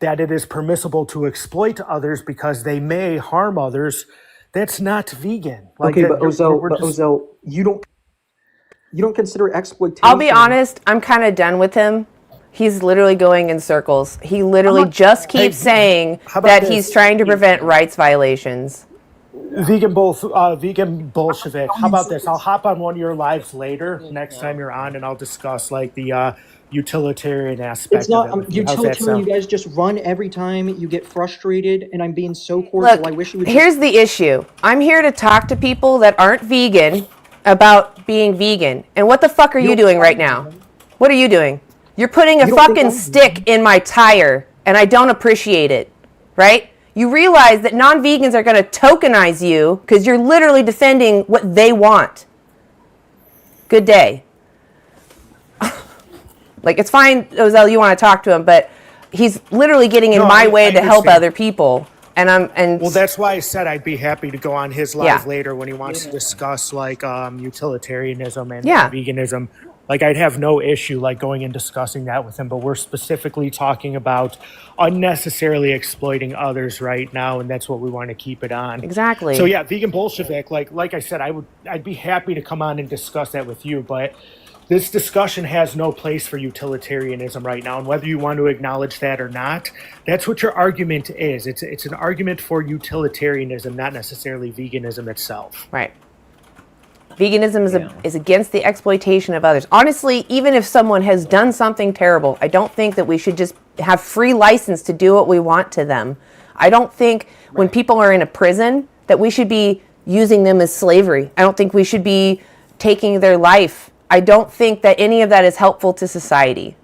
that it is permissible to exploit others because they may harm others, that's not vegan. Like Okay, that, but we're just Ozel, you don't consider exploitation. I'll be honest, I'm kind of done with him. He's literally going in circles. He literally just keeps saying how about that this? he's trying to prevent rights violations. Vegan Bolshevik. How about this? I'll hop on one of your lives later, next time you're on, and I'll discuss like the utilitarian aspect It's not of it. with you. How's that utilitarian. You sound? guys just run every time you get frustrated, and I'm being so cordial. Look, I wish you would. here's the issue. I'm here to talk to people that aren't vegan about being vegan. And what the fuck are you doing right now? What are you doing? You're putting a fucking stick in my tire, and I don't appreciate it, right? You realize that non-vegans are going to tokenize you because you're literally defending what they want. Good day. Like, it's fine, Ozel, you want to talk to him, but he's literally getting in my way to help other people. Well, that's why I said I'd be happy to go on his live Yeah. later when he wants to discuss like utilitarianism and Yeah. veganism. Like, I'd have no issue like going and discussing that with him, but we're specifically talking about unnecessarily exploiting others right now, and that's what we want to keep it on. Exactly. So yeah, Vegan Bolshevik, like I said, I'd be happy to come on and discuss that with you, but this discussion has no place for utilitarianism right now, and whether you want to acknowledge that or not, that's what your argument is. It's an argument for utilitarianism, not necessarily veganism itself. Right. Veganism is against the exploitation of others. Honestly, even if someone has done something terrible, I don't think that we should just have free license to do what we want to them. I don't think when people are in a prison that we should be using them as slavery. I don't think we should be taking their life. I don't think that any of that is helpful to society,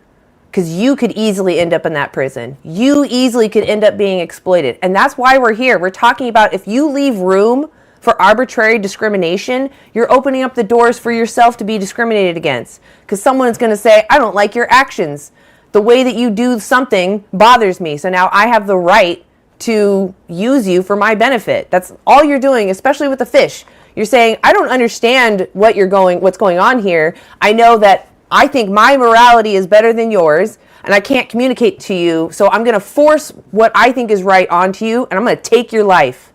because you could easily end up in that prison. You easily could end up being exploited. And that's why we're here. We're talking about if you leave room for arbitrary discrimination, you're opening up the doors for yourself to be discriminated against, because someone is going to say, I don't like your actions. The way that you do something bothers me. So now I have the right to use you for my benefit. That's all you're doing, especially with the fish. You're saying, I don't understand what's going on here. I know that I think my morality is better than yours, and I can't communicate to you, so I'm going to force what I think is right onto you, and I'm going to take your life.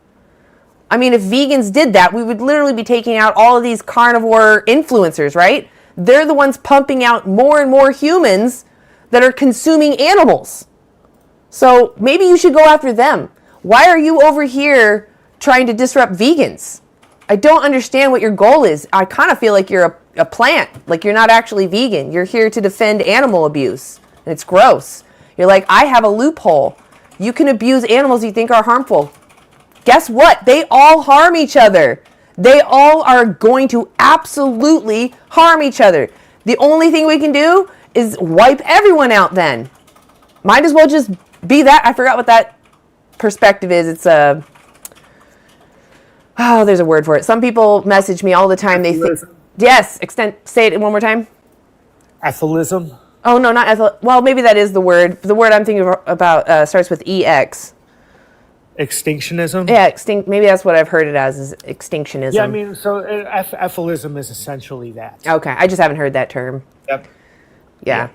I mean, if vegans did that, we would literally be taking out all of these carnivore influencers, right? They're the ones pumping out more and more humans that are consuming animals. So maybe you should go after them. Why are you over here trying to disrupt vegans? I don't understand what your goal is. I kind of feel like you're a plant, like you're not actually vegan. You're here to defend animal abuse, and it's gross. You're like, I have a loophole. You can abuse animals you think are harmful. Guess what? They all harm each other. They all are going to absolutely harm each other. The only thing we can do is wipe everyone out then. Might as well just be that. I forgot what that perspective is. It's there's a word for it. Some people message me all the time. They think, yes, say it one more time. Ethylism? Oh, no, not ethyl. Well, maybe that is the word. The word I'm thinking about starts with EX. Extinctionism? Yeah, maybe that's what I've heard it as, is extinctionism. Yeah, I mean, so ethylism is essentially that. Okay, I just haven't heard that term. Yep. Yeah.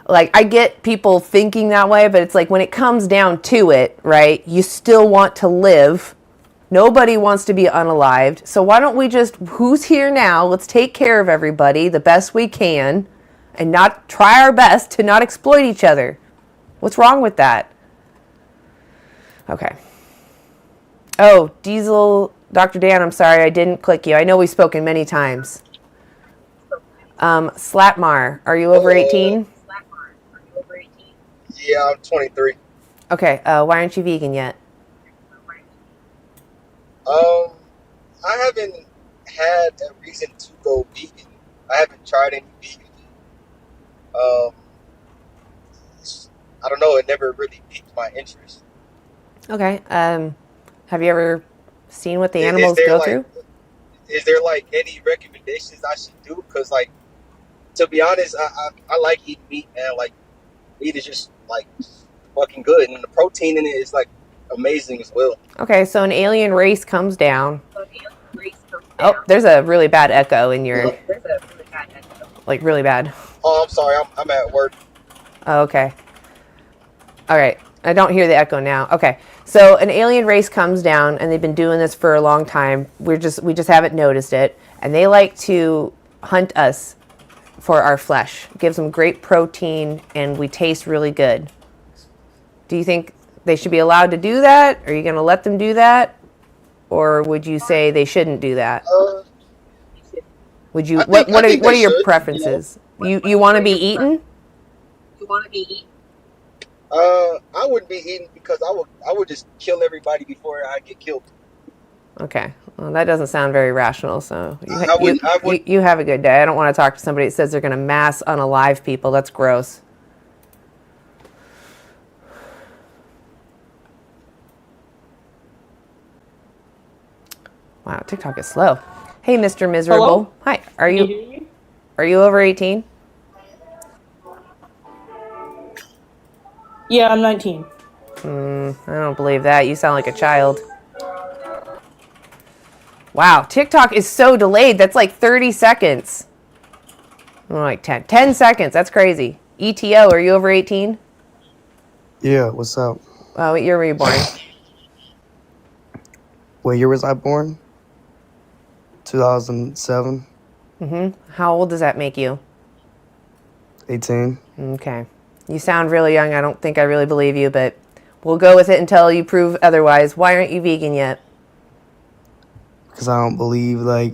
Like, I get people thinking that way, but it's like when it comes down to it, right, you still want to live. Nobody wants to be unalived. So why don't we just, who's here now, let's take care of everybody the best we can and not try our best to not exploit each other. What's wrong with that? Okay. Oh, Diesel, Dr. Dan, I'm sorry, I didn't click you. I know we've spoken many times. Slapmar, are you over 18? Yeah, I'm 23. Okay, why aren't you vegan yet? I haven't had a reason to go vegan. I haven't tried any vegan. I don't know. It never really piqued my interest. Okay. Have you ever seen what the animals go through? Is there like any recommendations I should do? Because like, to be honest, I like eating meat, and like meat is just like fucking good, and the protein in it is like amazing as well. Okay, so an alien race comes down. Oh, there's a really bad echo in your... Like, really bad. Oh, I'm sorry. I'm at work. Oh, okay. All right. I don't hear the echo now. Okay. So an alien race comes down, and they've been doing this for a long time. We just haven't noticed it, and they like to hunt us for our flesh. It gives them great protein, and we taste really good. Do you think they should be allowed to do that? Are you going to let them do that? Or would you say they shouldn't do that? Would you I think what they are your should. You know, preferences? You want to be eaten? I wouldn't be eating because I would just kill everybody before I get killed. Okay. Well, that doesn't sound very rational. So I would. you have a good day. I don't want to talk to somebody that says they're going to mass unalive people. That's gross. Wow, TikTok is slow. Hey, Mr. Miserable. Hello? Hi. Can you hear me? Are you over 18? Yeah, I'm 19. I don't believe that. You sound like a child. Wow, TikTok is so delayed. That's like 30 seconds. More like 10. 10 seconds. That's crazy. ETO, are you over 18? Yeah, what's up? What year were you born? What year was I born? 2007. How old does that make you? 18. Okay. You sound really young. I don't think I really believe you, but we'll go with it until you prove otherwise. Why aren't you vegan yet? Because I don't believe, like,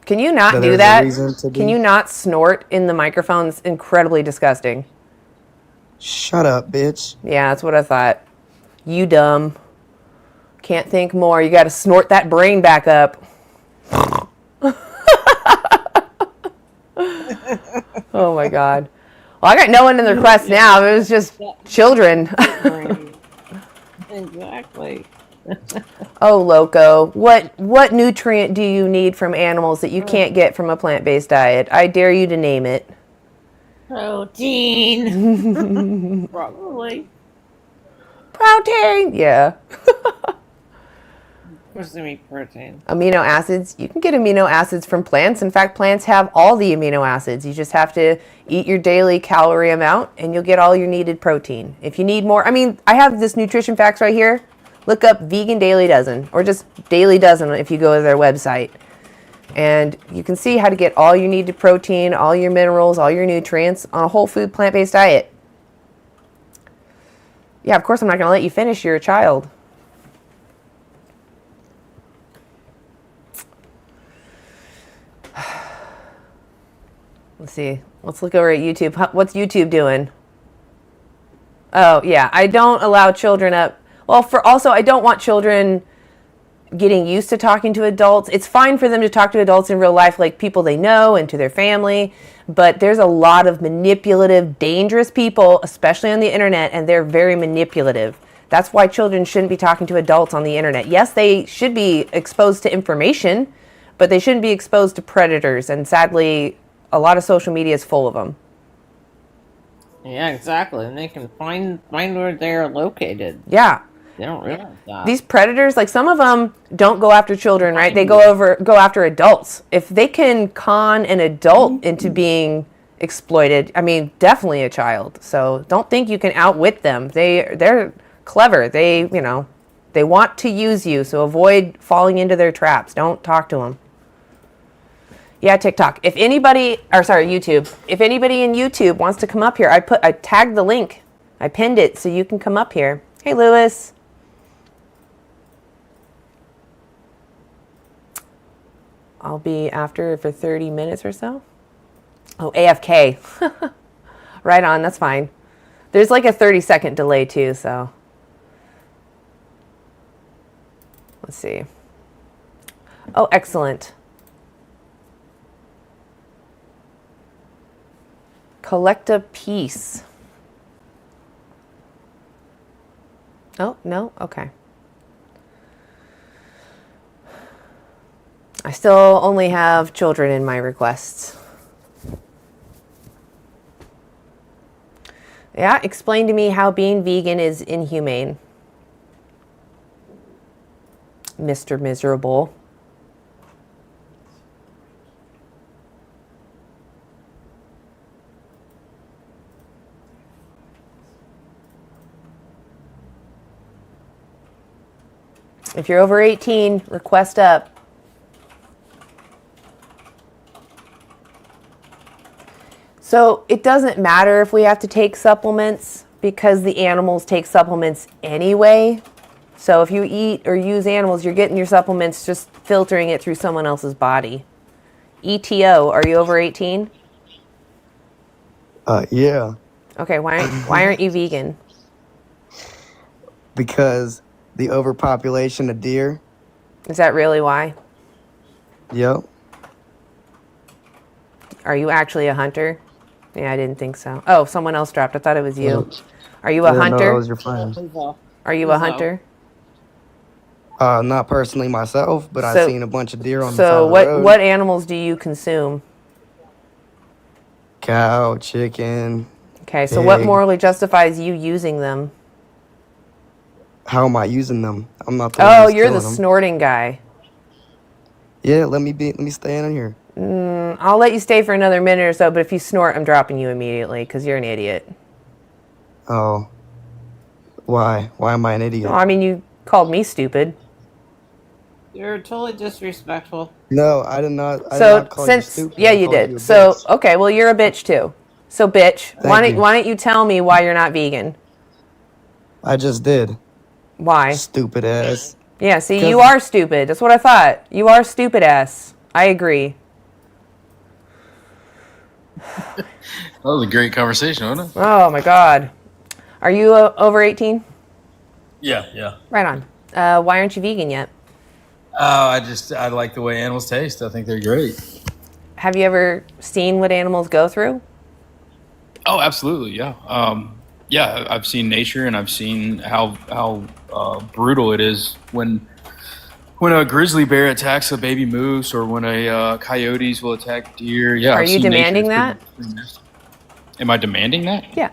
Can you not that do there's that? a reason to Can be. you not snort in the microphone? It's incredibly disgusting. Shut up, bitch. Yeah, that's what I thought. You dumb. Can't think more. You got to snort that brain back up. Oh my God. Well, I got no one in the request now. It was just children. Exactly. Oh, loco. What nutrient do you need from animals that you can't get from a plant-based diet? I dare you to name it. Protein. Probably. Protein. Yeah. What's the meat protein? Amino acids. You can get amino acids from plants. In fact, plants have all the amino acids. You just have to eat your daily calorie amount and you'll get all your needed protein. If you need more, I have this nutrition facts right here. Look up vegan Daily Dozen or just Daily Dozen if you go to their website. And you can see how to get all your needed protein, all your minerals, all your nutrients on a whole food plant-based diet. Yeah, of course I'm not going to let you finish. You're a child. Let's see. Let's look over at YouTube. What's YouTube doing? Oh, yeah. I don't allow children up. Well, I don't want children getting used to talking to adults. It's fine for them to talk to adults in real life, like people they know and to their family. But there's a lot of manipulative, dangerous people, especially on the internet, and they're very manipulative. That's why children shouldn't be talking to adults on the internet. Yes, they should be exposed to information, but they shouldn't be exposed to predators. And sadly, a lot of social media is full of them. Yeah, exactly. And they can find where they're located. Yeah. They don't realize that. These predators, like some of them don't go after children, right? They go after adults. If they can con an adult into being exploited, definitely a child. So don't think you can outwit them. They're clever. They want to use you. So avoid falling into their traps. Don't talk to them. Yeah, TikTok. YouTube. If anybody in YouTube wants to come up here, I tagged the link. I pinned it so you can come up here. Hey, Lewis. I'll be after for 30 minutes or so. Oh, AFK. Right on, that's fine. There's like a 30-second delay too, so. Let's see. Oh, excellent. Collect a piece. Oh, no? Okay. I still only have children in my requests. Yeah, explain to me how being vegan is inhumane. Mr. Miserable. If you're over 18, request up. So it doesn't matter if we have to take supplements because the animals take supplements anyway. So if you eat or use animals, you're getting your supplements, just filtering it through someone else's body. ETO, are you over 18? Yeah, Okay, why aren't you vegan? because the overpopulation of deer. Is that really why? Yep. Are you actually a hunter? Yeah, I didn't think so. Oh, someone else dropped. I thought it was you. Are you a Yeah, no, that hunter? was your friend. Are you a hunter? Not personally myself, but I've So, seen a bunch of deer on the side so of the what road. what animals do you consume? Cow, chicken, Okay, so what pig. morally justifies you using them? How am I using them? I'm not the one Oh, who's you're the killing them. snorting guy. Yeah, let me stay in here. I'll let you stay for another minute or so, but if you snort, I'm dropping you immediately because you're an idiot. Oh, why? Why am I an No, idiot? I mean, you called me stupid. You're totally disrespectful. No, I did not. I did So not call you since stupid. yeah, I you called did. you a So bitch. okay, well you're a bitch too. So bitch, Thank you. why don't you tell me why you're not vegan? I just did. Why? Stupid ass. Yeah, see, Because you are stupid. That's what I thought. You are stupid ass. I agree. That was a great conversation, wasn't it? Oh my god. Are you over 18? Yeah. Right on. Why aren't you vegan yet? Oh, I like the way animals taste. I think they're great. Have you ever seen what animals go through? Oh, absolutely, yeah. Yeah, I've seen nature, and I've seen how brutal it is when a grizzly bear attacks a baby moose, or when a coyotes will attack deer. Yeah, Are I've you seen nature. demanding It's that? pretty nasty. Am I demanding that? Yeah.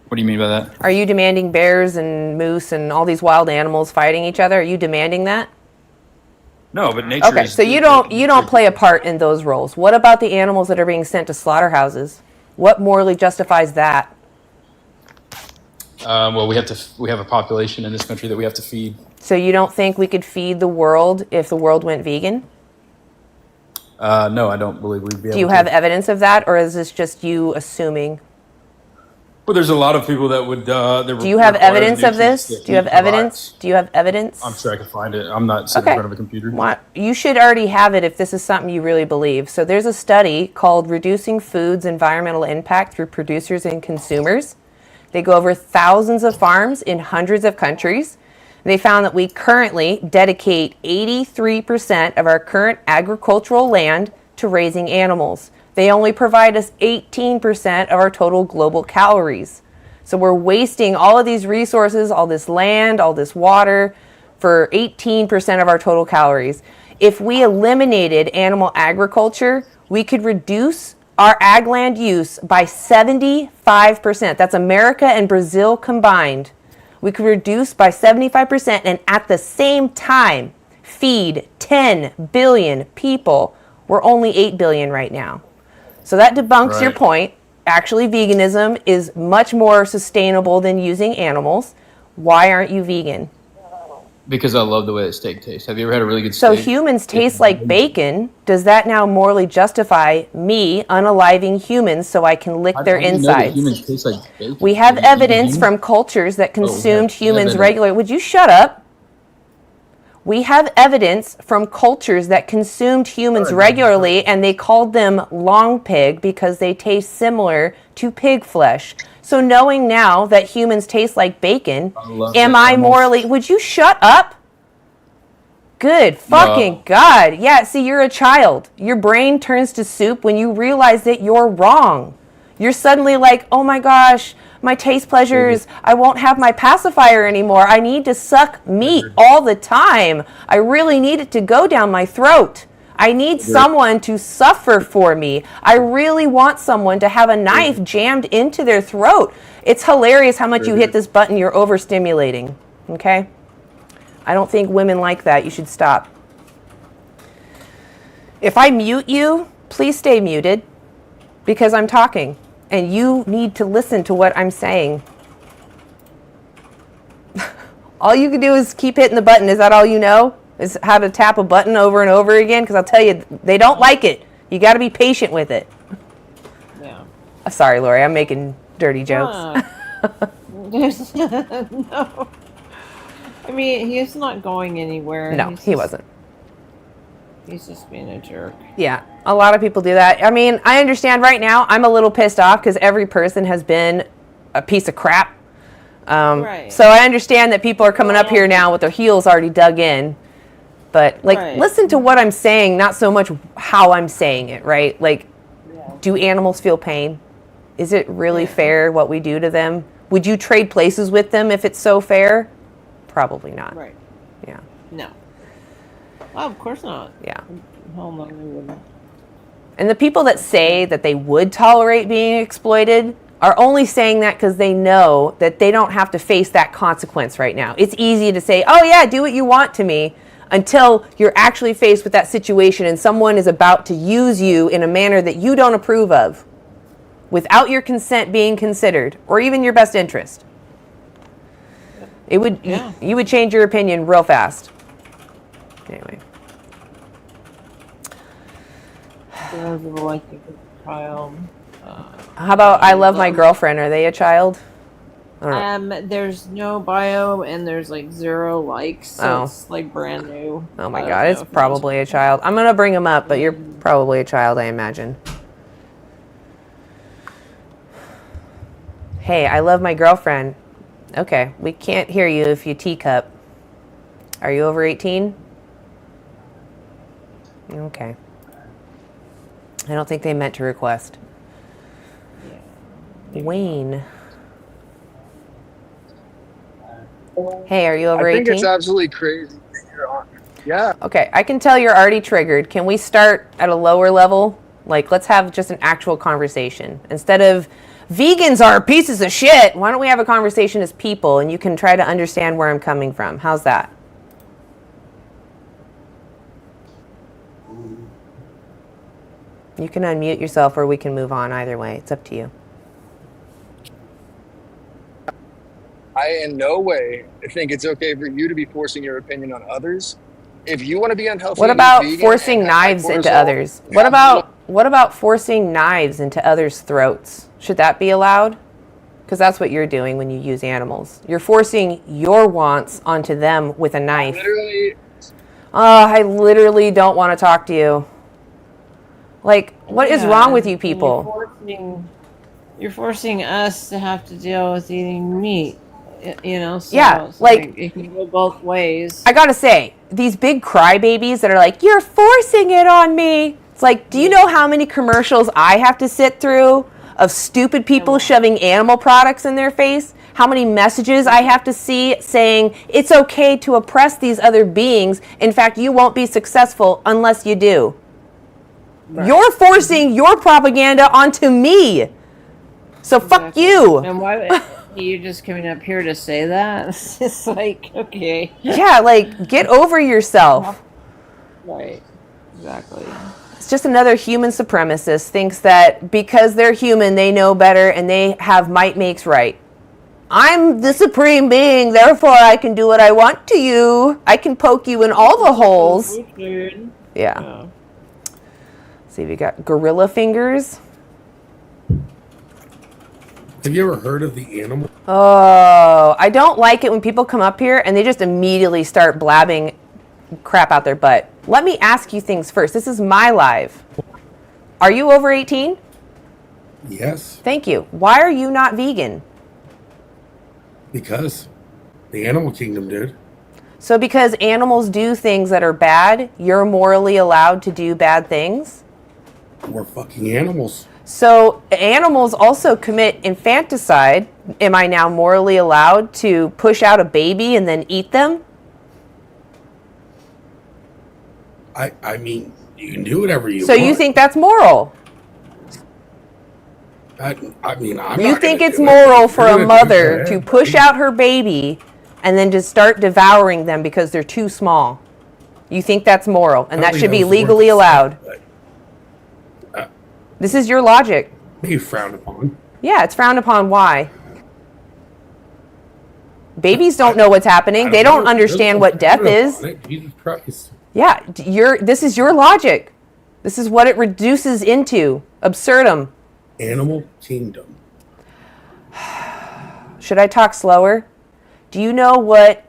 What do you mean by that? Are you demanding bears and moose and all these wild animals fighting each other? Are you demanding that? No, but nature Okay, is. so you don't play a part in those roles. What about the animals that are being sent to slaughterhouses? What morally justifies that? Well, we have a population in this country that we have to feed. So you don't think we could feed the world if the world went vegan? No, I don't believe we'd be able to. Do you have evidence of that, or is this just you assuming? Well, there's a lot of people that would. Do you have evidence of this? Do you have evidence? Do you have evidence? I'm sure I can find it. I'm not sitting in front of a computer. You should already have it if this is something you really believe. So there's a study called Reducing Food's Environmental Impact Through Producers and Consumers. They go over thousands of farms in hundreds of countries. They found that we currently dedicate 83% of our current agricultural land to raising animals. They only provide us 18% of our total global calories. So we're wasting all of these resources, all this land, all this water for 18% of our total calories. If we eliminated animal agriculture, we could reduce our ag land use by 75%. That's America and Brazil combined. We could reduce by 75% and at the same time feed 10 billion people. We're only 8 billion right now. So that debunks your point. Actually, veganism is much more sustainable than using animals. Why aren't you vegan? Because I love the way that steak tastes. Have you ever had a really good So steak? humans taste like bacon. Does that now morally justify me unaliving humans so I can lick their How do you know that insides? humans taste like bacon? We have Have you eaten evidence humans? from cultures that consumed we have humans evidence. regularly. Would you shut up? We have evidence from cultures that consumed humans regularly, and they called them long pig because they taste similar to pig flesh. So knowing now that humans taste like bacon, am I morally... Would you shut up? Good fucking God. Yeah, see, you're a child. Your brain turns to soup when you realize that you're wrong. You're suddenly like, oh my gosh, my taste pleasures, I won't have my pacifier anymore. I need to suck meat all the time. I really need it to go down my throat. I need someone to suffer for me. I really want someone to have a knife jammed into their throat. It's hilarious how much you hit this button, you're overstimulating. Okay? I don't think women like that. You should stop. If I mute you, please stay muted because I'm talking and you need to listen to what I'm saying. All you can do is keep hitting the button. Is that all you know? Is how to tap a button over and over again? Because I'll tell you, they don't like it. You got to be patient with it. Yeah. Sorry, Lori, I'm making dirty jokes. No. I mean, he's not going anywhere. No, he wasn't. He's just being a jerk. Yeah, a lot of people do that. I mean, I understand right now. I'm a little pissed off because every person has been a piece of crap. Right. So I understand that people are coming up here now with their heels already dug in. But, like, listen to what I'm saying, not so much how I'm saying it, right? Like, do animals feel pain? Is it really fair what we do to them? Would you trade places with them if it's so fair? Probably not. Right. Yeah. No. Well, of course not. Yeah. Hell no, we wouldn't. And the people that say that they would tolerate being exploited are only saying that because they know that they don't have to face that consequence right now. It's easy to say, oh yeah, do what you want to me, until you're actually faced with that situation and someone is about to use you in a manner that you don't approve of, without your consent being considered, or even your best interest. It would, you would change your opinion real fast. Anyway. Child. How about I love my girlfriend? Are they a child? There's no bio and there's like 0 likes, so it's like brand new. Oh my god, it's probably a child. I'm gonna bring them up, but you're probably a child, I imagine. Hey, I love my girlfriend. Okay, we can't hear you if you teacup. Are you over 18? Okay. I don't think they meant to request. Wayne. Hey, are you over 18? I think it's absolutely crazy that you're on. Yeah. Okay, I can tell you're already triggered. Can we start at a lower level? Like, let's have just an actual conversation. Instead of, vegans are pieces of shit, why don't we have a conversation as people and you can try to understand where I'm coming from? How's that? You can unmute yourself or we can move on either way. It's up to you. I in no way think it's okay for you to be forcing your opinion on others. If you want to be unhealthy, what about forcing knives into others? What about forcing knives into others' throats? Should that be allowed? Because that's what you're doing when you use animals. You're forcing your wants onto them with a knife. I literally don't want to talk to you. Like, what is wrong with you people? You're forcing us to have to deal with eating meat. You know, so like it can go both ways. I gotta say, these big crybabies that are like, you're forcing it on me. It's like, do you know how many commercials I have to sit through of stupid people shoving animal products in their face? How many messages I have to see saying it's okay to oppress these other beings. In fact, you won't be successful unless you do. Right. You're forcing your propaganda onto me. So fuck you. And why? You're just coming up here to say that? It's just like, okay. Yeah, like, get over yourself. Right. Exactly. It's just another human supremacist thinks that because they're human, they know better and they have might makes right. I'm the supreme being, therefore I can do what I want to you. I can poke you in all the holes. Yeah. See, we got gorilla fingers. Have you ever heard of the animal? Oh, I don't like it when people come up here and they just immediately start blabbing crap out their butt. Let me ask you things first. This is my live. Are you over 18? Yes. Thank you. Why are you not vegan? Because the animal kingdom did. So because animals do things that are bad, you're morally allowed to do bad things? We're fucking animals. So animals also commit infanticide. Am I now morally allowed to push out a baby and then eat them? I mean, you can do whatever you want. So you think that's moral? I mean, you think it's moral for a mother to push out her baby and then just start devouring them because they're too small? You think that's moral and that should be legally allowed? This is your logic. Maybe frowned upon. Yeah, it's frowned upon. Why? Babies don't know what's happening. They don't understand what death is. Jesus Christ. Yeah, this is your logic. This is what it reduces into. Absurdum. Animal kingdom. Should I talk slower? Do you know what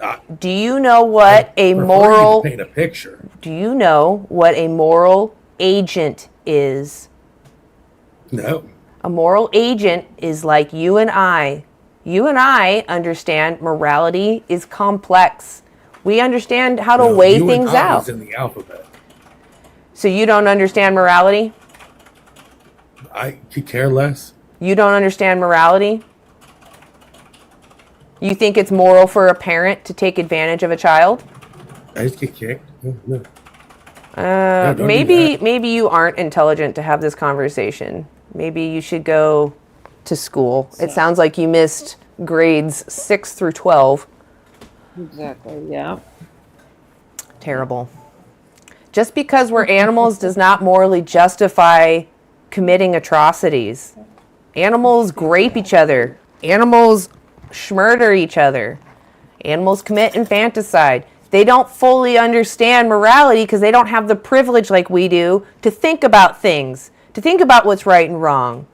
a moral paint a picture? Do you know what a moral agent is? No. A moral agent is like you and I. You and I understand morality is complex. We understand how to weigh things out. Is in the alphabet. So you don't understand morality? I could care less. You don't understand morality? You think it's moral for a parent to take advantage of a child? I just get kicked. No. Maybe you aren't intelligent to have this conversation. Maybe you should go to school. It sounds like you missed grades 6 through 12. Exactly, yeah. Terrible. Just because we're animals does not morally justify committing atrocities. Animals grape each other. Animals murder each other. Animals commit infanticide. They don't fully understand morality because they don't have the privilege like we do to think about things, to think about what's right and wrong.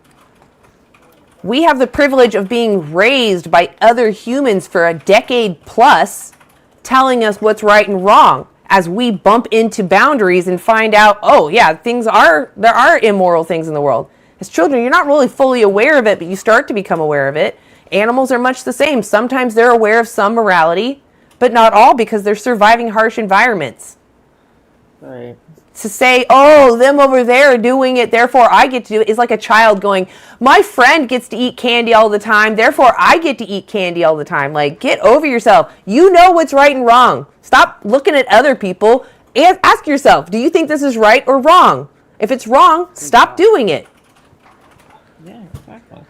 We have the privilege of being raised by other humans for a decade plus, telling us what's right and wrong as we bump into boundaries and find out, oh yeah, there are immoral things in the world. As children, you're not really fully aware of it, but you start to become aware of it. Animals are much the same. Sometimes they're aware of some morality, but not all because they're surviving harsh environments. Right. To say, oh, them over there are doing it, therefore I get to do it, is like a child going, my friend gets to eat candy all the time, therefore I get to eat candy all the time. Like, get over yourself. You know what's right and wrong. Stop looking at other people and ask yourself, do you think this is right or wrong? If it's wrong, stop doing it. Yeah, exactly.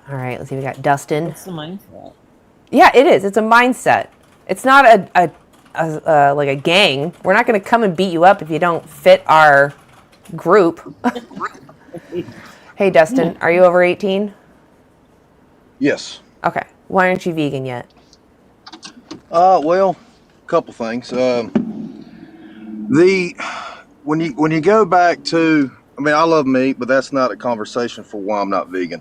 All right, let's see. We got Dustin. It's the mindset. Yeah, it is. It's a mindset. It's not like a gang. We're not going to come and beat you up if you don't fit our group. Hey, Dustin, are you over 18? Yes. Okay. Why aren't you vegan yet? Well, a couple things. When you go back to, I mean, I love meat, but that's not a conversation for why I'm not vegan.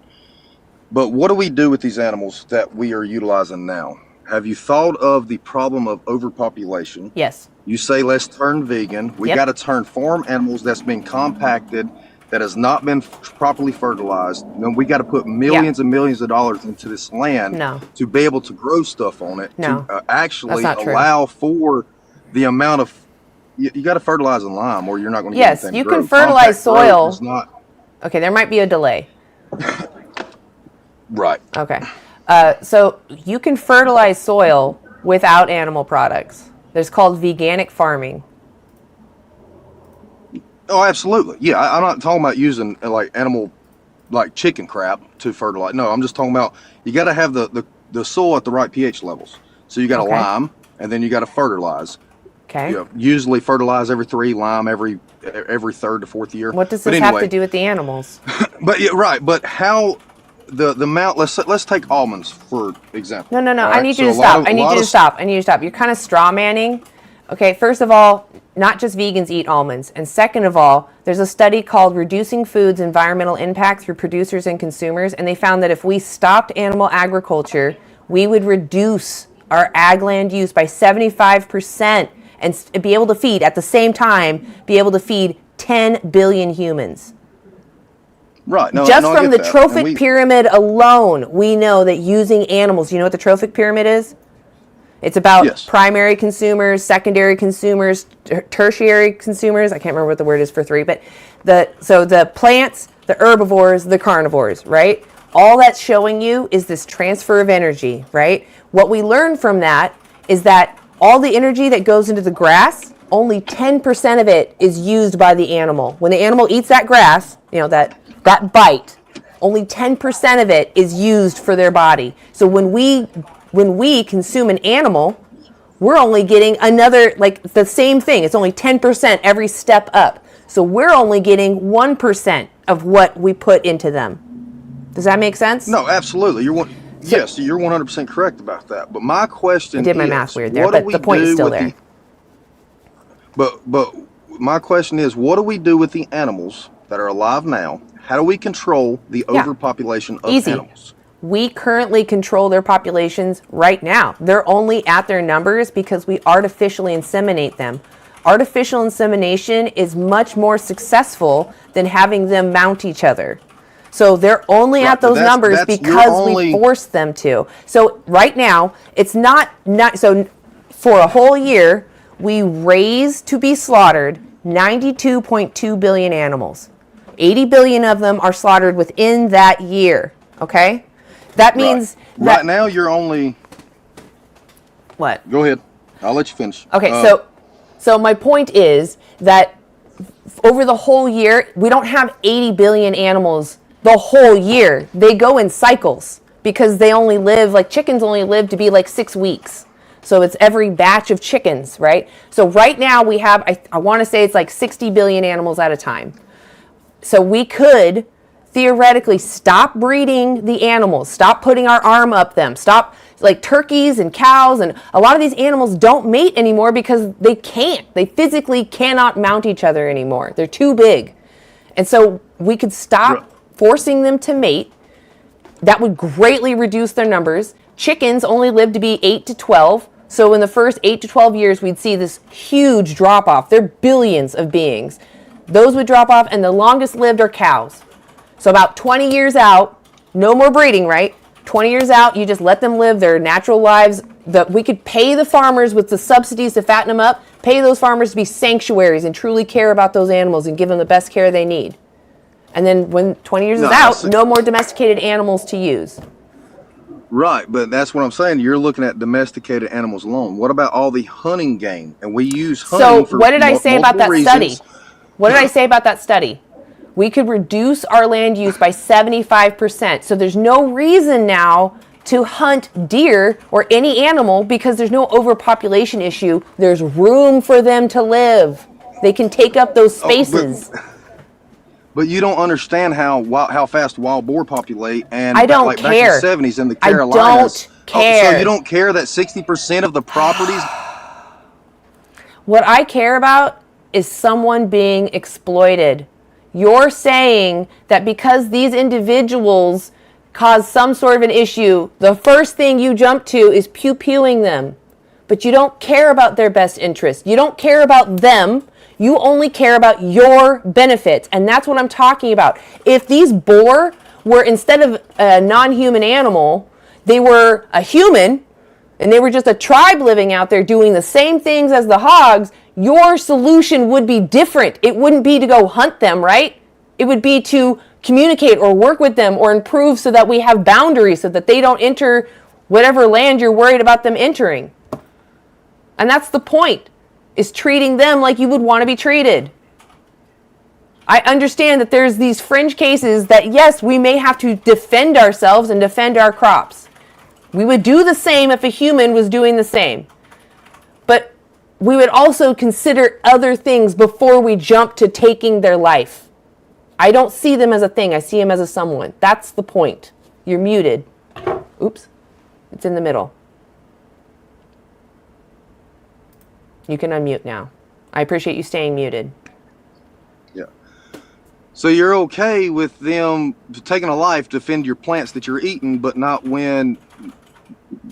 But what do we do with these animals that we are utilizing now? Have you thought of the problem of overpopulation? Yes. You say let's turn vegan. We got to turn farm animals that's been compacted, that has not been properly fertilized. Then we got to put millions and millions of dollars into this land to be able to grow stuff on it, to actually allow for the amount of, you got to fertilize in lime or you're not going to get anything. Yes, you to grow. can fertilize soil. Not... Okay, there might be a delay. Right. Okay. So you can fertilize soil without animal products. There's called veganic farming. Oh, absolutely. Yeah, I'm not talking about using like animal, like chicken crap to fertilize. No, I'm just talking about you got to have the soil at the right pH levels. So you got to lime, and then you got to fertilize. Okay. You know, usually fertilize every 3, lime every third to fourth year. What does this have to do with the animals? But yeah, right. But how the amount? Let's take almonds for example. No. Right? I need you to stop. I need you to stop. You're kind of straw manning. Okay. First of all, not just vegans eat almonds. And second of all, there's a study called Reducing Food's Environmental Impact Through Producers and Consumers. And they found that if we stopped animal agriculture, we would reduce our ag land use by 75% and be able to feed, at the same time, be able to feed 10 billion humans. Right. No, just from the trophic pyramid alone, we know that using animals, you know what the trophic pyramid is? It's about primary consumers, secondary consumers, tertiary consumers. I can't remember what the word is for 3, but the plants, the herbivores, the carnivores, right? All that's showing you is this transfer of energy, right? What we learn from that is that all the energy that goes into the grass, only 10% of it is used by the animal. When the animal eats that grass, you know, that bite, only 10% of it is used for their body. So when we consume an animal, we're only getting another, like the same thing. It's only 10% every step up. So we're only getting 1% of what we put into them. Does that make sense? No, absolutely. Yes, you're 100% correct about that. But my question I did my is, math weird there, what do but we the point is do still with there. but my question is, what do we do with the animals that are alive now? How do we control the overpopulation of Easy. animals? We currently control their populations right now. They're only at their numbers because we artificially inseminate them. Artificial insemination is much more successful than having them mount each other. So they're only at those numbers because we forced them to. So right now, it's not so for a whole year, we raised to be slaughtered 92.2 billion animals. 80 billion of them are slaughtered within that year, okay? That means that right now you're only what? Go ahead. I'll let you finish. Okay, so my point is that over the whole year, we don't have 80 billion animals the whole year. They go in cycles because they only live, like chickens only live to be like 6 weeks. So it's every batch of chickens, right? So right now we have, I want to say it's like 60 billion animals at a time. So we could theoretically stop breeding the animals, stop putting our arm up them, stop like turkeys and cows, and a lot of these animals don't mate anymore because they can't. They physically cannot mount each other anymore. They're too big. And so we could stop forcing them to mate. That would greatly reduce their numbers. Chickens only live to be 8 to 12. So in the first 8 to 12 years, we'd see this huge drop off. They're billions of beings. Those would drop off, and the longest lived are cows. So about 20 years out, no more breeding, right? 20 years out, you just let them live their natural lives. We could pay the farmers with the subsidies to fatten them up, pay those farmers to be sanctuaries and truly care about those animals and give them the best care they need. And then when 20 years is out, no more domesticated animals to use. Right, but that's what I'm saying. You're looking at domesticated animals alone. What about all the hunting game? And we use hunting for what did I say about that reasons. study? What did I say about that study? We could reduce our land use by 75%. So there's no reason now to hunt deer or any animal because there's no overpopulation issue. There's room for them to live. They can take up those spaces. But you don't understand how fast wild boar populate, and I don't like care. Back in the 70s in the Carolinas. I don't care. So you don't care that 60% of the properties. What I care about is someone being exploited. You're saying that because these individuals cause some sort of an issue, the first thing you jump to is pew-pewing them. But you don't care about their best interest. You don't care about them. You only care about your benefits. And that's what I'm talking about. If these boar were, instead of a non-human animal, they were a human, and they were just a tribe living out there doing the same things as the hogs, your solution would be different. It wouldn't be to go hunt them, right? It would be to communicate or work with them or improve so that we have boundaries so that they don't enter whatever land you're worried about them entering. And that's the point, is treating them like you would want to be treated. I understand that there's these fringe cases that, yes, we may have to defend ourselves and defend our crops. We would do the same if a human was doing the same. But we would also consider other things before we jump to taking their life. I don't see them as a thing. I see them as a someone. That's the point. You're muted. Oops. It's in the middle. You can unmute now. I appreciate you staying muted. Yeah. So you're okay with them taking a life to defend your plants that you're eating, but not when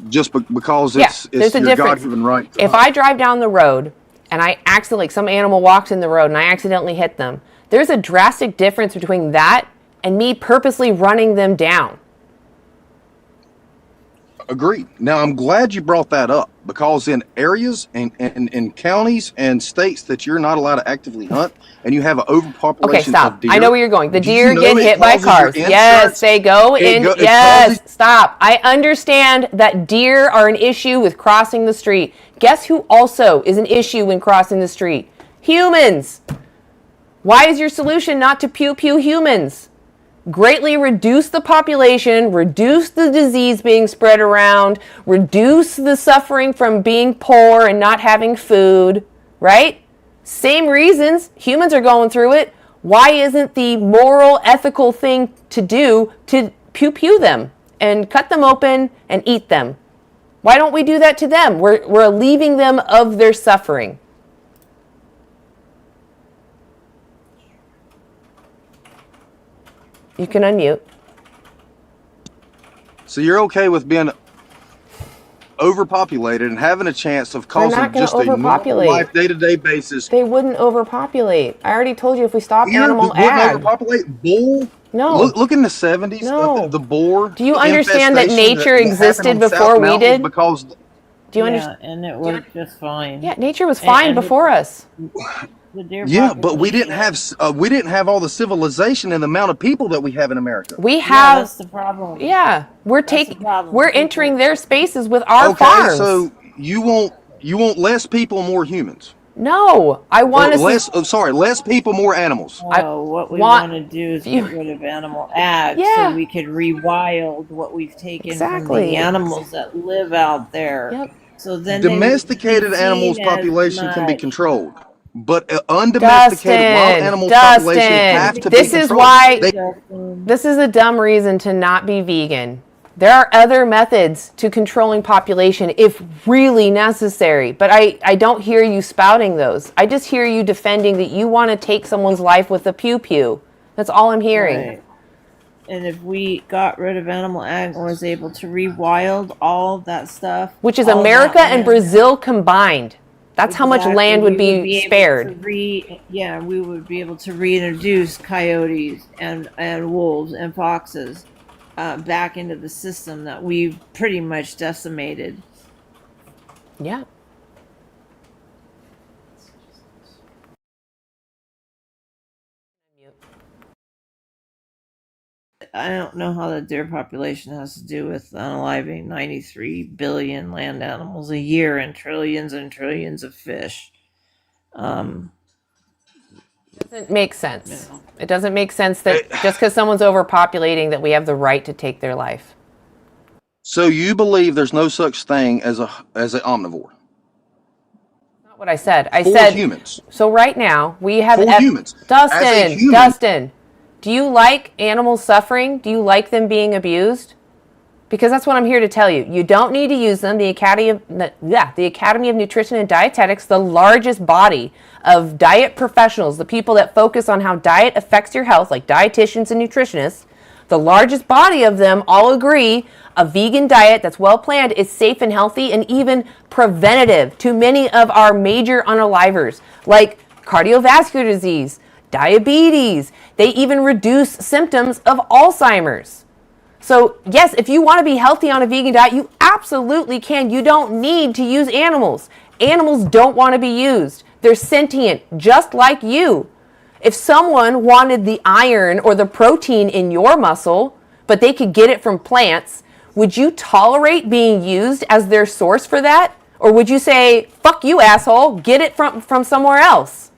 just because it's your God-given right. If I drive down the road and I accidentally, like some animal walks in the road and I accidentally hit them, there's a drastic difference between that and me purposely running them down. Agreed. Now, I'm glad you brought that up, because in areas and in counties and states that you're not allowed to actively hunt, and you have an overpopulation of deer. I know where you're going. The deer get hit by cars. Yes, they go in. Stop. I understand that deer are an issue with crossing the street. Guess who also is an issue when crossing the street? Humans. Why is your solution not to pew-pew humans? Greatly reduce the population, reduce the disease being spread around, reduce the suffering from being poor and not having food, right? Same reasons. Humans are going through it. Why isn't the moral, ethical thing to do to pew-pew them and cut them open and eat them. Why don't we do that to them? We're relieving them of their suffering. You can unmute. So you're okay with being overpopulated and having a chance of causing just a normal life, day-to-day basis. They wouldn't overpopulate. I already told you if we stop animal wouldn't ag. overpopulate bull. No. Look in the 70s. No. The boar. Do you understand that nature existed before we did? Because do you understand? And it worked just fine. Yeah, nature was fine before us. Yeah, but we didn't have all the civilization and the amount of people that we have in America. We have. That's the problem. Yeah, we're entering their spaces with our farms. So you want less people, more humans. No, I want less people, more animals. What we want to do is get rid of animal ag so we could rewild what we've taken from the animals that live out there. Yep. So then domesticated animals population can be controlled. But undomesticated wild animal population have to be controlled. This is why this is a dumb reason to not be vegan. There are other methods to controlling population if really necessary, but I don't hear you spouting those. I just hear you defending that you want to take someone's life with a pew-pew. That's all I'm hearing. Right. And if we got rid of animal ag and was able to rewild all of that stuff, which is America and Brazil combined. That's how much land would be spared. We would be able to reintroduce coyotes and wolves and foxes back into the system that we've pretty much decimated. Yeah. I don't know how the deer population has to do with unaliving 93 billion land animals a year and trillions of fish. Doesn't make sense. No. It doesn't make sense that just because someone's overpopulating that we have the right to take their life. So you believe there's no such thing as an omnivore? Not what I said. I For said humans. So right now we have humans. Dustin, do you like animals suffering? Do you like them being abused? Because that's what I'm here to tell you. You don't need to use them. The Academy of Nutrition and Dietetics, the largest body of diet professionals, the people that focus on how diet affects your health, like dietitians and nutritionists, the largest body of them all agree a vegan diet that's well planned is safe and healthy and even preventative to many of our major unalivers, like cardiovascular disease, diabetes. They even reduce symptoms of Alzheimer's. So yes, if you want to be healthy on a vegan diet, you absolutely can. You don't need to use animals. Animals don't want to be used. They're sentient, just like you. If someone wanted the iron or the protein in your muscle, but they could get it from plants, would you tolerate being used as their source for that? Or would you say, fuck you, asshole, get it from somewhere else?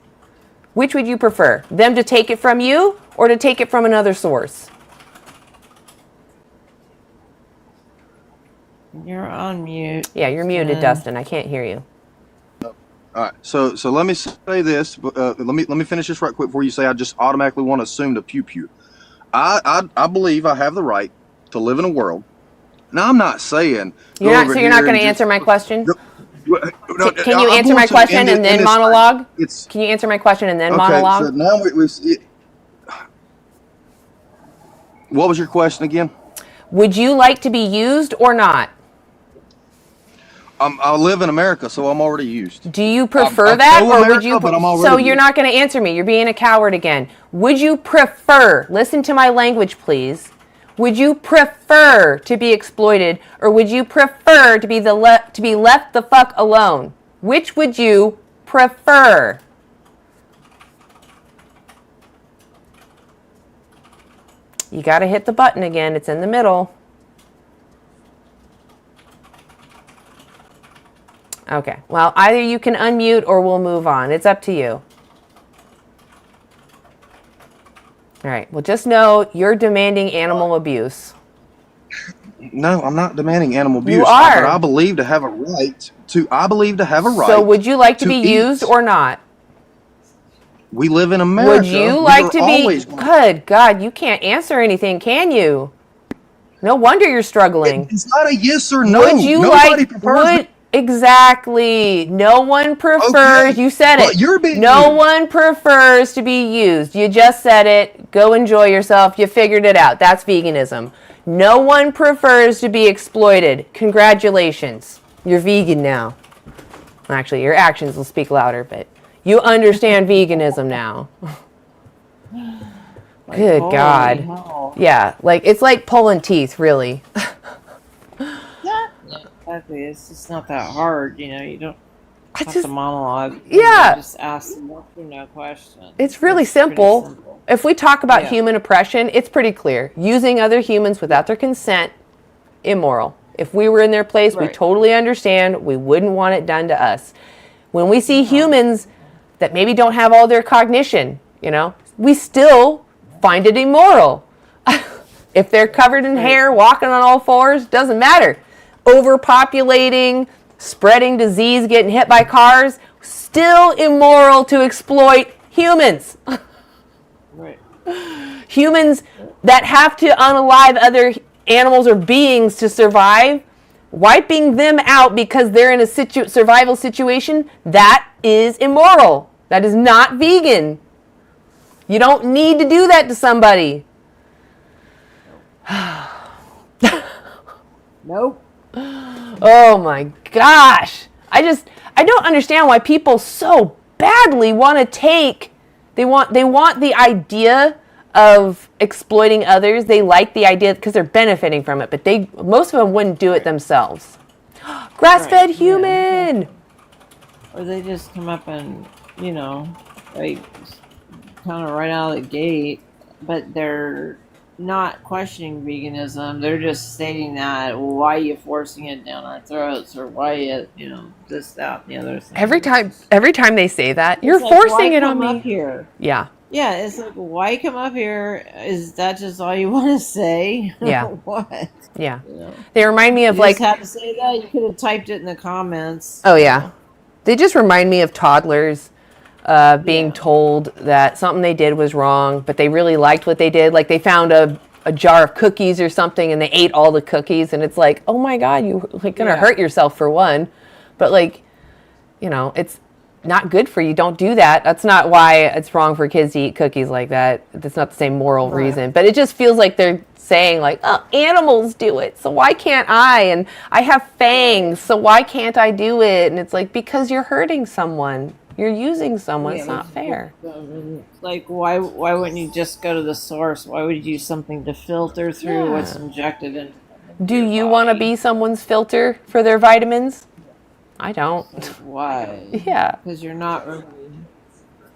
Which would you prefer? Them to take it from you or to take it from another source? You're on mute. Yeah, you're muted, Dustin. I can't hear you. All right. So let me say this. Let me finish this right quick before you say I just automatically want to assume the pew-pew. I believe I have the right to live in a world. Now I'm not saying you're not going to answer my question. Can you answer my question and then monologue? Can you answer my question and then monologue? So now what was your question again? Would you like to be used or not? I live in America, so I'm already used. Do you prefer that, or would you? So you're not going to answer me. You're being a coward again. Would you prefer? Listen to my language, please. Would you prefer to be exploited, or would you prefer to be left the fuck alone? Which would you prefer? You got to hit the button again. It's in the middle. Okay. Well, either you can unmute or we'll move on. It's up to you. All right. Well, just know you're demanding animal abuse. No, I'm not demanding animal abuse. You are. But I believe to have a right to. So, would you like to be used or not? We live in America. Would you like to be? Good God, you can't answer anything, can you? No wonder you're struggling. It's not a yes or no. Would you Nobody prefers exactly. No one prefers. You said but it. you're being No used. one prefers to be used. You just said it. Go enjoy yourself. You figured it out. That's veganism. No one prefers to be exploited. Congratulations. You're vegan now. Actually, your actions will speak louder, but you understand veganism now. Like, Good holy God. hell. Yeah, like it's like pulling teeth, really. Yeah, exactly. It's just not that hard, you know. You don't have just- to monologue. Yeah. You just ask them yes or no questions. It's really It's pretty simple. If we talk about human oppression, it's pretty clear. Using other humans without their consent, immoral. If we were in their place, we totally understand. We wouldn't want it done to us. When we see humans that maybe don't have all their cognition, you know, we still find it immoral. If they're covered in hair, walking on all fours, doesn't matter. Overpopulating, spreading disease, getting hit by cars, still immoral to exploit humans. Right. Humans that have to unalive other animals or beings to survive, wiping them out because they're in a survival situation, that is immoral. That is not vegan. You don't need to do that to somebody. Nope. Oh my gosh. I don't understand why people so badly want to take, they want the idea of exploiting others. They like the idea because they're benefiting from it, but most of them wouldn't do it themselves. Grass-fed human. Or they just come up and, you know, like kind of right out of the gate, but they're not questioning veganism. They're just stating that, well, why are you forcing it down our throats, or why you know, this, that, and the other thing. Every time they say that, you're It's like, forcing why it on come me. up here? Yeah. Yeah, it's like, why come up here? Is that just all you want to say? Yeah. What? Yeah. You know? They remind me of You like. just had to say that. You could have typed it in the comments. Oh yeah. They just remind me of toddlers being told that something they did was wrong, but they really liked what they did. Like they found a jar of cookies or something and they ate all the cookies, and it's like, oh my God, you're like gonna hurt yourself for one. But like, you know, it's not good for you. Don't do that. That's not why it's wrong for kids to eat cookies like that. That's not the same moral reason. But it just feels like they're saying like, oh, animals do it, so why can't I? And I have fangs, so why can't I do it? And it's like, because you're hurting someone. You're using someone. It's not fair. Like, why wouldn't you just go to the source? Why would you use something to filter through what's injected in? Do you want to be someone's filter for their vitamins? I don't. Why? Yeah. Because you're not really.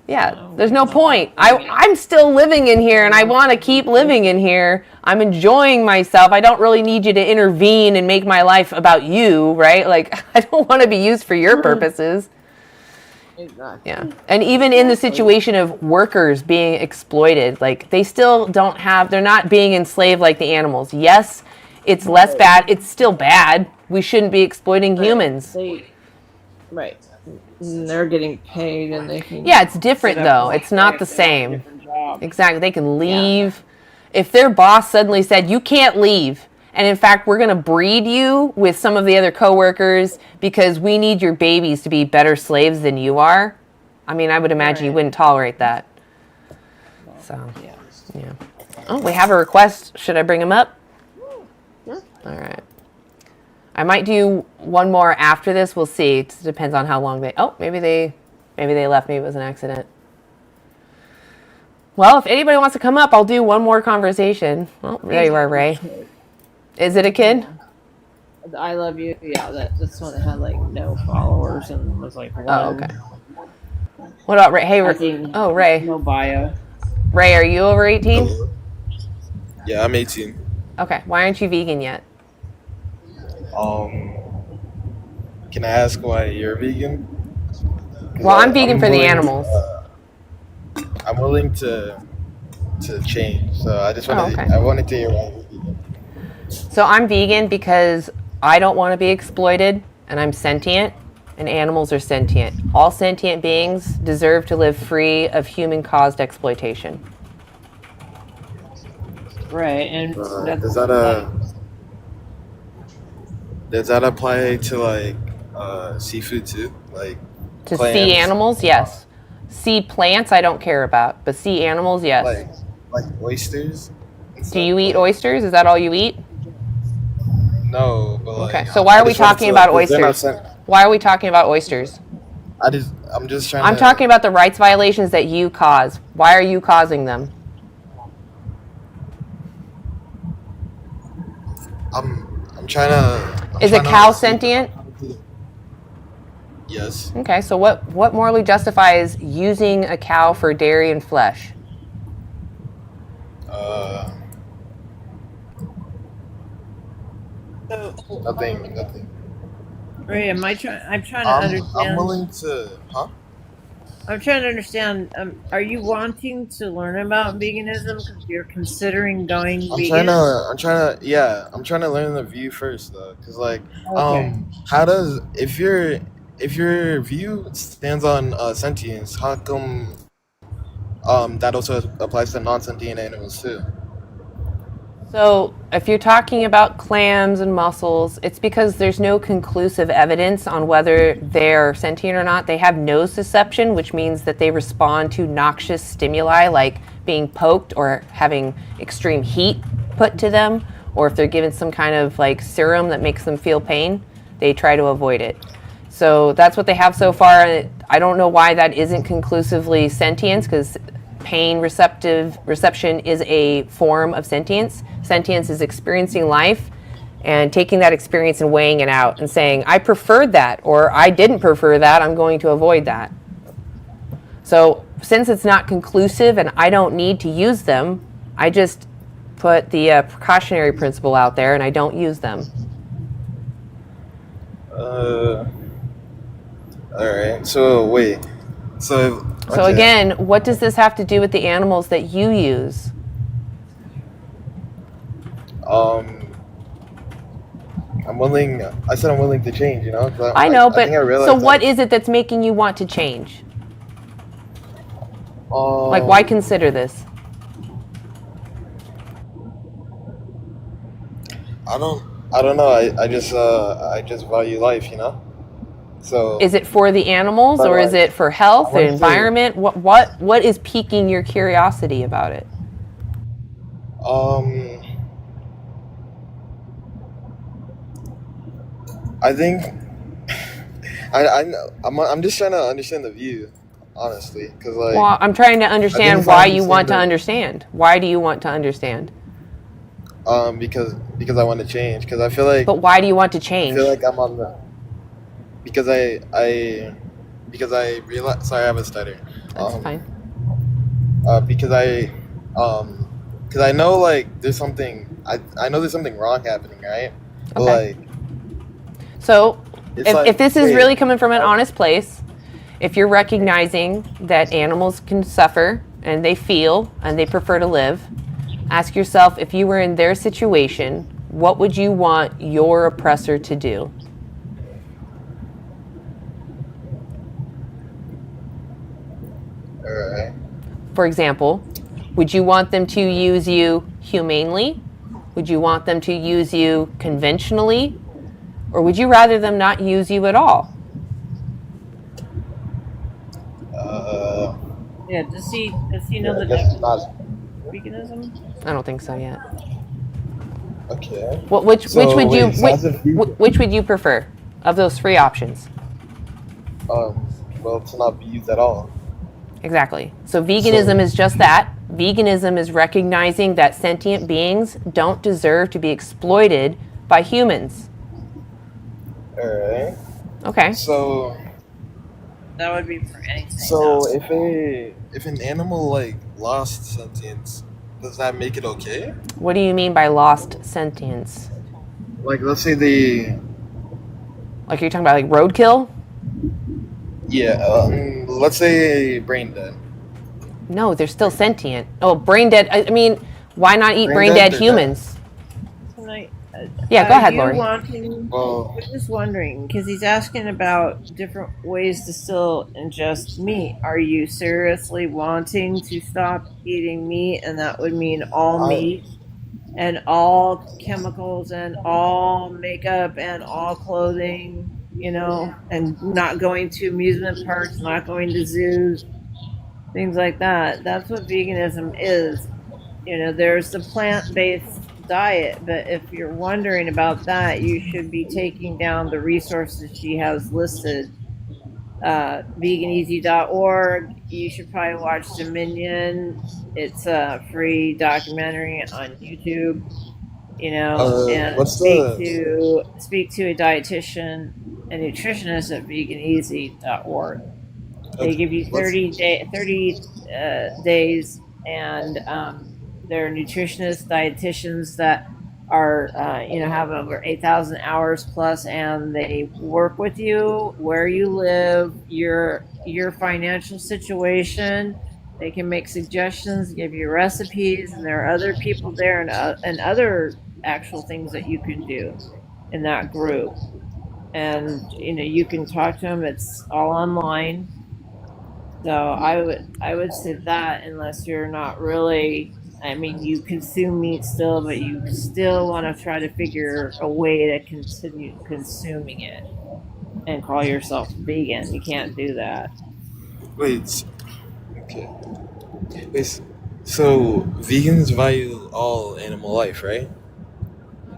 Yeah, there's no point. I'm still living in here and I want to keep living in here. I'm enjoying myself. I don't really need you to intervene and make my life about you, right? Like, I don't want to be used for your purposes. Exactly. Yeah. And even in the situation of workers being exploited, like they still don't have, they're not being enslaved like the animals. Yes, it's less bad. It's still bad. We shouldn't be exploiting humans. Right. And they're getting paid and they can. Yeah, it's different though. It's not the same. Exactly. They can leave. If their boss suddenly said, you can't leave, and in fact, we're going to breed you with some of the other coworkers because we need your babies to be better slaves than you are. I mean, I would imagine you wouldn't tolerate that. So, yeah. Oh, we have a request. Should I bring him up? Sure. All right. I might do one more after this. We'll see. It depends on how long maybe they left. Maybe it was an accident. Well, if anybody wants to come up, I'll do one more conversation. Oh, there you are, Ray. Is it a kid? I love you. Yeah, that's one that had like no followers and was like, one. Oh, okay. What about Ray? Hey, Ray. No bio. Ray, are you over 18? Yeah, I'm 18. Okay. Why aren't you vegan yet? Can I ask why you're vegan? Well, I'm vegan for the animals. I'm willing to change, so I just wanted I wanted to hear why you're vegan. So I'm vegan because I don't want to be exploited, and I'm sentient, and animals are sentient. All sentient beings deserve to live free of human-caused exploitation. Right, and does that apply to like seafood too? Like To sea clams, animals, yes. Sea plants, I don't care about, but sea animals, yes. like oysters and Do stuff? you eat Like oysters? Is that all you eat? no, but Okay, like so why I are we just wanted talking to about because they're not oysters? sent. Why are we talking about oysters? I'm just trying I'm to. talking about the rights violations that you cause. Why are you causing them? I'm trying to. I'm Is a trying cow to see if sentient? yes. Okay, so what morally justifies using a cow for dairy and flesh? So, Nothing. Ray, I'm trying to I'm understand. willing to. Huh? I'm trying to understand. Are you wanting to learn about veganism because you're considering going vegan? I'm trying to learn the view first though, because like, Okay. how does if your view stands on sentience, how come that also applies to non-sentient animals too? So, if you're talking about clams and mussels, it's because there's no conclusive evidence on whether they're sentient or not. They have nociception, which means that they respond to noxious stimuli like being poked or having extreme heat put to them, or if they're given some kind of like serum that makes them feel pain, they try to avoid it. So that's what they have so far. I don't know why that isn't conclusively sentience, because pain reception is a form of sentience. Sentience is experiencing life and taking that experience and weighing it out and saying, I preferred that, or I didn't prefer that, I'm going to avoid that. So since it's not conclusive and I don't need to use them, I just put the precautionary principle out there and I don't use them. All right. So wait. So okay. So again, what does this have to do with the animals that you use? I'm willing. I said I'm willing to change. You know. I know, but I so what is it that's making you want to change? Like, why consider this? I don't know. I just value life. You know. So is it for the animals, or is it for health, the environment? What is piquing your curiosity about it? I think I'm just trying to understand the view, honestly, because like. Well, I'm trying to understand why you want to understand. Why do you want to understand? Because I want to change. Because I feel like. But why do you want to change? I feel like I'm on the. Because I realize. Sorry, I have a stutter. That's fine. Because I know like there's something. I know there's something wrong happening, right? Okay. But like. So if this is really coming from an honest place, if you're recognizing that animals can suffer and they feel and they prefer to live, ask yourself, if you were in their situation, what would you want your oppressor to do? All right. For example, would you want them to use you humanely? Would you want them to use you conventionally? Or would you rather them not use you at all? Yeah, does he know the definition of veganism? I don't think so yet. Okay. Which would you prefer of those three options? Well, to not be used at all. Exactly. So veganism is just that. Veganism is recognizing that sentient beings don't deserve to be exploited by humans. All right. Okay. So that would be for anything. So if an animal like lost sentience, does that make it okay? What do you mean by lost sentience? Like, let's say like you're talking about like roadkill? Yeah. Let's say brain dead. No, they're still sentient. Oh, brain dead. I mean, why not eat brain dead humans? Yeah, go ahead, Lori. I'm just wondering, because he's asking about different ways to still ingest meat. Are you seriously wanting to stop eating meat, and that would mean all meat? and all chemicals and all makeup and all clothing, and not going to amusement parks, not going to zoos, things like that. That's what veganism is. There's the plant-based diet, but if you're wondering about that, you should be taking down the resources she has listed. Veganeasy.org. You should probably watch Dominion. It's a free documentary on YouTube. And What's the speak to a dietitian and nutritionist at veganeasy.org. They give you what's 30 days, and they're nutritionists, dietitians that are have over 8,000 hours plus, and they work with you where you live, your financial situation. They can make suggestions, give you recipes, and there are other people there, and other actual things that you can do in that group. And you can talk to them. It's all online. So I would say that, unless you're not really, you consume meat still, but you still want to try to figure a way to continue consuming it and call yourself vegan. You can't do that. wait? Okay. Wait. So vegans value all animal life, right?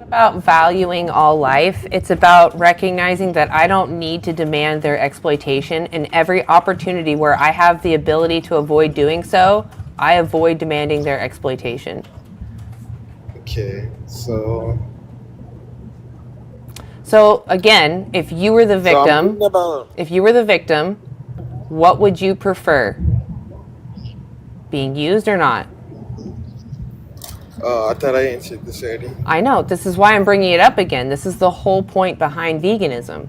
About valuing all life. It's about recognizing that I don't need to demand their exploitation, and every opportunity where I have the ability to avoid doing so, I avoid demanding their exploitation. Okay. So again, if you were the victim, what would you prefer? Being used or not? I thought I answered this already. I know. This is why I'm bringing it up again. This is the whole point behind veganism.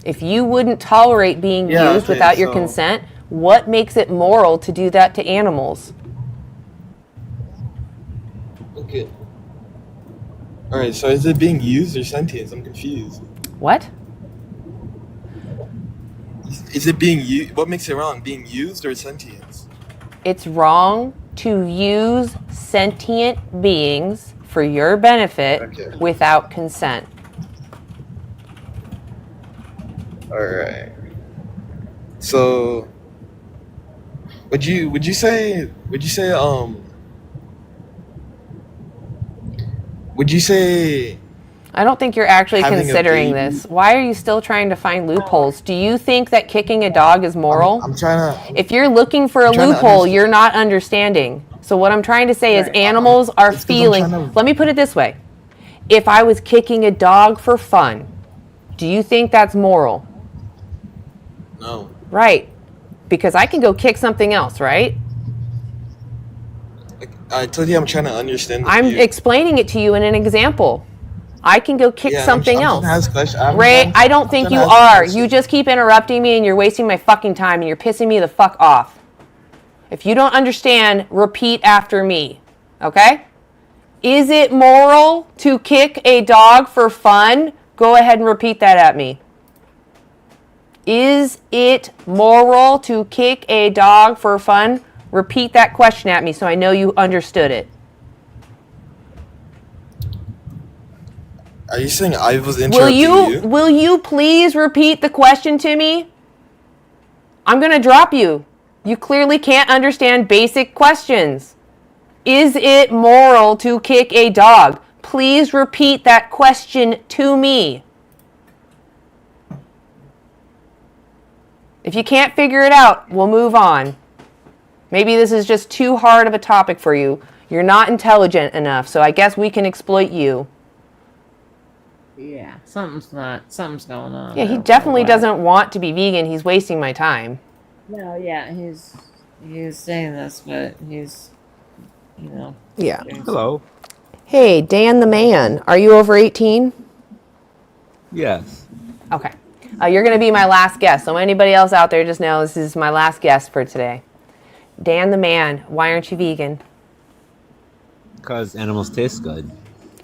If you wouldn't tolerate being used without your consent, what makes it moral to do that to animals? Okay. All right. So is it being used or sentience? I'm confused. What? Is it being used? What makes it wrong? Being used or sentience? It's wrong to use sentient beings for your benefit without consent. All right. So would you say I don't think you're actually having a considering baby- this. Why are you still trying to find loopholes? Do you think that kicking a dog is moral? I'm trying to. If you're looking for a trying to loophole, understand. you're not understanding. So what I'm trying to say is animals are It's 'cause I'm feeling. trying to- Let me put it this way. If I was kicking a dog for fun, do you think that's moral? No. Right. Because I can go kick something else, right? I told you I'm trying to understand. I'm explaining it to you in an example. I can go kick something else. Ray, I don't think you are. You just keep interrupting me and you're wasting my fucking time and you're pissing me the fuck off. If you don't understand, repeat after me. Okay? Is it moral to kick a dog for fun? Go ahead and repeat that at me. Is it moral to kick a dog for fun? Repeat that question at me so I know you understood it. Are you saying I was interrupting you? Will you please repeat the question to me? I'm going to drop you. You clearly can't understand basic questions. Is it moral to kick a dog? Please repeat that question to me. If you can't figure it out, we'll move on. Maybe this is just too hard of a topic for you. You're not intelligent enough, so I guess we can exploit you. Yeah, something's going on. Yeah, he definitely doesn't want to be vegan. He's wasting my time. No, yeah, he's saying this, but he's, Yeah. Hello. Hey, Dan the man. Are you over 18? Yes. Okay. You're going to be my last guest. So anybody else out there, just know this is my last guest for today. Dan the man, why aren't you vegan? Because animals taste good.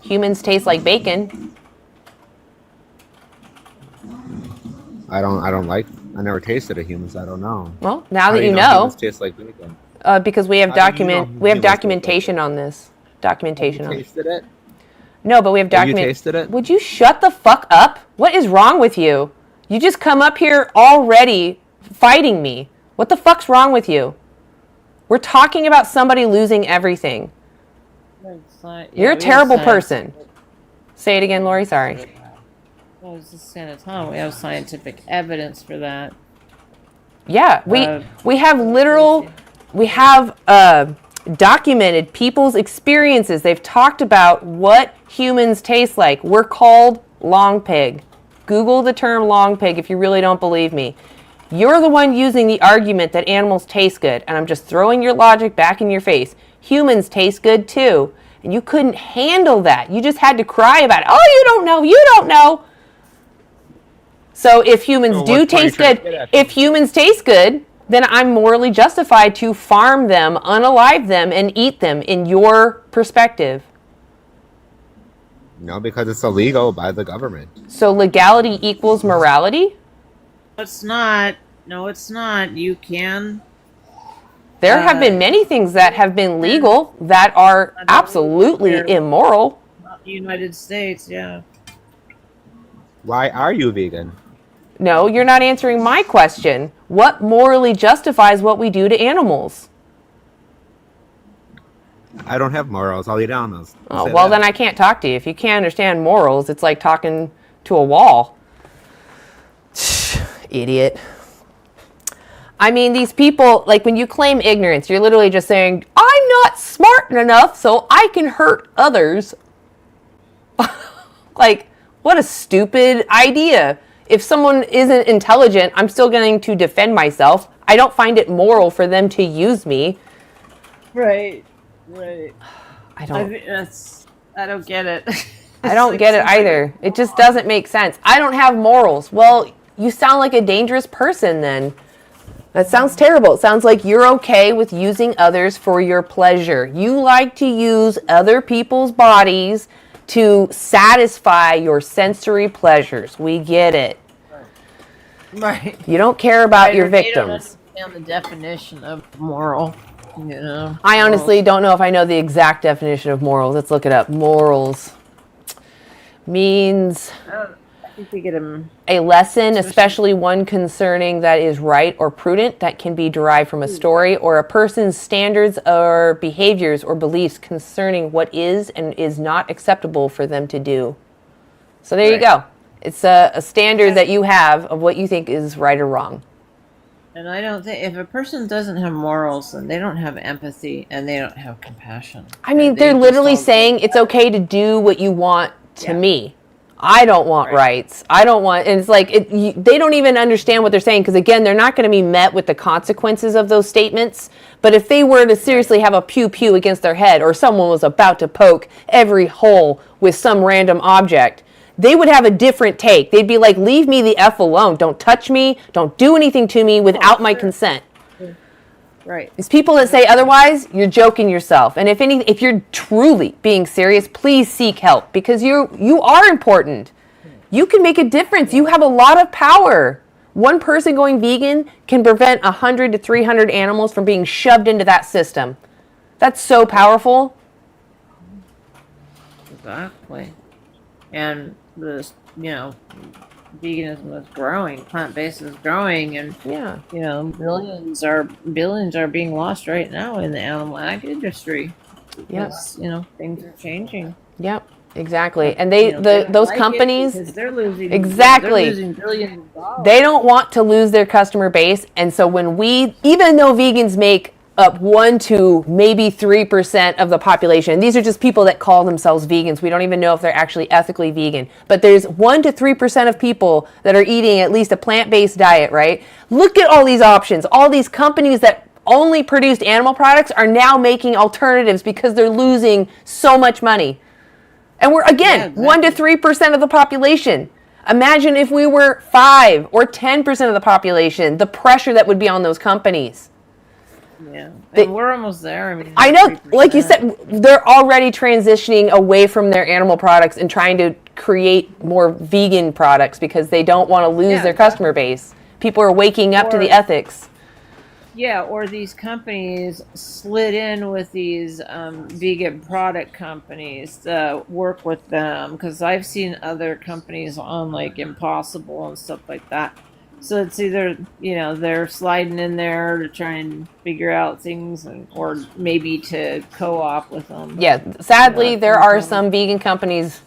Humans taste like bacon. I never tasted a human, so I don't know. Well, now that How you do know, humans taste like bacon. because we have How do you know we have humans taste like documentation on this. Documentation Have on you it. tasted it? No, but we have Have you document. tasted it? Would you shut the fuck up? What is wrong with you? You just come up here already fighting me. What the fuck's wrong with you? We're talking about somebody losing everything. You're a terrible person. Say it again, Lori. Sorry. I was just saying we have scientific evidence for that. Yeah, we have documented people's experiences. They've talked about what humans taste like. We're called long pig. Google the term long pig if you really don't believe me. You're the one using the argument that animals taste good, and I'm just throwing your logic back in your face. Humans taste good too, and you couldn't handle that. You just had to cry about it. Oh, you don't know. You don't know. So if humans do taste good, then I'm morally justified to farm them, unalive them, and eat them in your perspective. No, because it's illegal by the government. So legality equals morality? It's not. No, it's not. You can. There have been many things that have been legal that are absolutely immoral. Not the United States, yeah. Why are you vegan? No, you're not answering my question. What morally justifies what we do to animals? I don't have morals. I'll eat animals. Oh, well, then I can't talk to you. If you can't understand morals, it's like talking to a wall. Idiot. I mean, these people, like when you claim ignorance, you're literally just saying, I'm not smart enough so I can hurt others. Like, what a stupid idea. If someone isn't intelligent, I'm still going to defend myself. I don't find it moral for them to use me. Right. I don't get it. I don't get it either. It just doesn't make sense. I don't have morals. Well, you sound like a dangerous person then. That sounds terrible. It sounds like you're okay with using others for your pleasure. You like to use other people's bodies to satisfy your sensory pleasures. We get it. Right. You don't care about your They victims. don't understand the definition of moral. You know. I honestly don't know if I know the exact definition of morals. Let's look it up. Morals means I think we get them. A lesson, especially one concerning that is right or prudent, that can be derived from a story, or a person's standards or behaviors or beliefs concerning what is and is not acceptable for them to do. So there you go. It's a standard that you have of what you think is right or wrong. And I don't think if a person doesn't have morals, then they don't have empathy and they don't have compassion. I mean, they're literally saying it's okay to do what you want to me. I don't want rights. I don't want, and it's like, they don't even understand what they're saying because, again, they're not going to be met with the consequences of those statements. But if they were to seriously have a pew-pew against their head, or someone was about to poke every hole with some random object, they would have a different take. They'd be like, leave me the F alone. Don't touch me. Don't do anything to me without my consent. Right. These people that say otherwise, you're joking yourself. And if you're truly being serious, please seek help because you are important. You can make a difference. You have a lot of power. One person going vegan can prevent 100 to 300 animals from being shoved into that system. That's so powerful. Exactly. And veganism is growing, plant-based is growing, and billions are being lost right now in the animal ag industry. Because, things are changing. Yep, exactly. And those companies, they're losing exactly. They're losing billions of dollars. They don't want to lose their customer base, and so even though vegans make up 1 to maybe 3% of the population. These are just people that call themselves vegans. We don't even know if they're actually ethically vegan. But there's 1 to 3% of people that are eating at least a plant-based diet, right? Look at all these options. All these companies that only produced animal products are now making alternatives because they're losing so much money. And we're, again, 1 to 3% of the population. Imagine if we were 5 or 10% of the population, the pressure that would be on those companies. Yeah, and we're almost there. I know, 3%. Like you said, they're already transitioning away from their animal products and trying to create more vegan products because they don't want to lose their customer base. People are waking up to the ethics. Yeah, or these companies slid in with these vegan product companies to work with them, because I've seen other companies on like Impossible and stuff like that. So it's either, they're sliding in there to try and figure out things, or maybe to co-op with them. Yeah, sadly, there are sometimes. some vegan companies.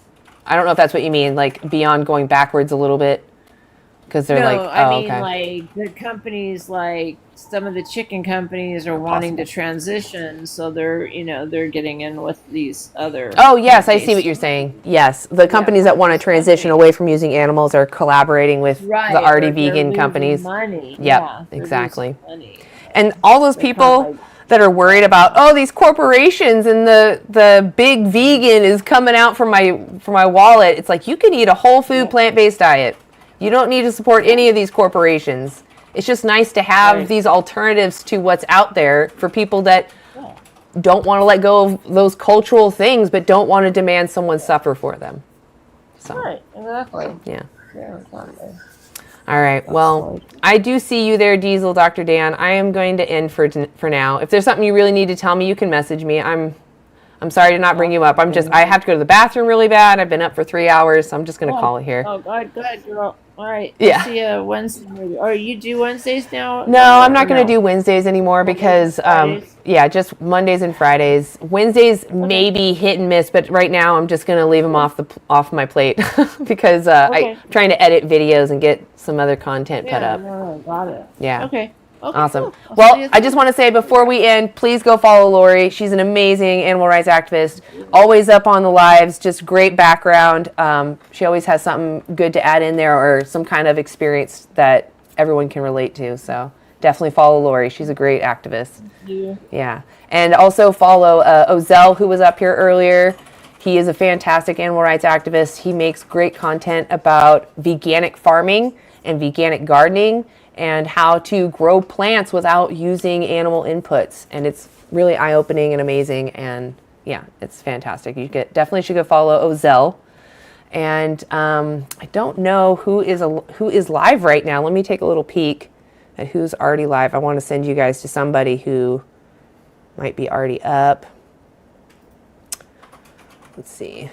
I don't know if that's what you mean, like beyond going backwards a little bit, because they're like, No, I oh, mean okay, like the companies, like some of the chicken companies are wanting to Impossible. transition, so they're getting in with these other Oh, yes, I see what plant-based. you're saying. Yes, the Yeah, companies that want to plant-based transition companies. away from using animals are collaborating with the Right, already or they're vegan losing companies. money. Yep, Yeah, they're losing exactly. money. And all those They're kind of people like, that are worried about, oh, these corporations and the big vegan is coming out from my wallet. It's like, you can eat a whole food plant-based diet. You don't need to support any of these corporations. It's just nice to have right. these alternatives to what's out there for people that Yeah. don't want to let go of those cultural things, but don't want to demand someone suffer for them. So, Right, exactly. yeah. Yeah, exactly. All right. Well, I do see you there, Diesel, Dr. Dan. I am going to end for now. If there's something you really need to tell me, you can message me. I'm sorry to not bring you up. I have to go to the bathroom really bad. I've been up for 3 hours, so I'm just going to call it here. Oh, good, girl. All right. Yeah. I'll see you Wednesday. Or you do Wednesdays now? No, I'm not or going to no? do Wednesdays anymore because, Fridays? yeah, just Mondays and Fridays. Wednesdays maybe hit and miss, but right now I'm just going to leave them off my plate because I'm trying to edit videos and get some other content put up. No, got it. Yeah. Okay. Awesome. Cool. I'll see Well, you I just want to say before we end, please go follow Lori. She's an amazing animal rights activist, always up on the lives, just great background. She always has something good to add in there or some kind of experience that everyone can relate to. So definitely follow Lori. She's a great activist. Yeah. And also follow Ozell, who was up here earlier. He is a fantastic animal rights activist. He makes great content about veganic farming and veganic gardening and how to grow plants without using animal inputs. And it's really eye-opening and amazing. And yeah, it's fantastic. You definitely should go follow Ozell. And I don't know who is live right now. Let me take a little peek at who's already live. I want to send you guys to somebody who might be already up. Let's see.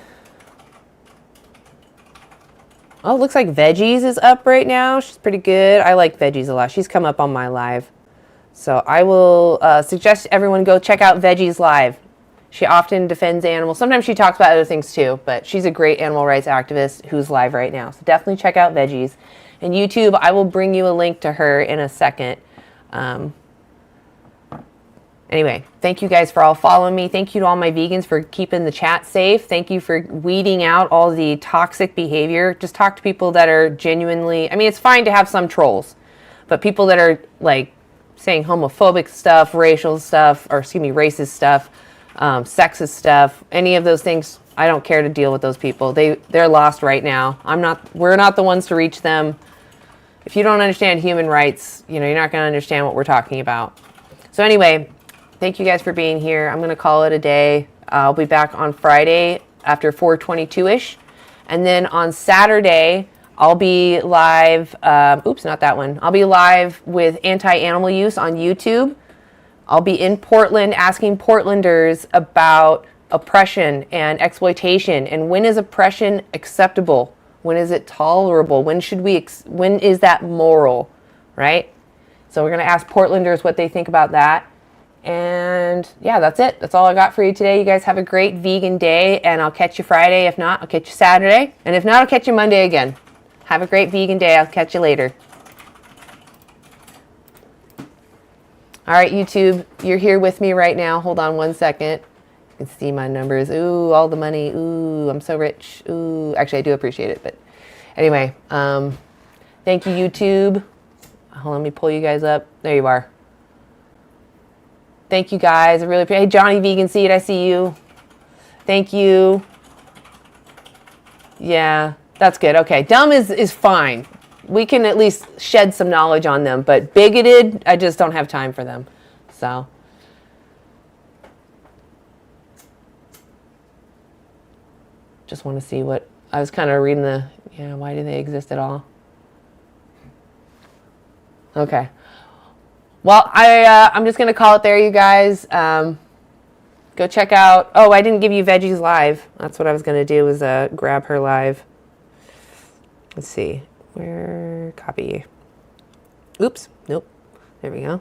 Oh, it looks like Veggies is up right now. She's pretty good. I like Veggies a lot. She's come up on my live. So I will suggest everyone go check out Veggies live. She often defends animals. Sometimes she talks about other things too, but she's a great animal rights activist who's live right now. So definitely check out Veggies. And YouTube, I will bring you a link to her in a second. Anyway, thank you guys for all following me. Thank you to all my vegans for keeping the chat safe. Thank you for weeding out all the toxic behavior. Just talk to people that are genuinely, I mean, it's fine to have some trolls, but people that are like saying homophobic stuff, racial stuff, or excuse me, racist stuff, sexist stuff, any of those things, I don't care to deal with those people. They're lost right now. We're not the ones to reach them. If you don't understand human rights, you're not going to understand what we're talking about. So anyway, thank you guys for being here. I'm going to call it a day. I'll be back on Friday after 4:22-ish. And then on Saturday, I'll be live. Oops, not that one. I'll be live with anti-animal use on YouTube. I'll be in Portland asking Portlanders about oppression and exploitation. And when is oppression acceptable? When is it tolerable? When is that moral, right? So we're going to ask Portlanders what they think about that. And yeah, that's it. That's all I got for you today. You guys have a great vegan day, and I'll catch you Friday. If not, I'll catch you Saturday. And if not, I'll catch you Monday again. Have a great vegan day. I'll catch you later. All right, YouTube, you're here with me right now. Hold on one second. You can see my numbers. Ooh, all the money. Ooh, I'm so rich. Ooh, actually, I do appreciate it. But anyway, thank you, YouTube. Hold on, let me pull you guys up. There you are. Thank you, guys. I really appreciate it. Hey, Johnny Vegan Seed, I see you. Thank you. Yeah, that's good. Okay, dumb is fine. We can at least shed some knowledge on them. But bigoted, I just don't have time for them. So. Just want to see what, I was kind of reading why do they exist at all? Okay. Well, I'm just gonna call it there, you guys. Go check out. Oh, I didn't give you Veggie's live. That's what I was gonna do. Was grab her live. Let's see. Where copy? Oops. Nope. There we go.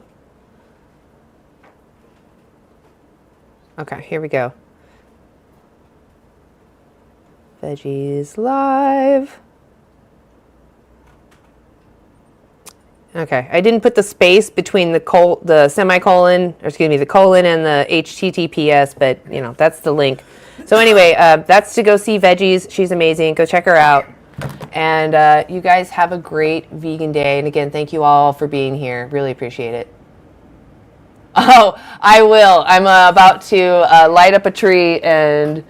Okay, here we go. Veggie's live. Okay, I didn't put the space between the semicolon, or excuse me, the colon and the HTTPS, but you know, that's the link. So anyway, that's to go see Veggie's. She's amazing. Go check her out. And you guys have a great vegan day. And again, thank you all for being here. Really appreciate it. Oh, I will. I'm about to light up a tree and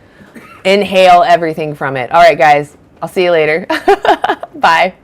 inhale everything from it. All right, guys. I'll see you later. Bye.